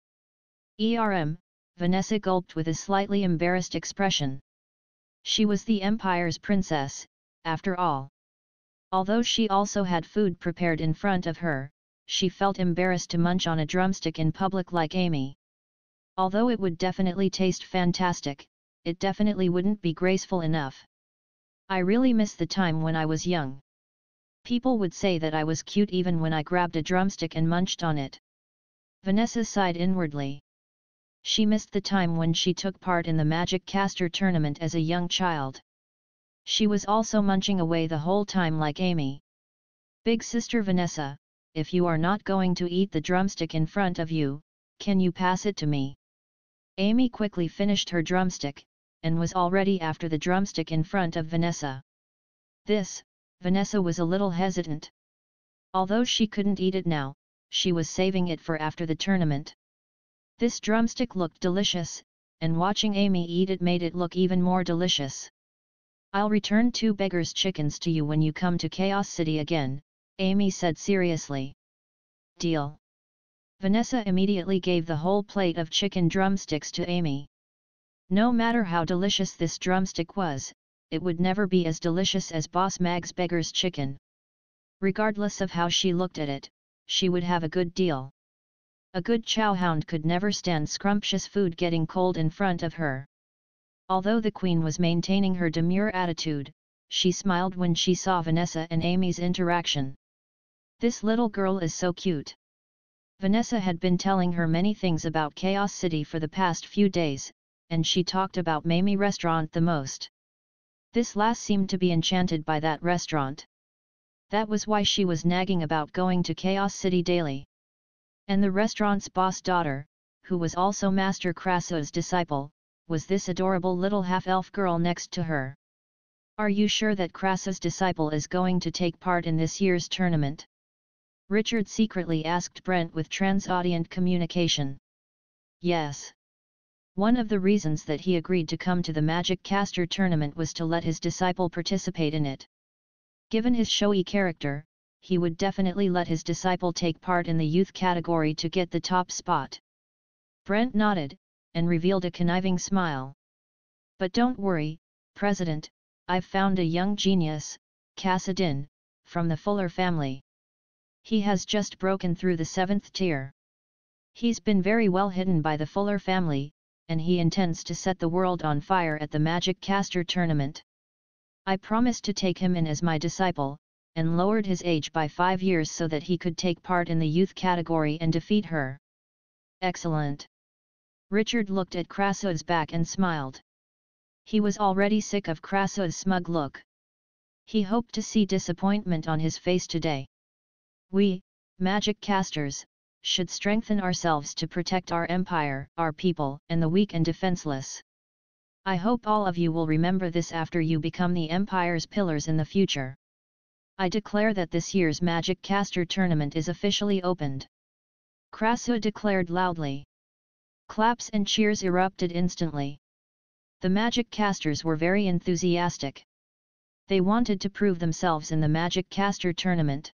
Vanessa gulped with a slightly embarrassed expression. She was the Empire's princess, after all. Although she also had food prepared in front of her, she felt embarrassed to munch on a drumstick in public like Amy. Although it would definitely taste fantastic, it definitely wouldn't be graceful enough. I really miss the time when I was young. People would say that I was cute even when I grabbed a drumstick and munched on it. Vanessa sighed inwardly. She missed the time when she took part in the Magic Caster Tournament as a young child. She was also munching away the whole time like Amy. "Big sister Vanessa, if you are not going to eat the drumstick in front of you, can you pass it to me?" Amy quickly finished her drumstick, and was already after the drumstick in front of Vanessa. Vanessa was a little hesitant. Although she couldn't eat it now, she was saving it for after the tournament. This drumstick looked delicious, and watching Amy eat it made it look even more delicious. "I'll return 2 beggars' chickens to you when you come to Chaos City again," Amy said seriously. "Deal." Vanessa immediately gave the whole plate of chicken drumsticks to Amy. No matter how delicious this drumstick was, it would never be as delicious as Boss Mag's beggar's chicken. Regardless of how she looked at it, she would have a good deal. A good chowhound could never stand scrumptious food getting cold in front of her. Although the queen was maintaining her demure attitude, she smiled when she saw Vanessa and Amy's interaction. "This little girl is so cute." Vanessa had been telling her many things about Chaos City for the past few days, and she talked about Mamie restaurant the most. This lass seemed to be enchanted by that restaurant. That was why she was nagging about going to Chaos City daily. And the restaurant's boss daughter, who was also Master Krasu's disciple, was this adorable little half-elf girl next to her. "Are you sure that Krasu's disciple is going to take part in this year's tournament?" Richard secretly asked Brent with transaudient communication. "Yes." One of the reasons that he agreed to come to the Magic Caster Tournament was to let his disciple participate in it. Given his showy character, he would definitely let his disciple take part in the youth category to get the top spot. Brent nodded, and revealed a conniving smile. "But don't worry, President, I've found a young genius, Kassadin, from the Fuller family. He has just broken through the 7th tier. He's been very well hidden by the Fuller family, and he intends to set the world on fire at the Magic Caster Tournament. I promised to take him in as my disciple, and lowered his age by 5 years so that he could take part in the youth category and defeat her." "Excellent." Richard looked at Krasu's back and smiled. He was already sick of Krasu's smug look. He hoped to see disappointment on his face today. "We, magic casters, should strengthen ourselves to protect our empire, our people, and the weak and defenseless. I hope all of you will remember this after you become the empire's pillars in the future. I declare that this year's Magic Caster Tournament is officially opened." Krasu declared loudly. Claps and cheers erupted instantly. The Magic Casters were very enthusiastic. They wanted to prove themselves in the Magic Caster Tournament.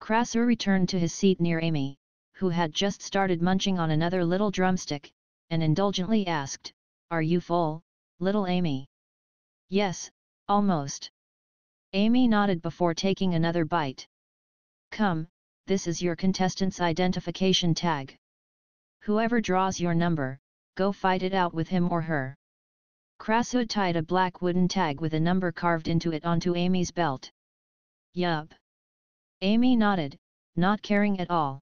Krasu returned to his seat near Amy, who had just started munching on another little drumstick, and indulgently asked, "Are you full, little Amy?" "Yes, almost." Amy nodded before taking another bite. "Come, this is your contestant's identification tag. Whoever draws your number, go fight it out with him or her." Krasud tied a black wooden tag with a number carved into it onto Amy's belt. "Yup." Amy nodded, not caring at all.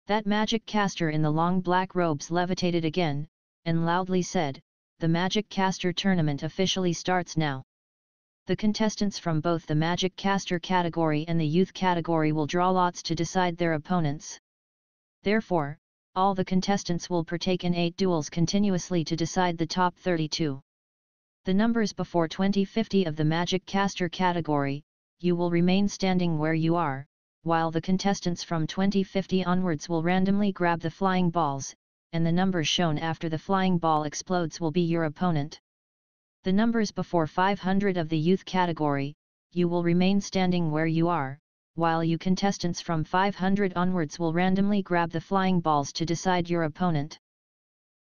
That magic caster in the long black robes levitated again, and loudly said, "The magic caster tournament officially starts now. The contestants from both the magic caster category and the youth category will draw lots to decide their opponents. Therefore, all the contestants will partake in 8 duels continuously to decide the top 32. The numbers before 2050 of the magic caster category, you will remain standing where you are, while the contestants from 2050 onwards will randomly grab the flying balls, and the numbers shown after the flying ball explodes will be your opponent. The numbers before 500 of the youth category, you will remain standing where you are, while you contestants from 500 onwards will randomly grab the flying balls to decide your opponent."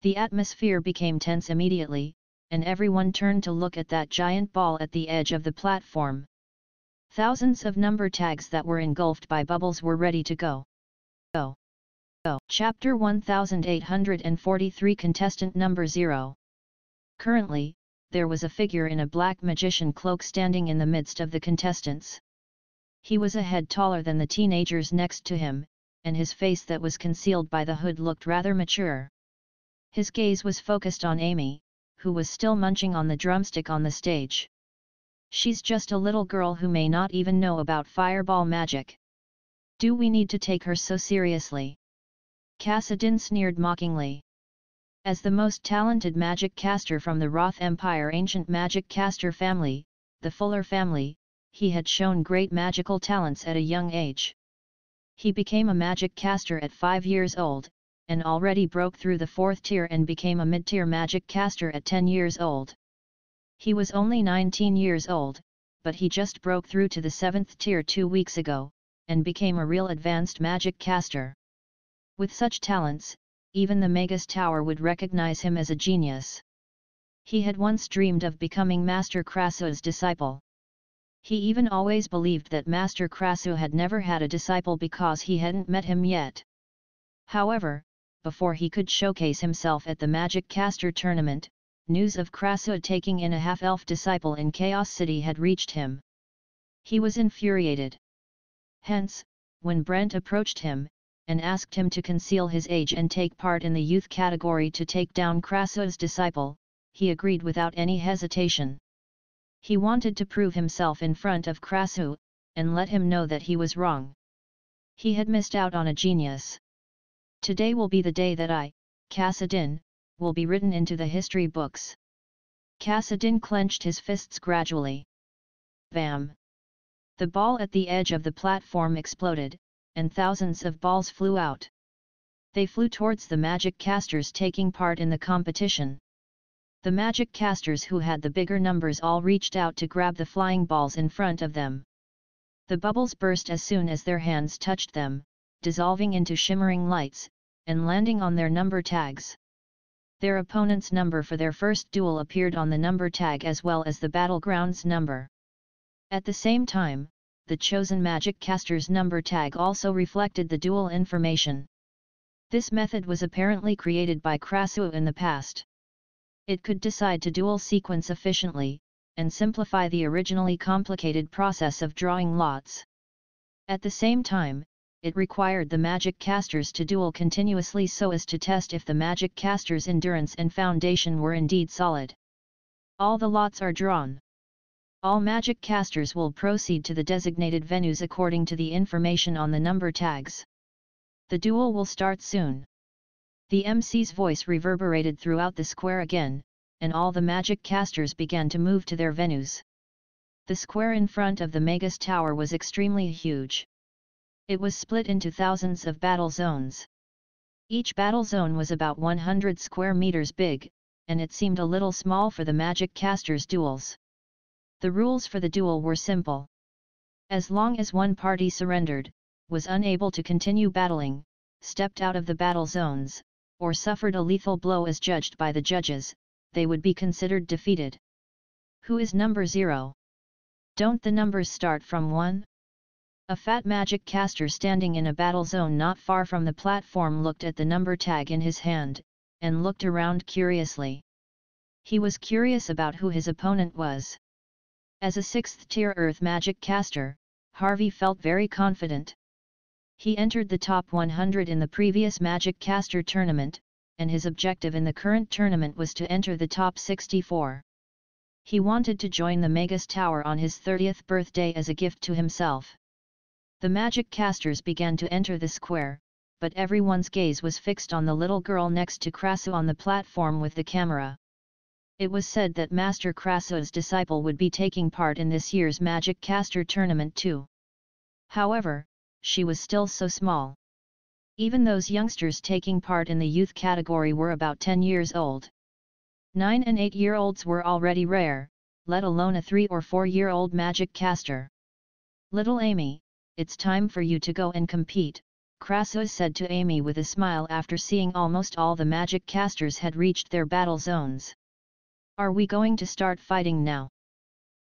The atmosphere became tense immediately, and everyone turned to look at that giant ball at the edge of the platform. Thousands of number tags that were engulfed by bubbles were ready to go. Chapter 1843 Contestant Number 0. Currently, there was a figure in a black magician cloak standing in the midst of the contestants. He was a head taller than the teenagers next to him, and his face that was concealed by the hood looked rather mature. His gaze was focused on Amy, who was still munching on the drumstick on the stage. "She's just a little girl who may not even know about fireball magic. Do we need to take her so seriously?" Kassadin sneered mockingly. As the most talented magic caster from the Roth Empire ancient magic caster family, the Fuller family, he had shown great magical talents at a young age. He became a magic caster at 5 years old, and already broke through the 4th tier and became a mid-tier magic caster at 10 years old. He was only 19 years old, but he just broke through to the 7th tier 2 weeks ago, and became a real advanced magic caster. With such talents, even the Magus Tower would recognize him as a genius. He had once dreamed of becoming Master Krasu's disciple. He even always believed that Master Krasu had never had a disciple because he hadn't met him yet. However, before he could showcase himself at the Magic Caster tournament, news of Krasu taking in a half-elf disciple in Chaos City had reached him. He was infuriated. Hence, when Brent approached him, and asked him to conceal his age and take part in the youth category to take down Krasu's disciple, he agreed without any hesitation. He wanted to prove himself in front of Krasu, and let him know that he was wrong. He had missed out on a genius. Today will be the day that I, Kassadin, will be written into the history books. Kassadin clenched his fists gradually. Bam! The ball at the edge of the platform exploded, and thousands of balls flew out. They flew towards the magic casters taking part in the competition. The magic casters who had the bigger numbers all reached out to grab the flying balls in front of them. The bubbles burst as soon as their hands touched them, dissolving into shimmering lights, and landing on their number tags. Their opponent's number for their first duel appeared on the number tag as well as the battleground's number. At the same time, the chosen magic caster's number tag also reflected the duel information. This method was apparently created by Krasu in the past. It could decide to duel sequence efficiently, and simplify the originally complicated process of drawing lots. At the same time, it required the magic casters to duel continuously so as to test if the magic caster's endurance and foundation were indeed solid. All the lots are drawn. All magic casters will proceed to the designated venues according to the information on the number tags. The duel will start soon. The MC's voice reverberated throughout the square again, and all the magic casters began to move to their venues. The square in front of the Magus Tower was extremely huge. It was split into thousands of battle zones. Each battle zone was about 100 square meters big, and it seemed a little small for the magic casters' duels. The rules for the duel were simple. As long as one party surrendered, was unable to continue battling, stepped out of the battle zones, or suffered a lethal blow as judged by the judges, they would be considered defeated. Who is number 0? Don't the numbers start from 1? A fat magic caster standing in a battle zone not far from the platform looked at the number tag in his hand, and looked around curiously. He was curious about who his opponent was. As a 6th tier Earth magic caster, Harvey felt very confident. He entered the top 100 in the previous magic caster tournament, and his objective in the current tournament was to enter the top 64. He wanted to join the Magus Tower on his 30th birthday as a gift to himself. The magic casters began to enter the square, but everyone's gaze was fixed on the little girl next to Krasu on the platform with the camera. It was said that Master Krasu's disciple would be taking part in this year's magic caster tournament too. However, she was still so small. Even those youngsters taking part in the youth category were about 10 years old. 9 and 8-year-olds were already rare, let alone a 3 or 4-year-old magic caster. Little Amy, it's time for you to go and compete, Krasu said to Amy with a smile after seeing almost all the magic casters had reached their battle zones. Are we going to start fighting now?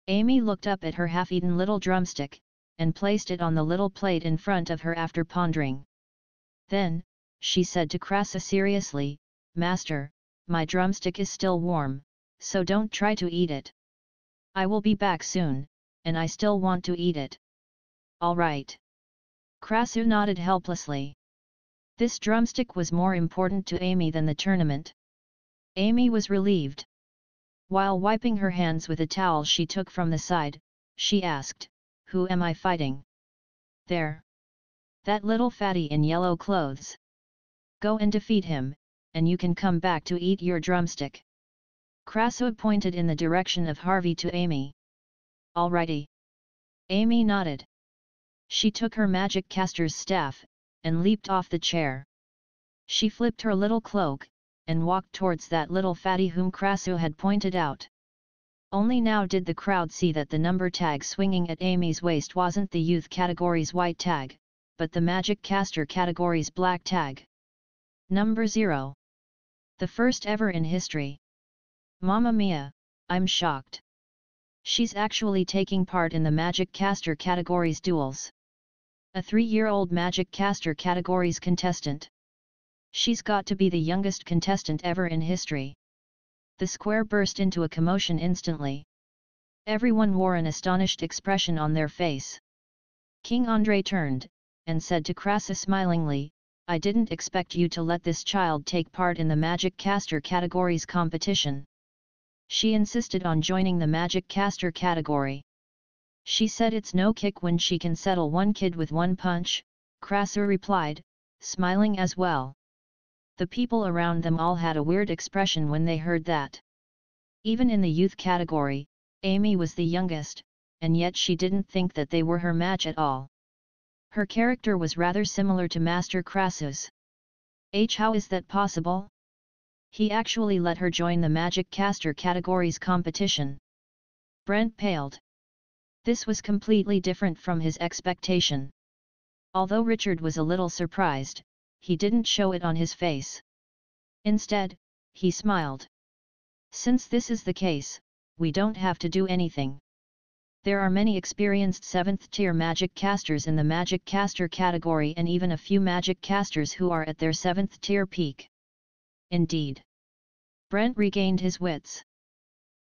Amy looked up at her half-eaten little drumstick, and placed it on the little plate in front of her after pondering. Then, she said to Krasu seriously, Master, my drumstick is still warm, so don't try to eat it. I will be back soon, and I still want to eat it. All right. Krasu nodded helplessly. This drumstick was more important to Amy than the tournament. Amy was relieved. While wiping her hands with a towel she took from the side, she asked, Who am I fighting? There. That little fatty in yellow clothes. Go and defeat him, and you can come back to eat your drumstick. Krasu pointed in the direction of Harvey to Amy. Alrighty. Amy nodded. She took her magic caster's staff, and leaped off the chair. She flipped her little cloak, and walked towards that little fatty whom Krasu had pointed out. Only now did the crowd see that the number tag swinging at Amy's waist wasn't the youth category's white tag, but the magic caster category's black tag. Number 0. The first ever in history. Mamma mia, I'm shocked. She's actually taking part in the magic caster category's duels. A 3-year-old magic caster category's contestant. She's got to be the youngest contestant ever in history. The square burst into a commotion instantly. Everyone wore an astonished expression on their face. King Andre turned, and said to Krasu smilingly, I didn't expect you to let this child take part in the magic caster category's competition. She insisted on joining the magic caster category. She said it's no kick when she can settle one kid with one punch, Krasu replied, smiling as well. The people around them all had a weird expression when they heard that. Even in the youth category, Amy was the youngest, and yet she didn't think that they were her match at all. Her character was rather similar to Master Krasu's. How is that possible? He actually let her join the magic caster category's competition. Brent paled. This was completely different from his expectation. Although Richard was a little surprised, he didn't show it on his face. Instead, he smiled. Since this is the case, we don't have to do anything. There are many experienced 7th tier magic casters in the magic caster category and even a few magic casters who are at their 7th tier peak. Indeed. Brent regained his wits.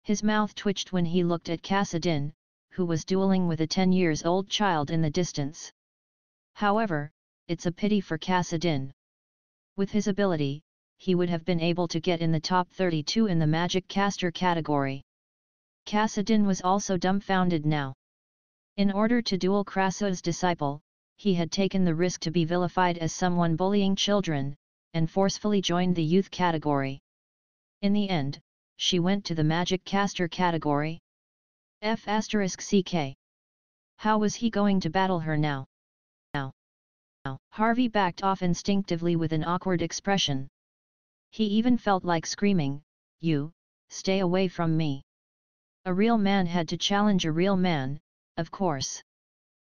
His mouth twitched when he looked at Kassadin, who was dueling with a 10-year-old child in the distance. However, it's a pity for Kassadin. With his ability, he would have been able to get in the top 32 in the magic caster category. Kassadin was also dumbfounded now. In order to duel Krasu's disciple, he had taken the risk to be vilified as someone bullying children, and forcefully joined the youth category. In the end, she went to the magic caster category. F***ck. How was he going to battle her now? Harvey backed off instinctively with an awkward expression. He even felt like screaming, You, stay away from me. A real man had to challenge a real man, of course.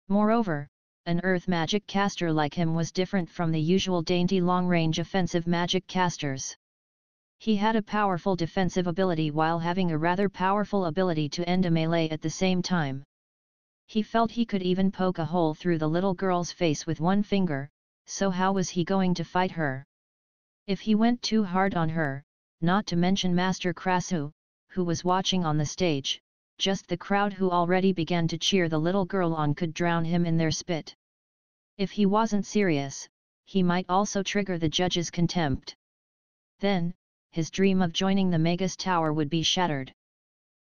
Moreover, an earth magic caster like him was different from the usual dainty long-range offensive magic casters. He had a powerful defensive ability while having a rather powerful ability to end a melee at the same time. He felt he could even poke a hole through the little girl's face with one finger, so how was he going to fight her? If he went too hard on her, not to mention Master Krasu, who was watching on the stage, just the crowd who already began to cheer the little girl on could drown him in their spit. If he wasn't serious, he might also trigger the judge's contempt. Then, his dream of joining the Magus Tower would be shattered.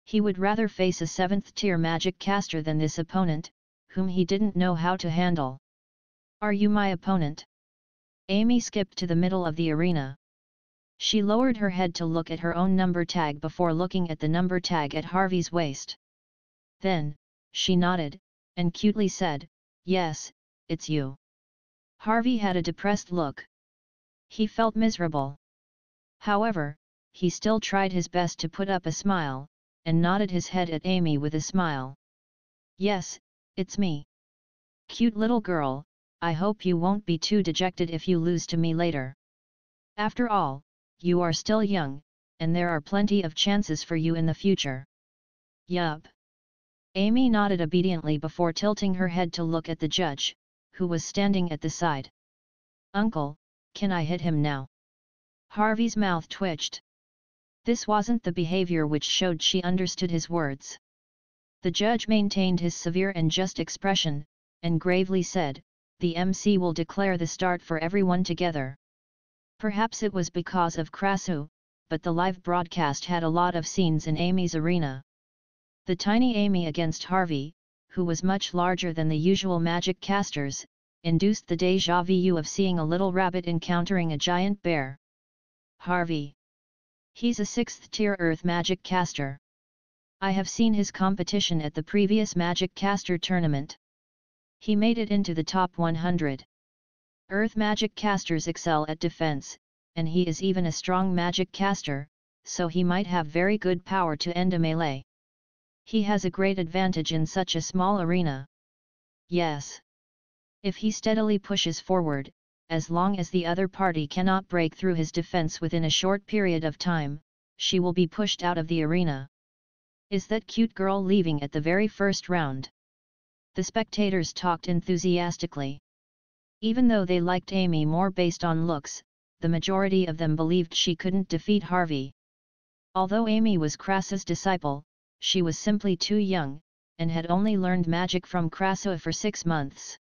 He would rather face a 7th-tier magic caster than this opponent, whom he didn't know how to handle. "Are you my opponent?" Amy skipped to the middle of the arena. She lowered her head to look at her own number tag before looking at the number tag at Harvey's waist. Then, she nodded, and cutely said, "Yes, it's you." Harvey had a depressed look. He felt miserable. However, he still tried his best to put up a smile, and nodded his head at Amy with a smile. "Yes, it's me. Cute little girl, I hope you won't be too dejected if you lose to me later. After all, you are still young, and there are plenty of chances for you in the future." "Yup." Amy nodded obediently before tilting her head to look at the judge, who was standing at the side. "Uncle, can I hit him now?" Harvey's mouth twitched. This wasn't the behavior which showed she understood his words. The judge maintained his severe and just expression, and gravely said, "The MC will declare the start for everyone together." Perhaps it was because of Krasu, but the live broadcast had a lot of scenes in Amy's arena. The tiny Amy against Harvey, who was much larger than the usual magic casters, induced the déjà vu of seeing a little rabbit encountering a giant bear. "Harvey. He's a 6th-tier Earth magic caster. I have seen his competition at the previous magic caster tournament. He made it into the top 100. Earth magic casters excel at defense, and he is even a strong magic caster, so he might have very good power to end a melee. He has a great advantage in such a small arena. Yes. If he steadily pushes forward, as long as the other party cannot break through his defense within a short period of time, she will be pushed out of the arena. Is that cute girl leaving at the very first round?" The spectators talked enthusiastically. Even though they liked Amy more based on looks, the majority of them believed she couldn't defeat Harvey. Although Amy was Krasu's disciple, she was simply too young, and had only learned magic from Krasu for 6 months.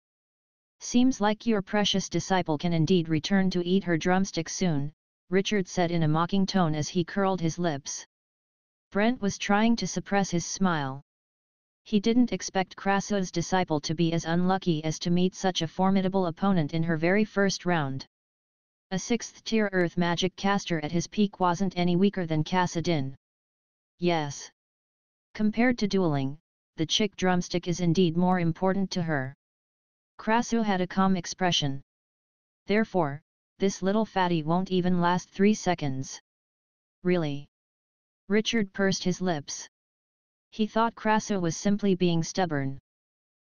"Seems like your precious disciple can indeed return to eat her drumstick soon," Richard said in a mocking tone as he curled his lips. Brent was trying to suppress his smile. He didn't expect Krasu's disciple to be as unlucky as to meet such a formidable opponent in her very first round. A 6th-tier Earth magic caster at his peak wasn't any weaker than Kassadin. Yes. Compared to dueling, the chick drumstick is indeed more important to her. Krasu had a calm expression. Therefore, this little fatty won't even last 3 seconds. Really? Richard pursed his lips. He thought Krasu was simply being stubborn.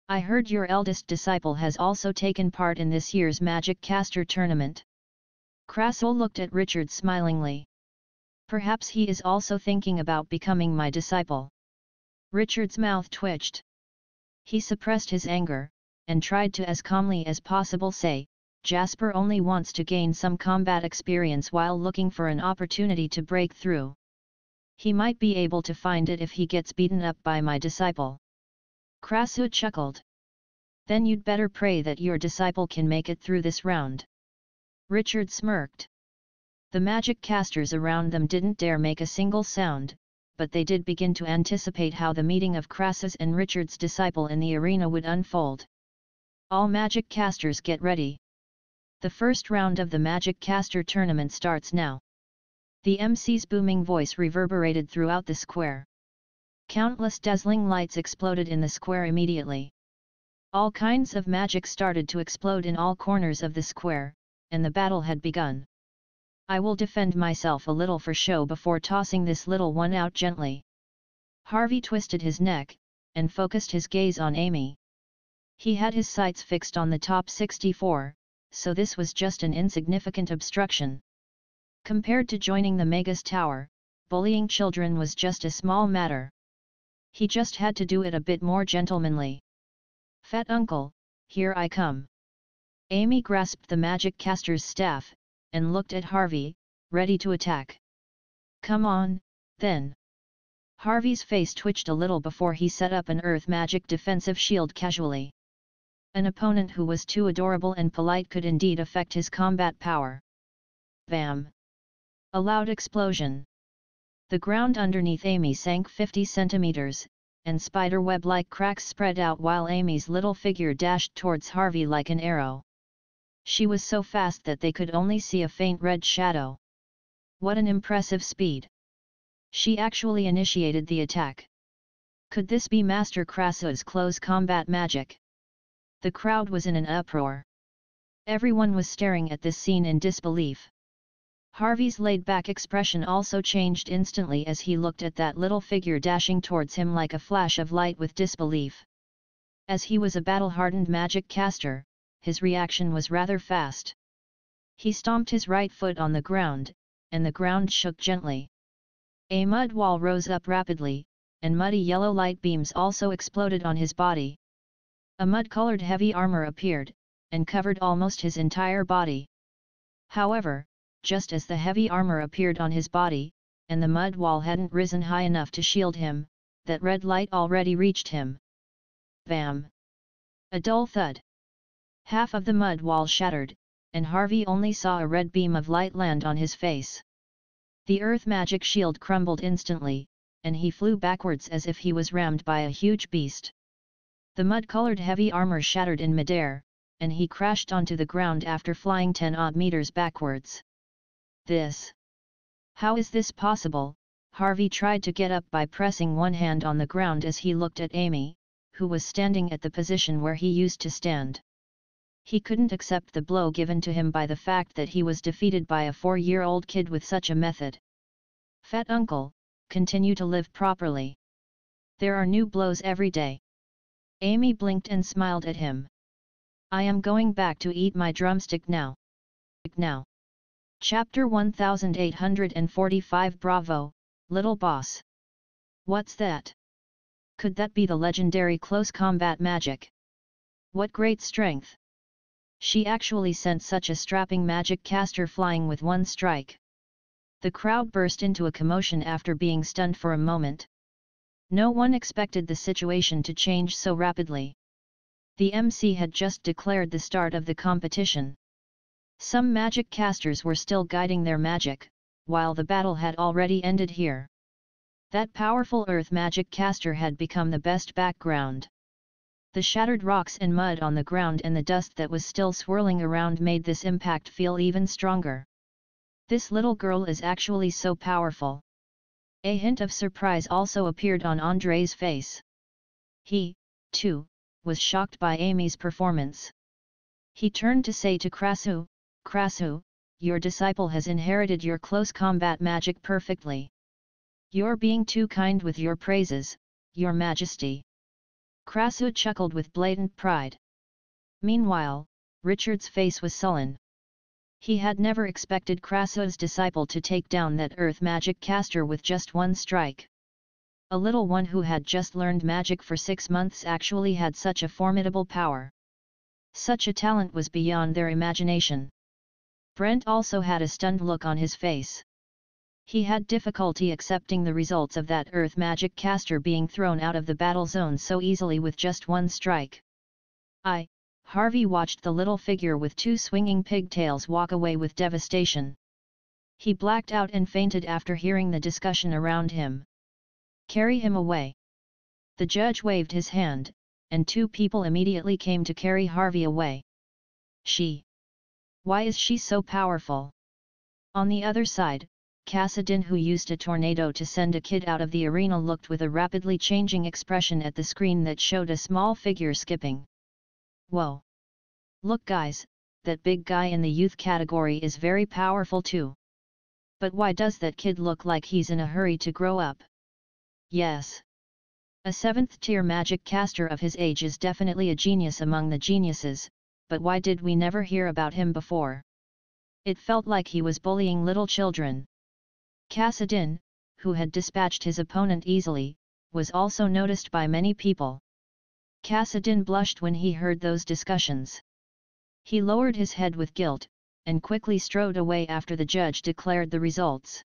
"I heard your eldest disciple has also taken part in this year's Magic Caster tournament." Krasu looked at Richard smilingly. "Perhaps he is also thinking about becoming my disciple." Richard's mouth twitched. He suppressed his anger, and tried to as calmly as possible say, "Jasper only wants to gain some combat experience while looking for an opportunity to break through. He might be able to find it if he gets beaten up by my disciple." Krasu chuckled. "Then you'd better pray that your disciple can make it through this round." Richard smirked. The magic casters around them didn't dare make a single sound, but they did begin to anticipate how the meeting of Krasu's and Richard's disciple in the arena would unfold. "All magic casters get ready. The first round of the Magic Caster tournament starts now." The MC's booming voice reverberated throughout the square. Countless dazzling lights exploded in the square immediately. All kinds of magic started to explode in all corners of the square, and the battle had begun. "I will defend myself a little for show before tossing this little one out gently." Harvey twisted his neck, and focused his gaze on Amy. He had his sights fixed on the top 64, so this was just an insignificant obstruction. Compared to joining the Magus Tower, bullying children was just a small matter. He just had to do it a bit more gentlemanly. "Fat uncle, here I come." Amy grasped the magic caster's staff, and looked at Harvey, ready to attack. "Come on, then." Harvey's face twitched a little before he set up an earth magic defensive shield casually. An opponent who was too adorable and polite could indeed affect his combat power. Bam! A loud explosion. The ground underneath Amy sank 50 centimeters, and spider-web-like cracks spread out while Amy's little figure dashed towards Harvey like an arrow. She was so fast that they could only see a faint red shadow. What an impressive speed! She actually initiated the attack. Could this be Master Krasu's close combat magic? The crowd was in an uproar. Everyone was staring at this scene in disbelief. Harvey's laid-back expression also changed instantly as he looked at that little figure dashing towards him like a flash of light with disbelief. As he was a battle-hardened magic caster, his reaction was rather fast. He stomped his right foot on the ground, and the ground shook gently. A mud wall rose up rapidly, and muddy yellow light beams also exploded on his body. A mud-colored heavy armor appeared, and covered almost his entire body. However, just as the heavy armor appeared on his body, and the mud wall hadn't risen high enough to shield him, that red light already reached him. Bam! A dull thud. Half of the mud wall shattered, and Harvey only saw a red beam of light land on his face. The earth magic shield crumbled instantly, and he flew backwards as if he was rammed by a huge beast. The mud-colored heavy armor shattered in midair, and he crashed onto the ground after flying 10-odd meters backwards. How is this possible? Harvey tried to get up by pressing one hand on the ground as he looked at Amy, who was standing at the position where he used to stand. He couldn't accept the blow given to him by the fact that he was defeated by a 4-year-old kid with such a method. "Fat uncle, continue to live properly. There are new blows every day." Amy blinked and smiled at him. "I am going back to eat my drumstick now." Chapter 1845 Bravo, Little Boss. What's that? Could that be the legendary close combat magic? What great strength! She actually sent such a strapping magic caster flying with one strike. The crowd burst into a commotion after being stunned for a moment. No one expected the situation to change so rapidly. The MC had just declared the start of the competition. Some magic casters were still guiding their magic, while the battle had already ended here. That powerful earth magic caster had become the best background. The shattered rocks and mud on the ground and the dust that was still swirling around made this impact feel even stronger. This little girl is actually so powerful. A hint of surprise also appeared on Andre's face. He, too, was shocked by Amy's performance. He turned to say to Krasu, "Krasu, your disciple has inherited your close combat magic perfectly. You're being too kind with your praises, Your Majesty." Krasu chuckled with blatant pride. Meanwhile, Richard's face was sullen. He had never expected Krasu's disciple to take down that earth magic caster with just one strike. A little one who had just learned magic for 6 months actually had such a formidable power. Such a talent was beyond their imagination. Brent also had a stunned look on his face. He had difficulty accepting the results of that earth magic caster being thrown out of the battle zone so easily with just one strike. Harvey watched the little figure with 2 swinging pigtails walk away with devastation. He blacked out and fainted after hearing the discussion around him. "Carry him away." The judge waved his hand, and 2 people immediately came to carry Harvey away. Why is she so powerful? On the other side, Kassadin, who used a tornado to send a kid out of the arena, looked with a rapidly changing expression at the screen that showed a small figure skipping. "Whoa! Look guys, that big guy in the youth category is very powerful too. But why does that kid look like he's in a hurry to grow up?" "Yes. A 7th-tier magic caster of his age is definitely a genius among the geniuses, but why did we never hear about him before? It felt like he was bullying little children. Kassadin, who had dispatched his opponent easily, was also noticed by many people. Kassadin blushed when he heard those discussions. He lowered his head with guilt, and quickly strode away after the judge declared the results.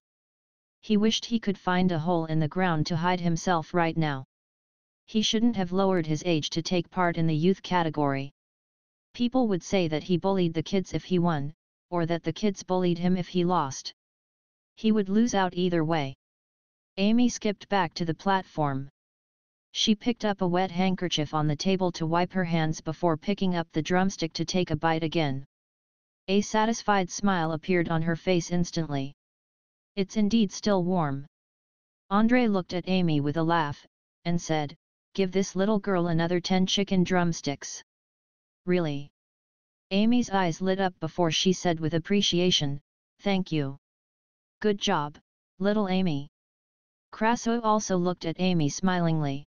He wished he could find a hole in the ground to hide himself right now. He shouldn't have lowered his age to take part in the youth category. People would say that he bullied the kids if he won, or that the kids bullied him if he lost. He would lose out either way. Amy skipped back to the platform. She picked up a wet handkerchief on the table to wipe her hands before picking up the drumstick to take a bite again. A satisfied smile appeared on her face instantly. It's indeed still warm. André looked at Amy with a laugh, and said, "Give this little girl another 10 chicken drumsticks." Really? Amy's eyes lit up before she said with appreciation, "Thank you. Good job, little Amy." Crasso also looked at Amy smilingly.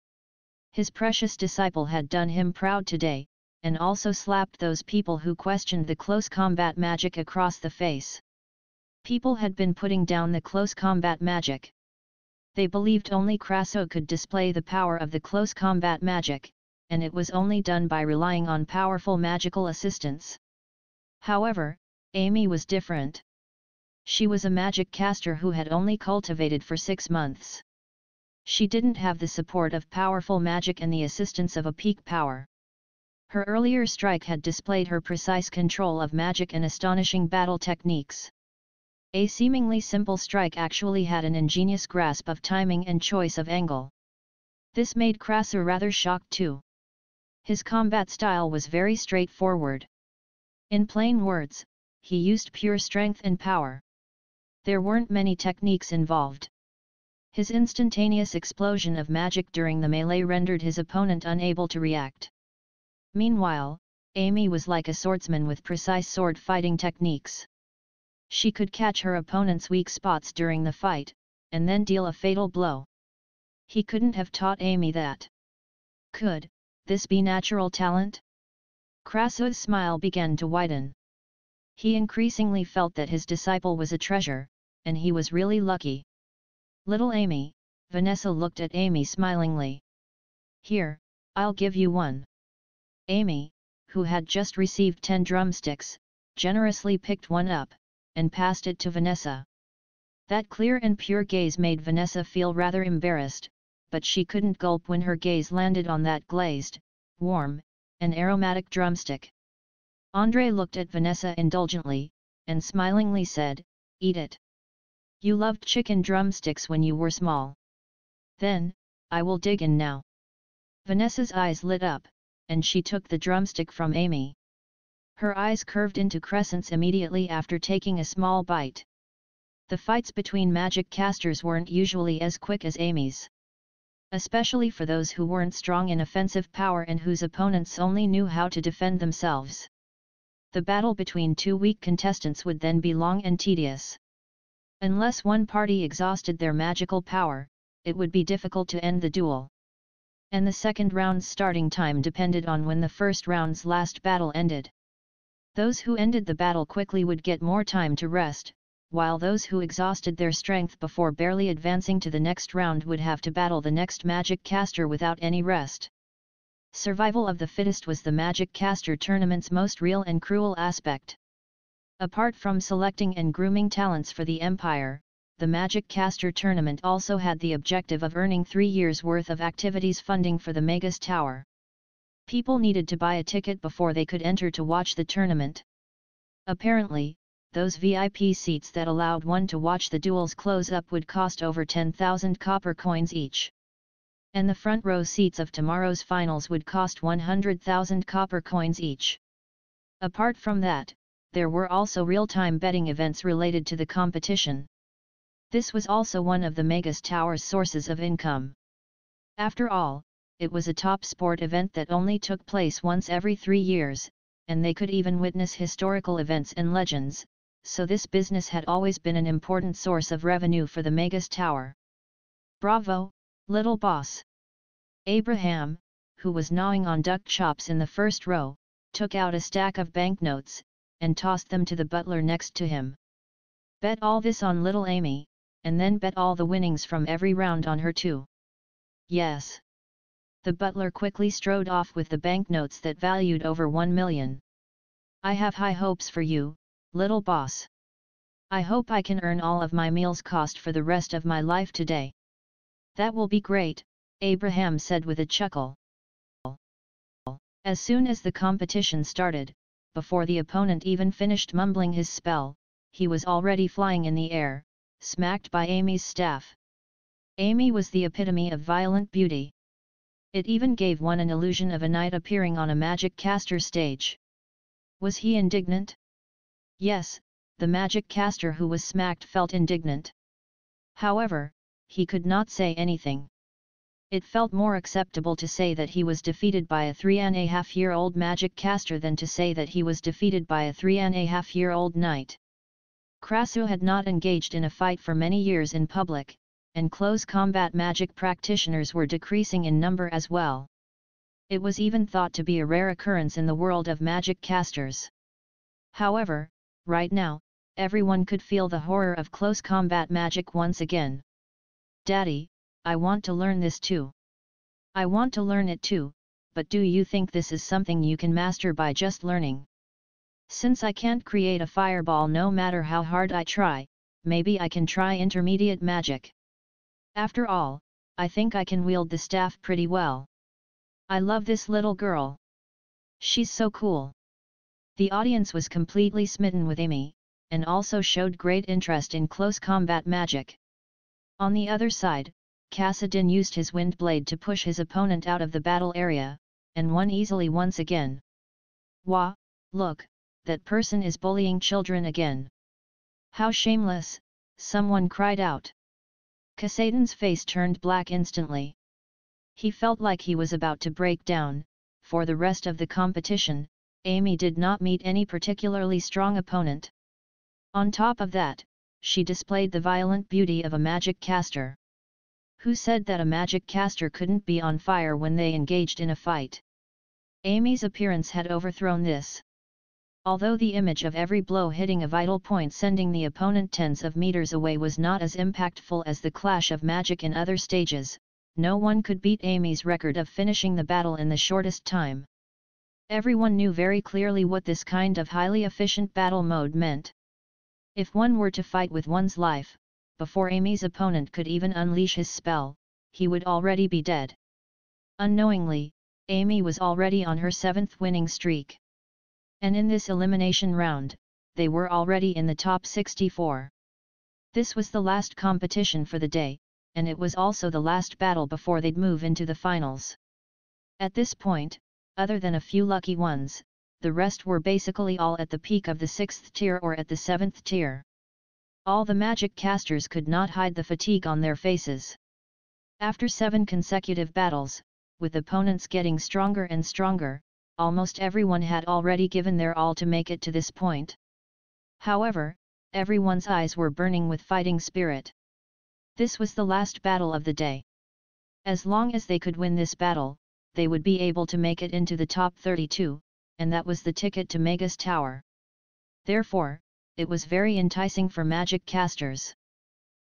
His precious disciple had done him proud today, and also slapped those people who questioned the close combat magic across the face. People had been putting down the close combat magic. They believed only Crasso could display the power of the close combat magic, and it was only done by relying on powerful magical assistance. However, Amy was different. She was a magic caster who had only cultivated for 6 months. She didn't have the support of powerful magic and the assistance of a peak power. Her earlier strike had displayed her precise control of magic and astonishing battle techniques. A seemingly simple strike actually had an ingenious grasp of timing and choice of angle. This made Crasso rather shocked too. His combat style was very straightforward. In plain words, he used pure strength and power. There weren't many techniques involved. His instantaneous explosion of magic during the melee rendered his opponent unable to react. Meanwhile, Amy was like a swordsman with precise sword fighting techniques. She could catch her opponent's weak spots during the fight, and then deal a fatal blow. He couldn't have taught Amy that. Could this be natural talent? Crasso's smile began to widen. He increasingly felt that his disciple was a treasure, and he was really lucky. Little Amy, Vanessa looked at Amy smilingly. "Here, I'll give you one." Amy, who had just received 10 drumsticks, generously picked one up, and passed it to Vanessa. That clear and pure gaze made Vanessa feel rather embarrassed, but she couldn't gulp when her gaze landed on that glazed, warm, and aromatic drumstick. André looked at Vanessa indulgently, and smilingly said, "Eat it. You loved chicken drumsticks when you were small. Then, I will dig in now." Vanessa's eyes lit up, and she took the drumstick from Amy. Her eyes curved into crescents immediately after taking a small bite. The fights between magic casters weren't usually as quick as Amy's. Especially for those who weren't strong in offensive power and whose opponents only knew how to defend themselves. The battle between two weak contestants would then be long and tedious. Unless one party exhausted their magical power, it would be difficult to end the duel. And the second round's starting time depended on when the first round's last battle ended. Those who ended the battle quickly would get more time to rest, while those who exhausted their strength before barely advancing to the next round would have to battle the next magic caster without any rest. Survival of the fittest was the magic caster tournament's most real and cruel aspect. Apart from selecting and grooming talents for the Empire, the Magic Caster Tournament also had the objective of earning 3 years' worth of activities funding for the Magus Tower. People needed to buy a ticket before they could enter to watch the tournament. Apparently, those VIP seats that allowed one to watch the duels close up would cost over 10,000 copper coins each. And the front row seats of tomorrow's finals would cost 100,000 copper coins each. Apart from that, there were also real-time betting events related to the competition. This was also one of the Magus Tower's sources of income. After all, it was a top sport event that only took place once every 3 years, and they could even witness historical events and legends, so this business had always been an important source of revenue for the Magus Tower. "Bravo, little boss! Abraham, who was gnawing on duck chops in the first row, took out a stack of banknotes, and tossed them to the butler next to him. Bet all this on little Amy, and then bet all the winnings from every round on her too. Yes. The butler quickly strode off with the banknotes that valued over 1 million. I have high hopes for you, little boss. I hope I can earn all of my meals cost for the rest of my life today. That will be great, Abraham said with a chuckle. As soon as the competition started, before the opponent even finished mumbling his spell, he was already flying in the air, smacked by Amy's staff. Amy was the epitome of violent beauty. It even gave one an illusion of a knight appearing on a magic caster stage. Was he indignant? Yes, the magic caster who was smacked felt indignant. However, he could not say anything. It felt more acceptable to say that he was defeated by a 3.5-year-old magic caster than to say that he was defeated by a 3.5-year-old knight. Krasu had not engaged in a fight for many years in public, and close combat magic practitioners were decreasing in number as well. It was even thought to be a rare occurrence in the world of magic casters. However, right now, everyone could feel the horror of close combat magic once again. Daddy, I want to learn this too. I want to learn it too, but do you think this is something you can master by just learning? Since I can't create a fireball no matter how hard I try, maybe I can try intermediate magic. After all, I think I can wield the staff pretty well. I love this little girl. She's so cool. The audience was completely smitten with Amy, and also showed great interest in close combat magic. On the other side, Kassadin used his wind blade to push his opponent out of the battle area, and won easily once again. Wah, look, that person is bullying children again. How shameless, someone cried out. Kassadin's face turned black instantly. He felt like he was about to break down. For the rest of the competition, Amy did not meet any particularly strong opponent. On top of that, she displayed the violent beauty of a magic caster. Who said that a magic caster couldn't be on fire when they engaged in a fight? Amy's appearance had overthrown this. Although the image of every blow hitting a vital point sending the opponent tens of meters away was not as impactful as the clash of magic in other stages, no one could beat Amy's record of finishing the battle in the shortest time. Everyone knew very clearly what this kind of highly efficient battle mode meant. If one were to fight with one's life, before Amy's opponent could even unleash his spell, he would already be dead. Unknowingly, Amy was already on her 7th winning streak. And in this elimination round, they were already in the top 64. This was the last competition for the day, and it was also the last battle before they'd move into the finals. At this point, other than a few lucky ones, the rest were basically all at the peak of the 6th tier or at the 7th tier. All the magic casters could not hide the fatigue on their faces. After 7 consecutive battles, with opponents getting stronger and stronger, almost everyone had already given their all to make it to this point. However, everyone's eyes were burning with fighting spirit. This was the last battle of the day. As long as they could win this battle, they would be able to make it into the top 32, and that was the ticket to Magus Tower. Therefore, it was very enticing for magic casters.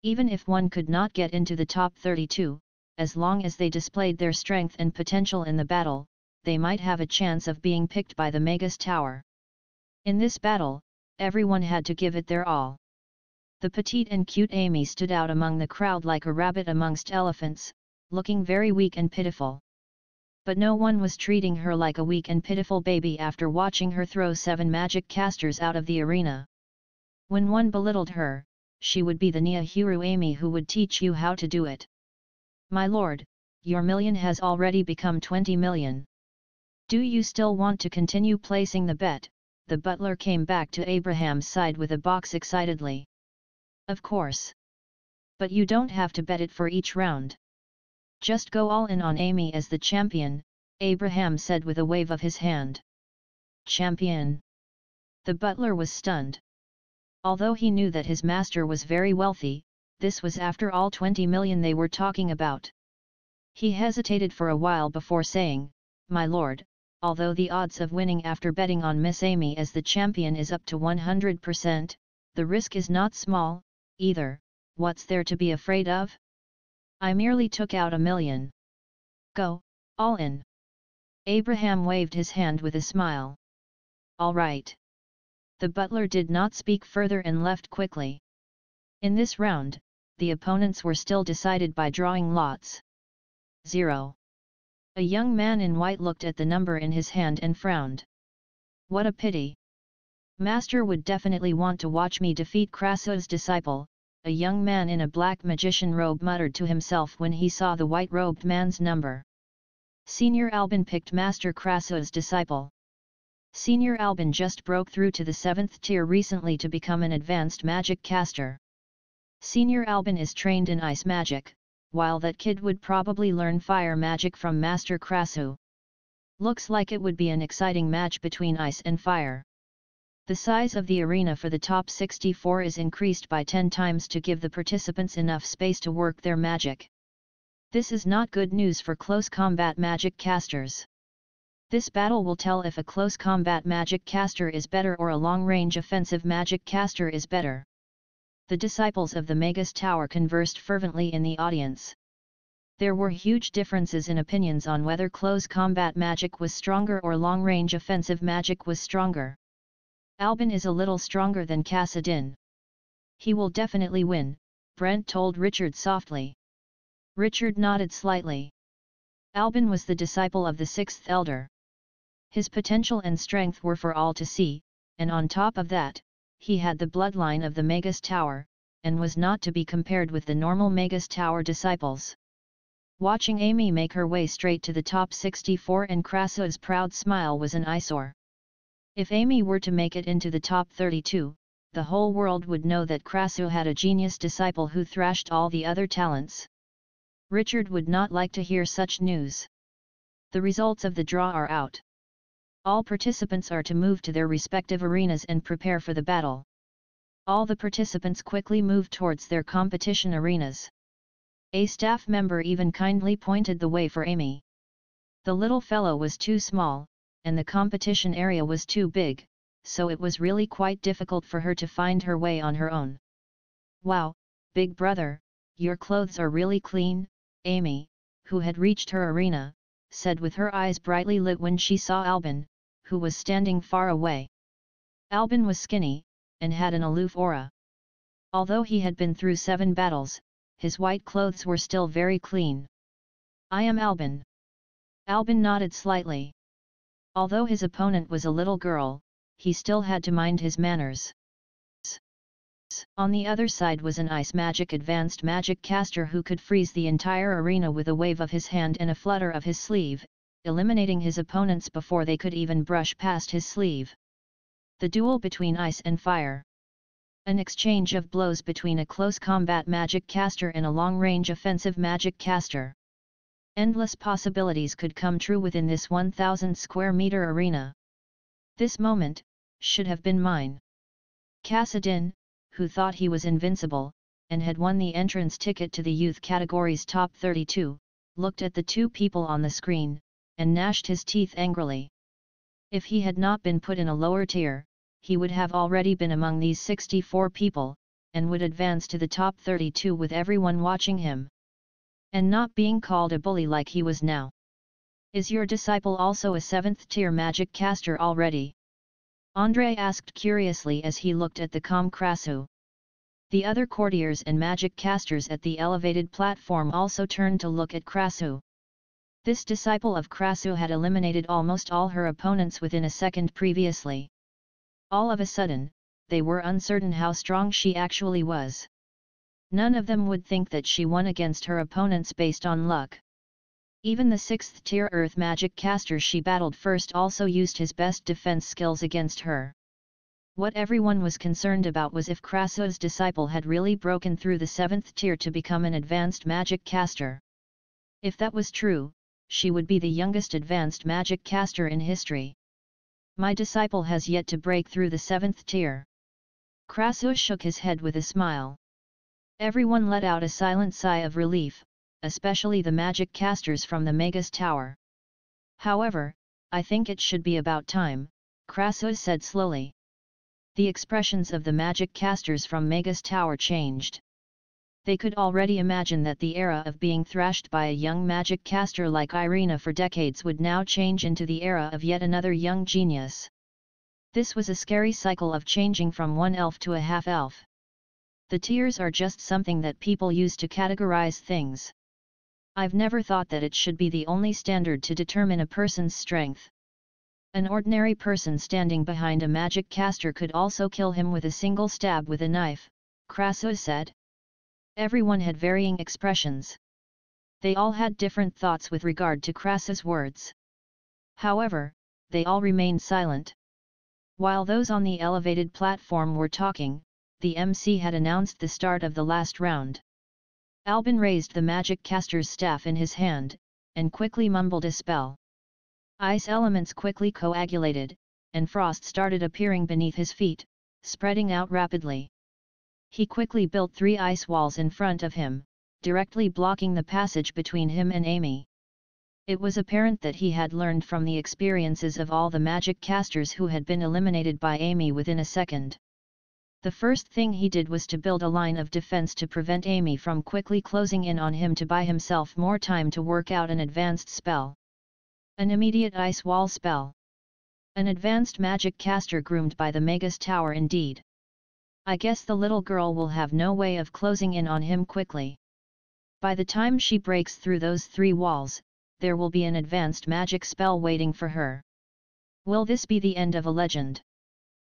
Even if one could not get into the top 32, as long as they displayed their strength and potential in the battle, they might have a chance of being picked by the Magus Tower. In this battle, everyone had to give it their all. The petite and cute Amy stood out among the crowd like a rabbit amongst elephants, looking very weak and pitiful. But no one was treating her like a weak and pitiful baby after watching her throw 7 magic casters out of the arena. When one belittled her, she would be the Nihuru Amy who would teach you how to do it. My lord, your million has already become 20 million. Do you still want to continue placing the bet? The butler came back to Abraham's side with a box excitedly. Of course. But you don't have to bet it for each round. Just go all in on Amy as the champion, Abraham said with a wave of his hand. Champion? The butler was stunned. Although he knew that his master was very wealthy, this was after all 20 million they were talking about. He hesitated for a while before saying, "My lord, although the odds of winning after betting on Miss Amy as the champion is up to 100%, the risk is not small, either. What's there to be afraid of? I merely took out $1 million. Go, all in." Abraham waved his hand with a smile. "All right." The butler did not speak further and left quickly. In this round, the opponents were still decided by drawing lots. 0. A young man in white looked at the number in his hand and frowned. "What a pity. Master would definitely want to watch me defeat Krasu's disciple," a young man in a black magician robe muttered to himself when he saw the white-robed man's number. Senior Albin picked Master Krasu's disciple. Senior Albin just broke through to the 7th tier recently to become an advanced magic caster. Senior Albin is trained in ice magic, while that kid would probably learn fire magic from Master Krasu. Looks like it would be an exciting match between ice and fire. The size of the arena for the top 64 is increased by 10 times to give the participants enough space to work their magic. This is not good news for close combat magic casters. This battle will tell if a close combat magic caster is better or a long-range offensive magic caster is better. The disciples of the Magus Tower conversed fervently in the audience. There were huge differences in opinions on whether close combat magic was stronger or long-range offensive magic was stronger. "Albin is a little stronger than Kassadin. He will definitely win," Brent told Richard softly. Richard nodded slightly. Albin was the disciple of the 6th elder. His potential and strength were for all to see, and on top of that, he had the bloodline of the Magus Tower, and was not to be compared with the normal Magus Tower disciples. Watching Amy make her way straight to the top 64 and Krasu's proud smile was an eyesore. If Amy were to make it into the top 32, the whole world would know that Krasu had a genius disciple who thrashed all the other talents. Richard would not like to hear such news. The results of the draw are out. All participants are to move to their respective arenas and prepare for the battle. All the participants quickly moved towards their competition arenas. A staff member even kindly pointed the way for Amy. The little fellow was too small, and the competition area was too big, so it was really quite difficult for her to find her way on her own. "Wow, big brother, your clothes are really clean," Amy, who had reached her arena, said with her eyes brightly lit when she saw Albin, who was standing far away. Albin was skinny, and had an aloof aura. Although he had been through 7 battles, his white clothes were still very clean. "I am Albin." Albin nodded slightly. Although his opponent was a little girl, he still had to mind his manners. On the other side was an ice magic advanced magic caster who could freeze the entire arena with a wave of his hand and a flutter of his sleeve, eliminating his opponents before they could even brush past his sleeve. The duel between ice and fire. An exchange of blows between a close combat magic caster and a long-range offensive magic caster. Endless possibilities could come true within this 1,000 square meter arena. This moment should have been mine. Kassadin, who thought he was invincible, and had won the entrance ticket to the youth category's top 32, looked at the 2 people on the screen, and gnashed his teeth angrily. If he had not been put in a lower tier, he would have already been among these 64 people, and would advance to the top 32 with everyone watching him. And not being called a bully like he was now. "Is your disciple also a 7th tier magic caster already?" Andrei asked curiously as he looked at the calm Krasu. The other courtiers and magic casters at the elevated platform also turned to look at Krasu. This disciple of Krasu had eliminated almost all her opponents within a second previously. All of a sudden, they were uncertain how strong she actually was. None of them would think that she won against her opponents based on luck. Even the 6th tier earth magic caster she battled first also used his best defense skills against her. What everyone was concerned about was if Krasu's disciple had really broken through the 7th tier to become an advanced magic caster. If that was true, she would be the youngest advanced magic caster in history. "My disciple has yet to break through the 7th tier." Krasu shook his head with a smile. Everyone let out a silent sigh of relief, especially the magic casters from the Magus Tower. However, I think it should be about time, Krasus said slowly. The expressions of the magic casters from Magus Tower changed. They could already imagine that the era of being thrashed by a young magic caster like Irina for decades would now change into the era of yet another young genius. This was a scary cycle of changing from one elf to a half-elf. The tiers are just something that people use to categorize things. I've never thought that it should be the only standard to determine a person's strength. An ordinary person standing behind a magic caster could also kill him with a single stab with a knife, Krasus said. Everyone had varying expressions. They all had different thoughts with regard to Krasus' words. However, they all remained silent. While those on the elevated platform were talking, the MC had announced the start of the last round. Albin raised the magic caster's staff in his hand, and quickly mumbled a spell. Ice elements quickly coagulated, and frost started appearing beneath his feet, spreading out rapidly. He quickly built 3 ice walls in front of him, directly blocking the passage between him and Amy. It was apparent that he had learned from the experiences of all the magic casters who had been eliminated by Amy within a second. The first thing he did was to build a line of defense to prevent Amy from quickly closing in on him to buy himself more time to work out an advanced spell. An immediate ice wall spell. An advanced magic caster groomed by the Magus Tower indeed. I guess the little girl will have no way of closing in on him quickly. By the time she breaks through those 3 walls, there will be an advanced magic spell waiting for her. Will this be the end of a legend?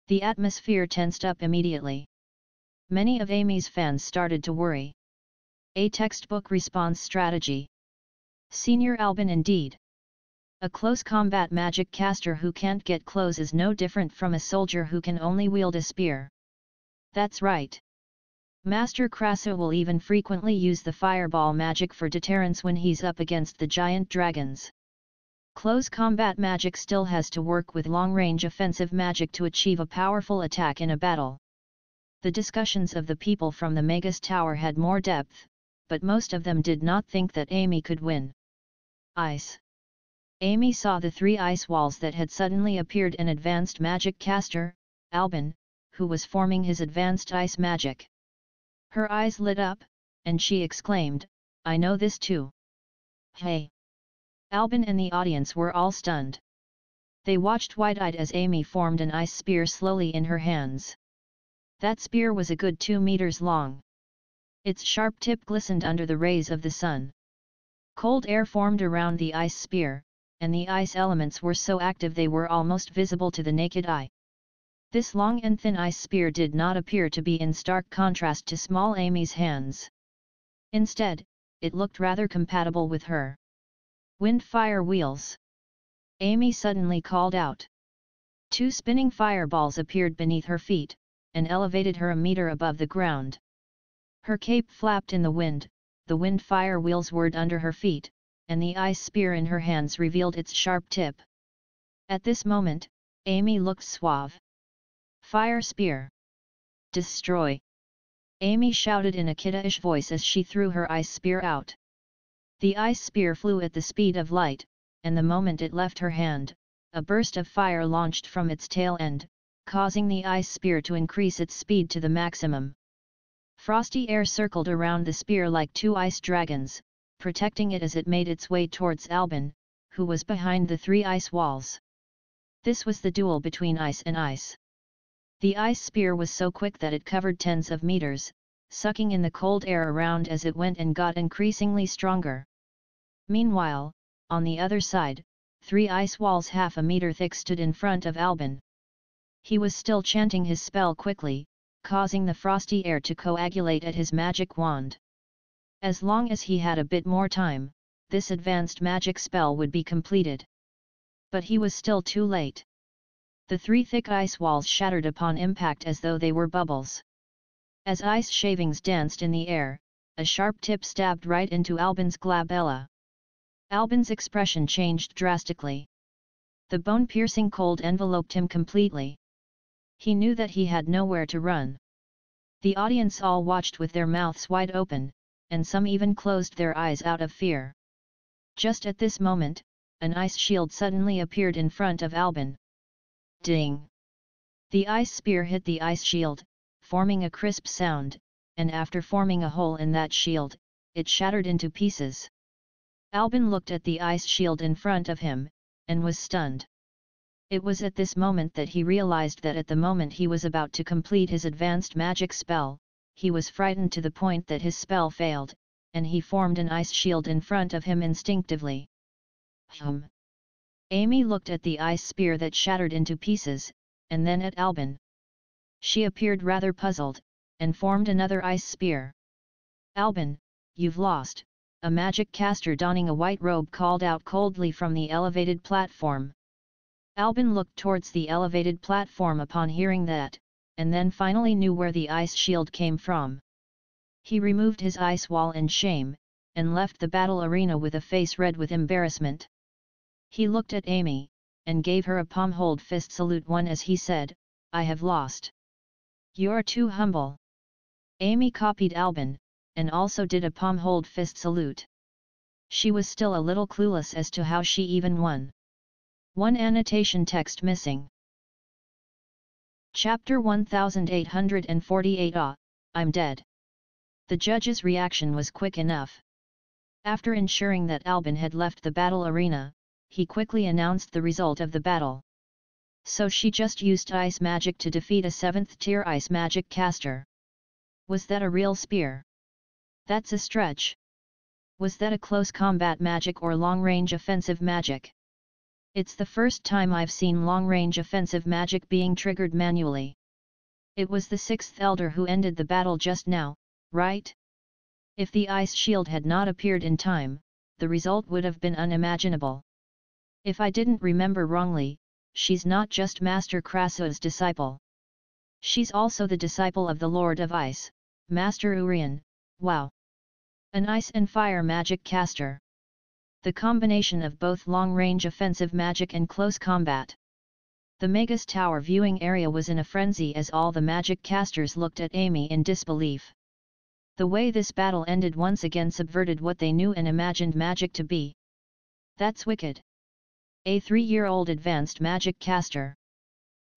The atmosphere tensed up immediately. Many of Amy's fans started to worry. A textbook response strategy. Senior Albin indeed. A close combat magic caster who can't get close is no different from a soldier who can only wield a spear. That's right. Master Krasus will even frequently use the fireball magic for deterrence when he's up against the giant dragons. Close combat magic still has to work with long-range offensive magic to achieve a powerful attack in a battle. The discussions of the people from the Magus Tower had more depth, but most of them did not think that Amy could win. Ice. Amy saw the 3 ice walls that had suddenly appeared and advanced magic caster, Albin, who was forming his advanced ice magic. Her eyes lit up, and she exclaimed, I know this too. Hey! Albin and the audience were all stunned. They watched wide-eyed as Amy formed an ice spear slowly in her hands. That spear was a good 2 meters long. Its sharp tip glistened under the rays of the sun. Cold air formed around the ice spear, and the ice elements were so active they were almost visible to the naked eye. This long and thin ice spear did not appear to be in stark contrast to small Amy's hands. Instead, it looked rather compatible with her. Wind fire wheels. Amy suddenly called out. 2 spinning fireballs appeared beneath her feet, and elevated her a meter above the ground. Her cape flapped in the wind fire wheels whirred under her feet, and the ice spear in her hands revealed its sharp tip. At this moment, Amy looked suave. Fire spear. Destroy. Amy shouted in a kiddish voice as she threw her ice spear out. The ice spear flew at the speed of light, and the moment it left her hand, a burst of fire launched from its tail end, causing the ice spear to increase its speed to the maximum. Frosty air circled around the spear like 2 ice dragons, protecting it as it made its way towards Albin, who was behind the 3 ice walls. This was the duel between ice and ice. The ice spear was so quick that it covered tens of meters, sucking in the cold air around as it went and got increasingly stronger. Meanwhile, on the other side, 3 ice walls half a meter thick stood in front of Albin. He was still chanting his spell quickly, causing the frosty air to coagulate at his magic wand. As long as he had a bit more time, this advanced magic spell would be completed. But he was still too late. The 3 thick ice walls shattered upon impact as though they were bubbles. As ice shavings danced in the air, a sharp tip stabbed right into Albin's glabella. Albin's expression changed drastically. The bone-piercing cold enveloped him completely. He knew that he had nowhere to run. The audience all watched with their mouths wide open, and some even closed their eyes out of fear. Just at this moment, an ice shield suddenly appeared in front of Albin. Ding! The ice spear hit the ice shield, forming a crisp sound, and after forming a hole in that shield, it shattered into pieces. Albin looked at the ice shield in front of him, and was stunned. It was at this moment that he realized that at the moment he was about to complete his advanced magic spell, he was frightened to the point that his spell failed, and he formed an ice shield in front of him instinctively. Amy looked at the ice spear that shattered into pieces, and then at Albin. She appeared rather puzzled, and formed another ice spear. Albin, you've lost, a magic caster donning a white robe called out coldly from the elevated platform. Albin looked towards the elevated platform upon hearing that, and then finally knew where the ice shield came from. He removed his ice wall in shame, and left the battle arena with a face red with embarrassment. He looked at Amy, and gave her a palm-hold fist salute as he said, I have lost. You're too humble. Amy copied Albin, and also did a palm-hold fist salute. She was still a little clueless as to how she even won. One annotation text missing. Chapter 1848 I'm dead. The judge's reaction was quick enough. After ensuring that Albin had left the battle arena, he quickly announced the result of the battle. So she just used ice magic to defeat a 7th tier ice magic caster. Was that a real spear? That's a stretch. Was that a close combat magic or long-range offensive magic? It's the first time I've seen long-range offensive magic being triggered manually. It was the 6th elder who ended the battle just now, right? If the ice shield had not appeared in time, the result would have been unimaginable. If I didn't remember wrongly, she's not just Master Krasu's disciple. She's also the disciple of the Lord of Ice, Master Urian. Wow! An ice and fire magic caster. The combination of both long-range offensive magic and close combat. The Magus Tower viewing area was in a frenzy as all the magic casters looked at Amy in disbelief. The way this battle ended once again subverted what they knew and imagined magic to be. That's wicked. A 3-year-old advanced magic caster.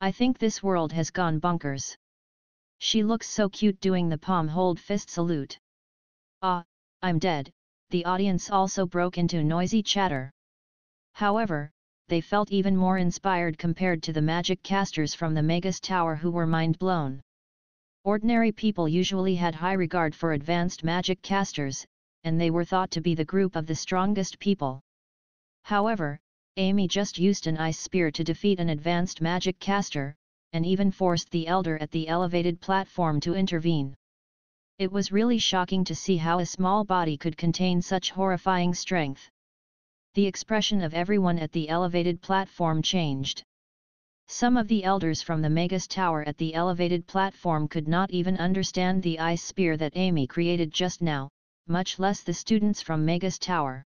I think this world has gone bonkers. She looks so cute doing the palm-hold fist salute. Ah, I'm dead. The audience also broke into noisy chatter. However, they felt even more inspired compared to the magic casters from the Magus Tower who were mind-blown. Ordinary people usually had high regard for advanced magic casters, and they were thought to be the group of the strongest people. However, Amy just used an ice spear to defeat an advanced magic caster, and even forced the elder at the elevated platform to intervene. It was really shocking to see how a small body could contain such horrifying strength. The expression of everyone at the elevated platform changed. Some of the elders from the Magus Tower at the elevated platform could not even understand the ice spear that Amy created just now, much less the students from Magus Tower.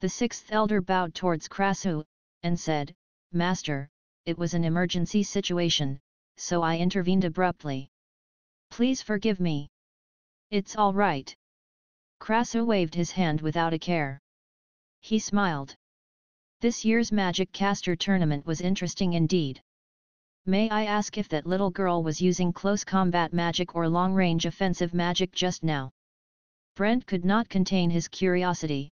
The 6th elder bowed towards Krasu, and said, Master, it was an emergency situation, so I intervened abruptly. Please forgive me. It's all right. Krasu waved his hand without a care. He smiled. This year's Magic Caster tournament was interesting indeed. May I ask if that little girl was using close combat magic or long-range offensive magic just now? Brent could not contain his curiosity.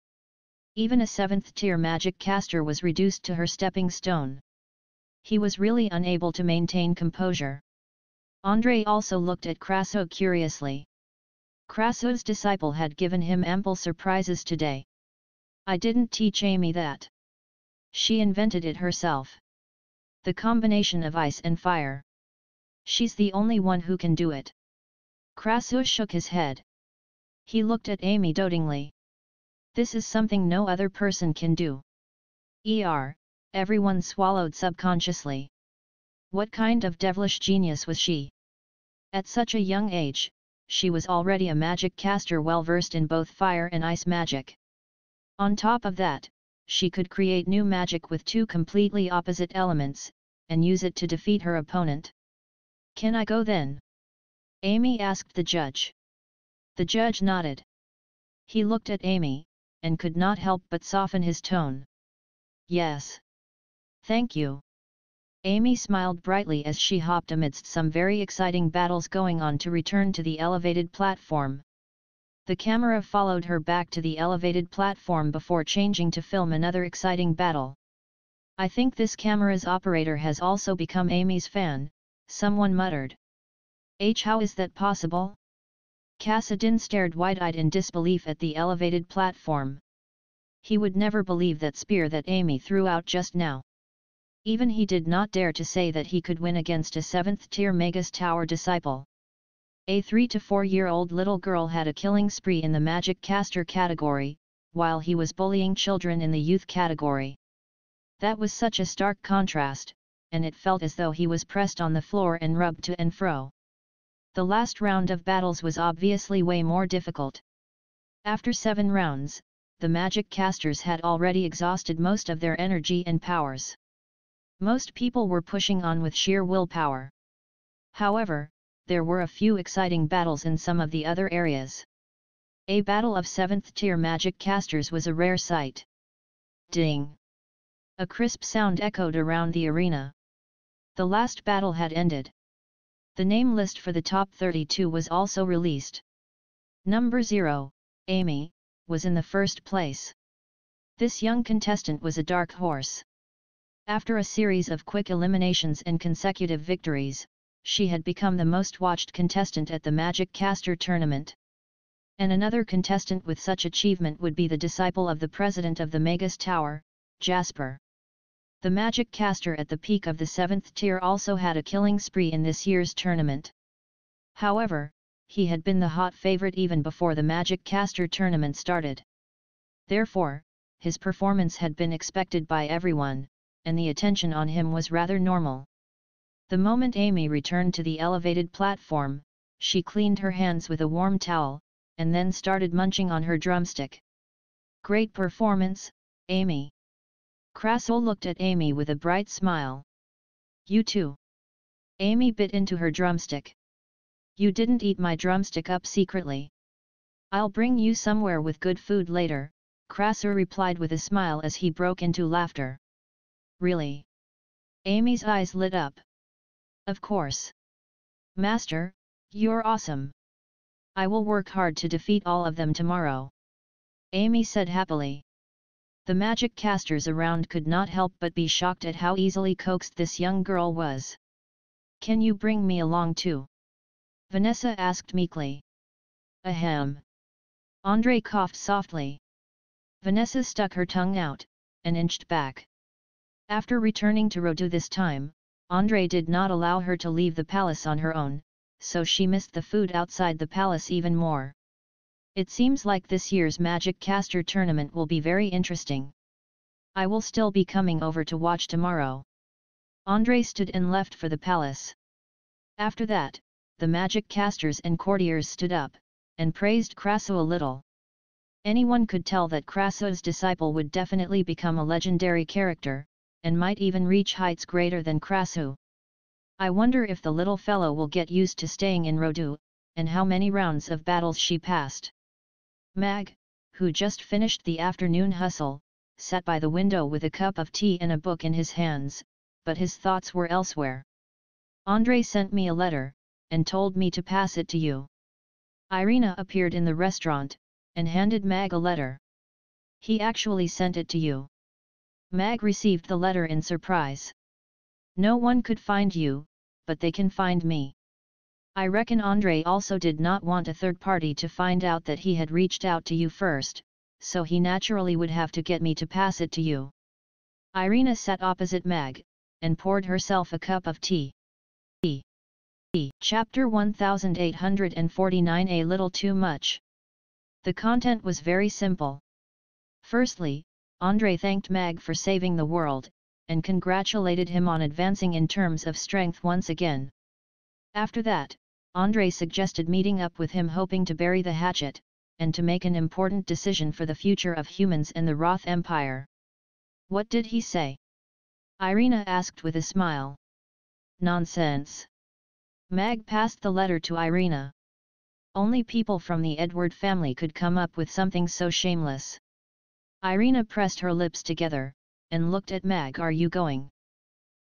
Even a 7th tier magic caster was reduced to her stepping stone. He was really unable to maintain composure. Andrei also looked at Krasu curiously. Krasu's disciple had given him ample surprises today. I didn't teach Amy that. She invented it herself. The combination of ice and fire. She's the only one who can do it. Krasu shook his head. He looked at Amy dotingly. This is something no other person can do. Everyone swallowed subconsciously. What kind of devilish genius was she? At such a young age, she was already a magic caster well versed in both fire and ice magic. On top of that, she could create new magic with two completely opposite elements, and use it to defeat her opponent. Can I go then? Amy asked the judge. The judge nodded. He looked at Amy, and could not help but soften his tone. Yes. Thank you. Amy smiled brightly as she hopped amidst some very exciting battles going on to return to the elevated platform. The camera followed her back to the elevated platform before changing to film another exciting battle. I think this camera's operator has also become Amy's fan, someone muttered. How is that possible? Kassadin stared wide-eyed in disbelief at the elevated platform. He would never believe that spear that Amy threw out just now. Even he did not dare to say that he could win against a 7th-tier Magus Tower disciple. A 3 to 4-year-old little girl had a killing spree in the magic caster category, while he was bullying children in the youth category. That was such a stark contrast, and it felt as though he was pressed on the floor and rubbed to and fro. The last round of battles was obviously way more difficult. After 7 rounds, the magic casters had already exhausted most of their energy and powers. Most people were pushing on with sheer willpower. However, there were a few exciting battles in some of the other areas. A battle of 7th-tier magic casters was a rare sight. Ding! A crisp sound echoed around the arena. The last battle had ended. The name list for the top 32 was also released. Number 0, Amy, was in the first place. This young contestant was a dark horse. After a series of quick eliminations and consecutive victories, she had become the most watched contestant at the Magic Caster tournament. And another contestant with such achievement would be the disciple of the president of the Magus Tower, Jasper. The Magic Caster at the peak of the 7th tier also had a killing spree in this year's tournament. However, he had been the hot favorite even before the Magic Caster tournament started. Therefore, his performance had been expected by everyone, and the attention on him was rather normal. The moment Amy returned to the elevated platform, she cleaned her hands with a warm towel, and then started munching on her drumstick. Great performance, Amy. Krasil looked at Amy with a bright smile. You too. Amy bit into her drumstick. You didn't eat my drumstick up secretly. I'll bring you somewhere with good food later, Krasil replied with a smile as he broke into laughter. Really? Amy's eyes lit up. Of course. Master, you're awesome. I will work hard to defeat all of them tomorrow. Amy said happily. The magic casters around could not help but be shocked at how easily coaxed this young girl was. Can you bring me along too? Vanessa asked meekly. Ahem. Andre coughed softly. Vanessa stuck her tongue out, and inched back. After returning to Rodu this time, Andre did not allow her to leave the palace on her own, so she missed the food outside the palace even more. It seems like this year's Magic Caster tournament will be very interesting. I will still be coming over to watch tomorrow. Andre stood and left for the palace. After that, the Magic Casters and courtiers stood up, and praised Krasu a little. Anyone could tell that Krasu's disciple would definitely become a legendary character, and might even reach heights greater than Krasu. I wonder if the little fellow will get used to staying in Rodu, and how many rounds of battles she passed. Mag, who just finished the afternoon hustle, sat by the window with a cup of tea and a book in his hands, but his thoughts were elsewhere. Andre sent me a letter, and told me to pass it to you. Irina appeared in the restaurant, and handed Mag a letter. He actually sent it to you. Mag received the letter in surprise. No one could find you, but they can find me. I reckon Andre also did not want a third party to find out that he had reached out to you first, so he naturally would have to get me to pass it to you. Irina sat opposite Mag, and poured herself a cup of tea. Chapter 1849. A little too much. The content was very simple. Firstly, Andre thanked Mag for saving the world, and congratulated him on advancing in terms of strength once again. After that, Andre suggested meeting up with him, hoping to bury the hatchet, and to make an important decision for the future of humans and the Roth Empire. What did he say? Irina asked with a smile. Nonsense. Mag passed the letter to Irina. Only people from the Edward family could come up with something so shameless. Irina pressed her lips together, and looked at Mag. Are you going?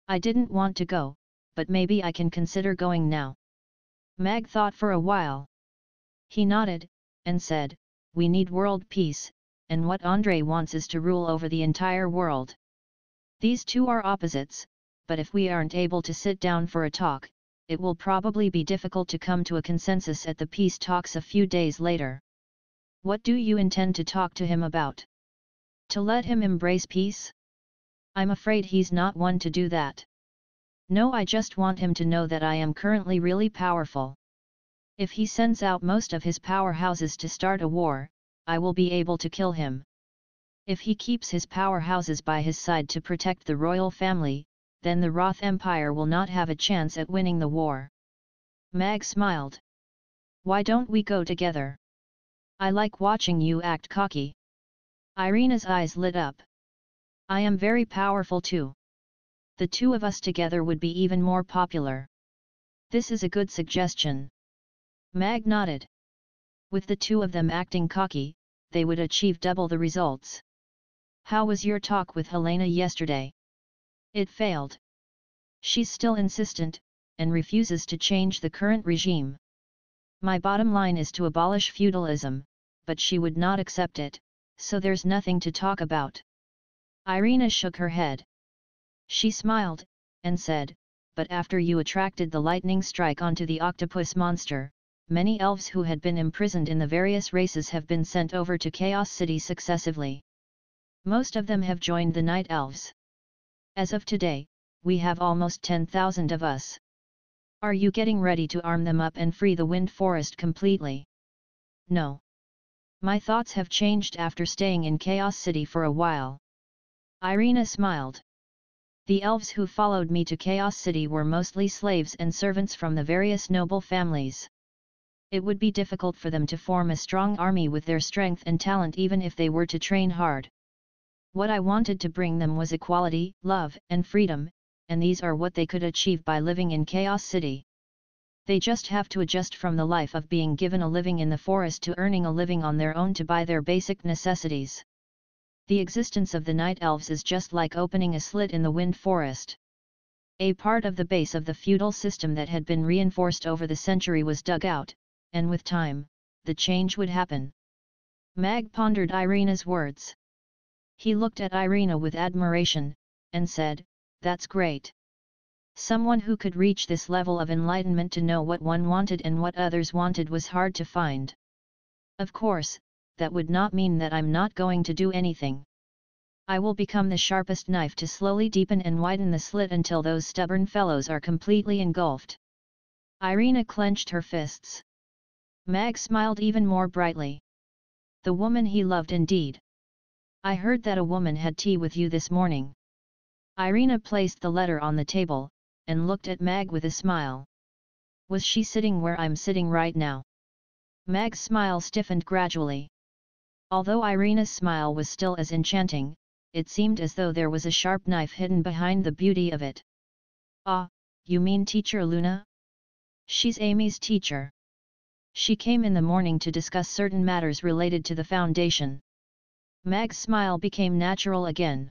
I didn't want to go, but maybe I can consider going now. Mag thought for a while. He nodded, and said, we need world peace, and what Andre wants is to rule over the entire world. These two are opposites, but if we aren't able to sit down for a talk, it will probably be difficult to come to a consensus at the peace talks a few days later. What do you intend to talk to him about? To let him embrace peace? I'm afraid he's not one to do that. No, I just want him to know that I am currently really powerful. If he sends out most of his powerhouses to start a war, I will be able to kill him. If he keeps his powerhouses by his side to protect the royal family, then the Roth Empire will not have a chance at winning the war. Mag smiled. Why don't we go together? I like watching you act cocky. Irina's eyes lit up. I am very powerful too. The two of us together would be even more popular. This is a good suggestion. Mag nodded. With the two of them acting cocky, they would achieve double the results. How was your talk with Helena yesterday? It failed. She's still insistent, and refuses to change the current regime. My bottom line is to abolish feudalism, but she would not accept it, so there's nothing to talk about. Irina shook her head. She smiled, and said, but after you attracted the lightning strike onto the octopus monster, many elves who had been imprisoned in the various races have been sent over to Chaos City successively. Most of them have joined the Night Elves. As of today, we have almost 10,000 of us. Are you getting ready to arm them up and free the Wind Forest completely? No. My thoughts have changed after staying in Chaos City for a while. Irina smiled. The elves who followed me to Chaos City were mostly slaves and servants from the various noble families. It would be difficult for them to form a strong army with their strength and talent even if they were to train hard. What I wanted to bring them was equality, love, and freedom, and these are what they could achieve by living in Chaos City. They just have to adjust from the life of being given a living in the forest to earning a living on their own to buy their basic necessities. The existence of the Night Elves is just like opening a slit in the Wind Forest. A part of the base of the feudal system that had been reinforced over the century was dug out, and with time, the change would happen. Mag pondered Irina's words. He looked at Irina with admiration, and said, that's great. Someone who could reach this level of enlightenment to know what one wanted and what others wanted was hard to find. Of course, that would not mean that I'm not going to do anything. I will become the sharpest knife to slowly deepen and widen the slit until those stubborn fellows are completely engulfed. Irina clenched her fists. Mag smiled even more brightly. The woman he loved indeed. I heard that a woman had tea with you this morning. Irina placed the letter on the table, and looked at Mag with a smile. Was she sitting where I'm sitting right now? Mag's smile stiffened gradually. Although Irina's smile was still as enchanting, it seemed as though there was a sharp knife hidden behind the beauty of it. Ah, you mean Teacher Luna? She's Amy's teacher. She came in the morning to discuss certain matters related to the Foundation. Mag's smile became natural again.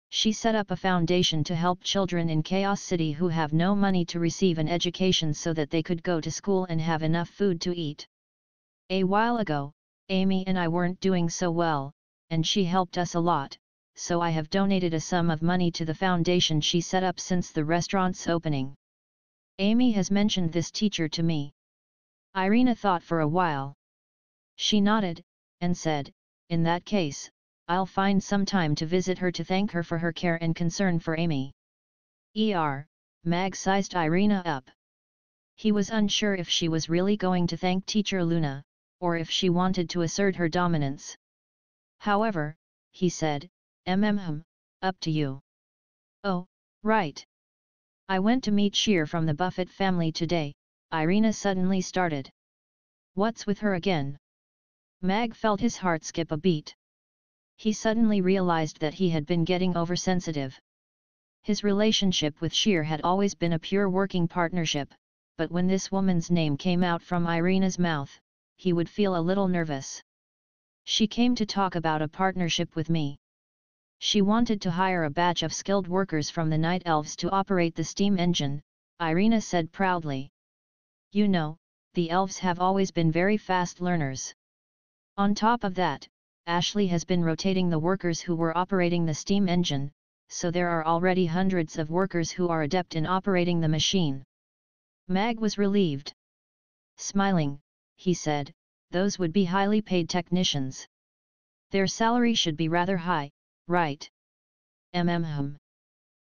She set up a foundation to help children in Chaos City who have no money to receive an education so that they could go to school and have enough food to eat. A while ago, Amy and I weren't doing so well, and she helped us a lot, so I have donated a sum of money to the foundation she set up since the restaurant's opening. Amy has mentioned this teacher to me. Irina thought for a while. She nodded, and said, in that case, I'll find some time to visit her to thank her for her care and concern for Amy. Mag sized Irina up. He was unsure if she was really going to thank Teacher Luna, or if she wanted to assert her dominance. However, he said, up to you. Oh, right. I went to meet Sheer from the Buffett family today, Irina suddenly started. What's with her again? Mag felt his heart skip a beat. He suddenly realized that he had been getting oversensitive. His relationship with Sheer had always been a pure working partnership, but when this woman's name came out from Irina's mouth, he would feel a little nervous. She came to talk about a partnership with me. She wanted to hire a batch of skilled workers from the Night Elves to operate the steam engine, Irina said proudly. You know, the elves have always been very fast learners. On top of that, Ashley has been rotating the workers who were operating the steam engine, so there are already hundreds of workers who are adept in operating the machine. Mag was relieved. Smiling, he said, those would be highly paid technicians. Their salary should be rather high, right? An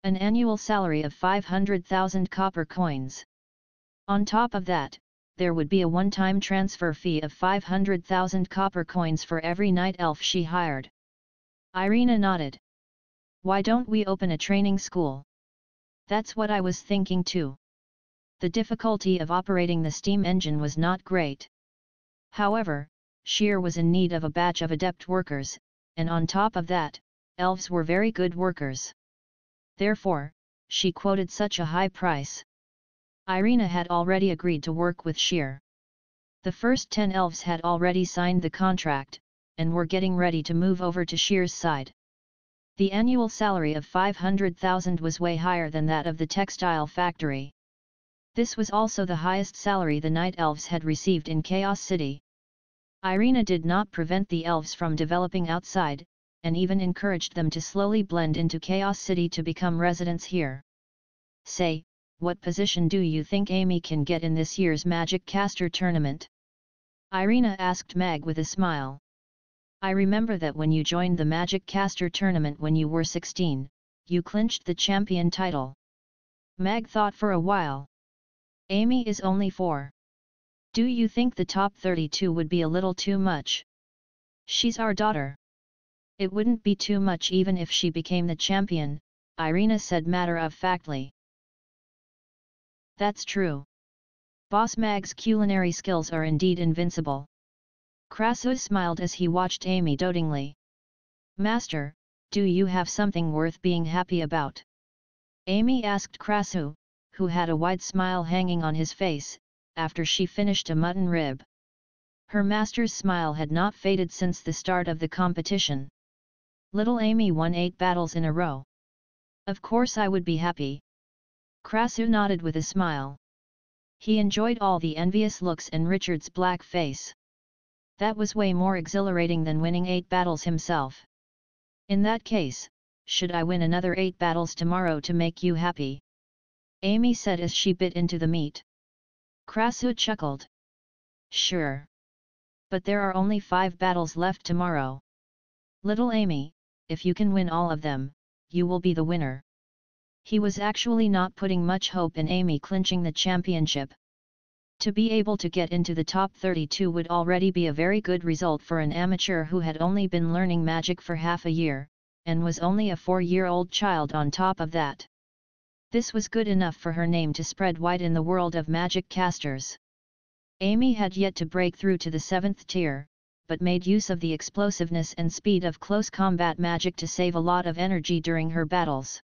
annual salary of 500,000 copper coins. On top of that, there would be a one-time transfer fee of 500,000 copper coins for every night elf she hired. Irina nodded. Why don't we open a training school? That's what I was thinking too. The difficulty of operating the steam engine was not great. However, Sheer was in need of a batch of adept workers, and on top of that, elves were very good workers. Therefore, she quoted such a high price. Irina had already agreed to work with Sheer. The first 10 elves had already signed the contract, and were getting ready to move over to Sheer's side. The annual salary of 500,000 was way higher than that of the textile factory. This was also the highest salary the Night Elves had received in Chaos City. Irina did not prevent the elves from developing outside, and even encouraged them to slowly blend into Chaos City to become residents here. Say, what position do you think Amy can get in this year's Magic Caster tournament? Irina asked Mag with a smile. I remember that when you joined the Magic Caster tournament when you were 16, you clinched the champion title. Mag thought for a while. Amy is only 4. Do you think the top 32 would be a little too much? She's our daughter. It wouldn't be too much even if she became the champion, Irina said matter-of-factly. That's true. Boss Mag's culinary skills are indeed invincible. Krasus smiled as he watched Amy dotingly. Master, do you have something worth being happy about? Amy asked Krasu, who had a wide smile hanging on his face, after she finished a mutton rib. Her master's smile had not faded since the start of the competition. Little Amy won 8 battles in a row. Of course I would be happy. Krasu nodded with a smile. He enjoyed all the envious looks in Richard's black face. That was way more exhilarating than winning 8 battles himself. In that case, should I win another 8 battles tomorrow to make you happy? Amy said as she bit into the meat. Krasu chuckled. Sure. But there are only 5 battles left tomorrow. Little Amy, if you can win all of them, you will be the winner. He was actually not putting much hope in Amy clinching the championship. To be able to get into the top 32 would already be a very good result for an amateur who had only been learning magic for half a year, and was only a 4-year-old child on top of that. This was good enough for her name to spread wide in the world of magic casters. Amy had yet to break through to the 7th tier, but made use of the explosiveness and speed of close combat magic to save a lot of energy during her battles.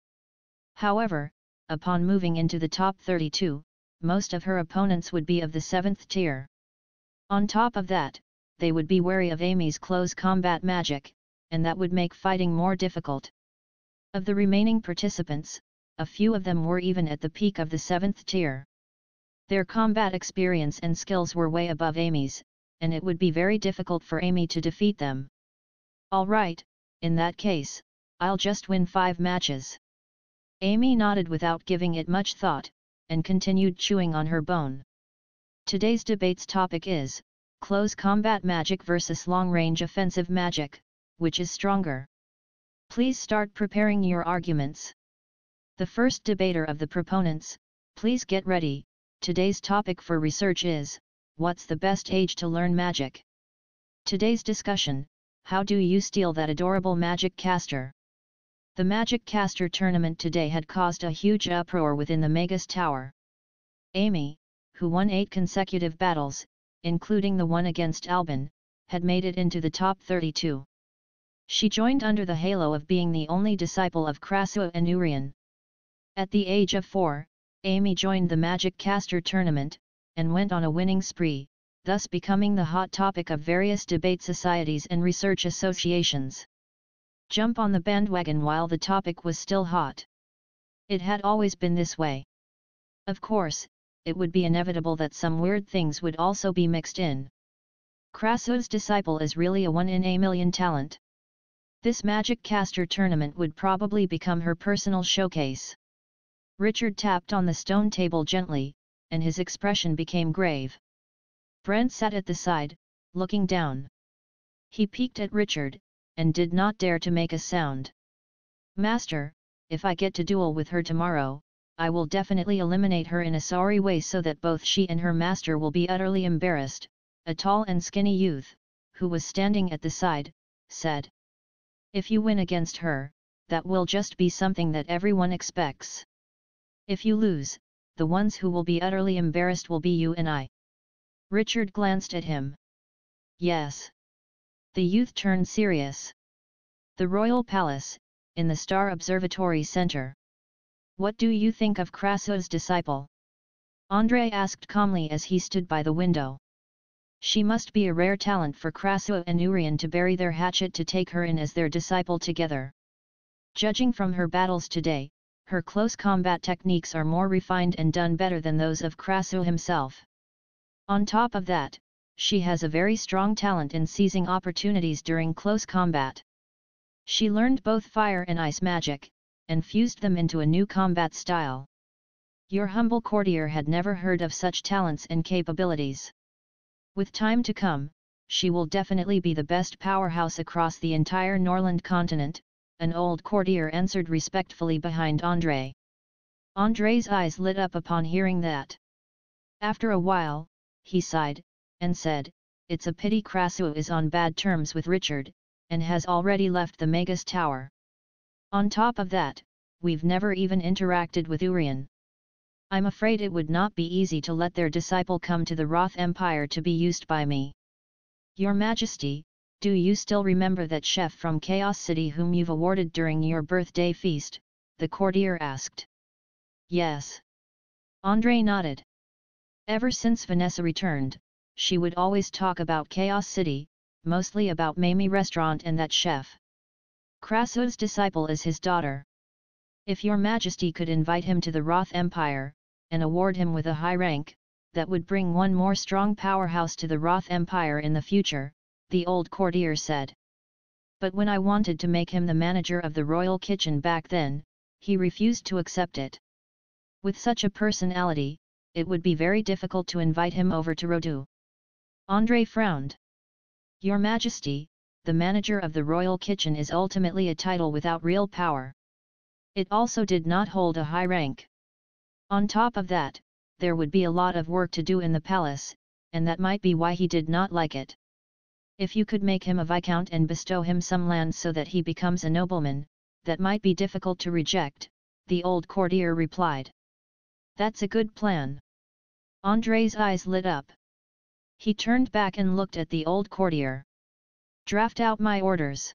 However, upon moving into the top 32, most of her opponents would be of the 7th tier. On top of that, they would be wary of Amy's close combat magic, and that would make fighting more difficult. Of the remaining participants, a few of them were even at the peak of the 7th tier. Their combat experience and skills were way above Amy's, and it would be very difficult for Amy to defeat them. Alright, in that case, I'll just win 5 matches. Amy nodded without giving it much thought, and continued chewing on her bone. Today's debate's topic is, close combat magic versus long-range offensive magic, which is stronger? Please start preparing your arguments. The first debater of the proponents, please get ready. Today's topic for research is, what's the best age to learn magic? Today's discussion, how do you steal that adorable magic caster? The Magic Caster tournament today had caused a huge uproar within the Magus Tower. Amy, who won 8 consecutive battles, including the one against Albin, had made it into the top 32. She joined under the halo of being the only disciple of Krasu and Urian. At the age of 4, Amy joined the Magic Caster tournament, and went on a winning spree, thus becoming the hot topic of various debate societies and research associations. Jump on the bandwagon while the topic was still hot. It had always been this way. Of course, it would be inevitable that some weird things would also be mixed in. Krasu's disciple is really a 1 in a million talent. This Magic Caster tournament would probably become her personal showcase. Richard tapped on the stone table gently, and his expression became grave. Brent sat at the side, looking down. He peeked at Richard, and did not dare to make a sound. Master, if I get to duel with her tomorrow, I will definitely eliminate her in a sorry way so that both she and her master will be utterly embarrassed, a tall and skinny youth, who was standing at the side, said. If you win against her, that will just be something that everyone expects. If you lose, the ones who will be utterly embarrassed will be you and I. Richard glanced at him. Yes. The youth turned serious. The Royal Palace, in the Star Observatory Center. What do you think of Krasu's disciple? Andrei asked calmly as he stood by the window. She must be a rare talent for Krasu and Urian to bury their hatchet to take her in as their disciple together. Judging from her battles today, her close combat techniques are more refined and done better than those of Krasu himself. On top of that, she has a very strong talent in seizing opportunities during close combat. She learned both fire and ice magic, and fused them into a new combat style. Your humble courtier had never heard of such talents and capabilities. With time to come, she will definitely be the best powerhouse across the entire Norland continent, an old courtier answered respectfully behind Andrei. Andrei's eyes lit up upon hearing that. After a while, he sighed, and said, It's a pity Krasu is on bad terms with Richard, and has already left the Magus Tower. On top of that, we've never even interacted with Urian. I'm afraid it would not be easy to let their disciple come to the Roth Empire to be used by me. Your Majesty, do you still remember that chef from Chaos City whom you've awarded during your birthday feast? The courtier asked. Yes. Andrei nodded. Ever since Vanessa returned, she would always talk about Chaos City, mostly about Mamie Restaurant and that chef. Krasu's disciple is his daughter. If your Majesty could invite him to the Roth Empire, and award him with a high rank, that would bring one more strong powerhouse to the Roth Empire in the future, the old courtier said. But when I wanted to make him the manager of the royal kitchen back then, he refused to accept it. With such a personality, it would be very difficult to invite him over to Rodu. Andrei frowned. Your Majesty, the manager of the royal kitchen is ultimately a title without real power. It also did not hold a high rank. On top of that, there would be a lot of work to do in the palace, and that might be why he did not like it. If you could make him a viscount and bestow him some land so that he becomes a nobleman, that might be difficult to reject, the old courtier replied. That's a good plan. Andrei's eyes lit up. He turned back and looked at the old courtier. Draft out my orders.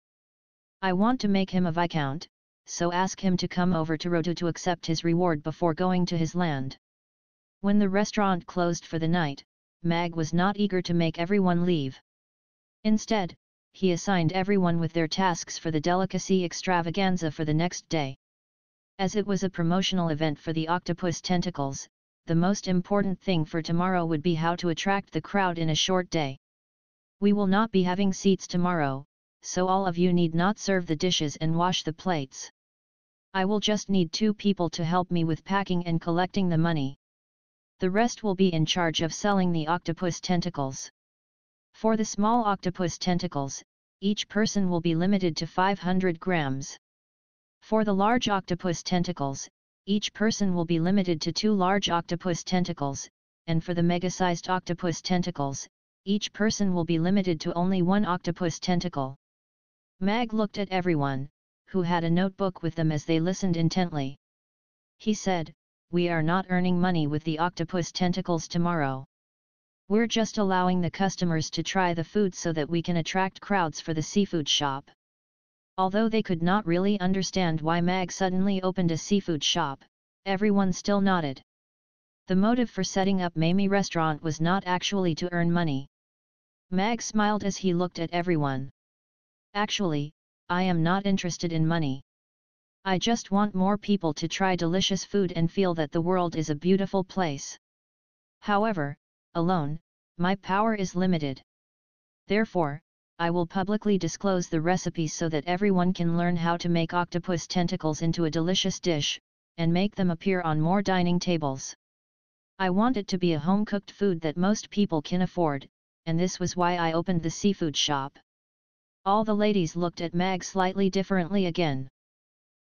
I want to make him a viscount, so ask him to come over to Rodu to accept his reward before going to his land. When the restaurant closed for the night, Mag was not eager to make everyone leave. Instead, he assigned everyone with their tasks for the delicacy extravaganza for the next day. As it was a promotional event for the octopus tentacles, the most important thing for tomorrow would be how to attract the crowd in a short day. We will not be having seats tomorrow, so all of you need not serve the dishes and wash the plates. I will just need 2 people to help me with packing and collecting the money. The rest will be in charge of selling the octopus tentacles. For the small octopus tentacles, each person will be limited to 500 grams. For the large octopus tentacles, each person will be limited to 2 large octopus tentacles, and for the mega-sized octopus tentacles, each person will be limited to only 1 octopus tentacle. Mag looked at everyone, who had a notebook with them as they listened intently. He said, We are not earning money with the octopus tentacles tomorrow. We're just allowing the customers to try the food so that we can attract crowds for the seafood shop. Although they could not really understand why Mag suddenly opened a seafood shop, everyone still nodded. The motive for setting up Mamie restaurant was not actually to earn money. Mag smiled as he looked at everyone. Actually, I am not interested in money. I just want more people to try delicious food and feel that the world is a beautiful place. However, alone, my power is limited. Therefore, I will publicly disclose the recipes so that everyone can learn how to make octopus tentacles into a delicious dish, and make them appear on more dining tables. I want it to be a home-cooked food that most people can afford, and this was why I opened the seafood shop. All the ladies looked at Mag slightly differently again.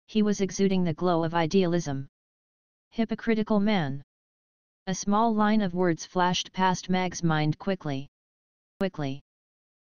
He was exuding the glow of idealism. Hypocritical man. A small line of words flashed past Mag's mind quickly.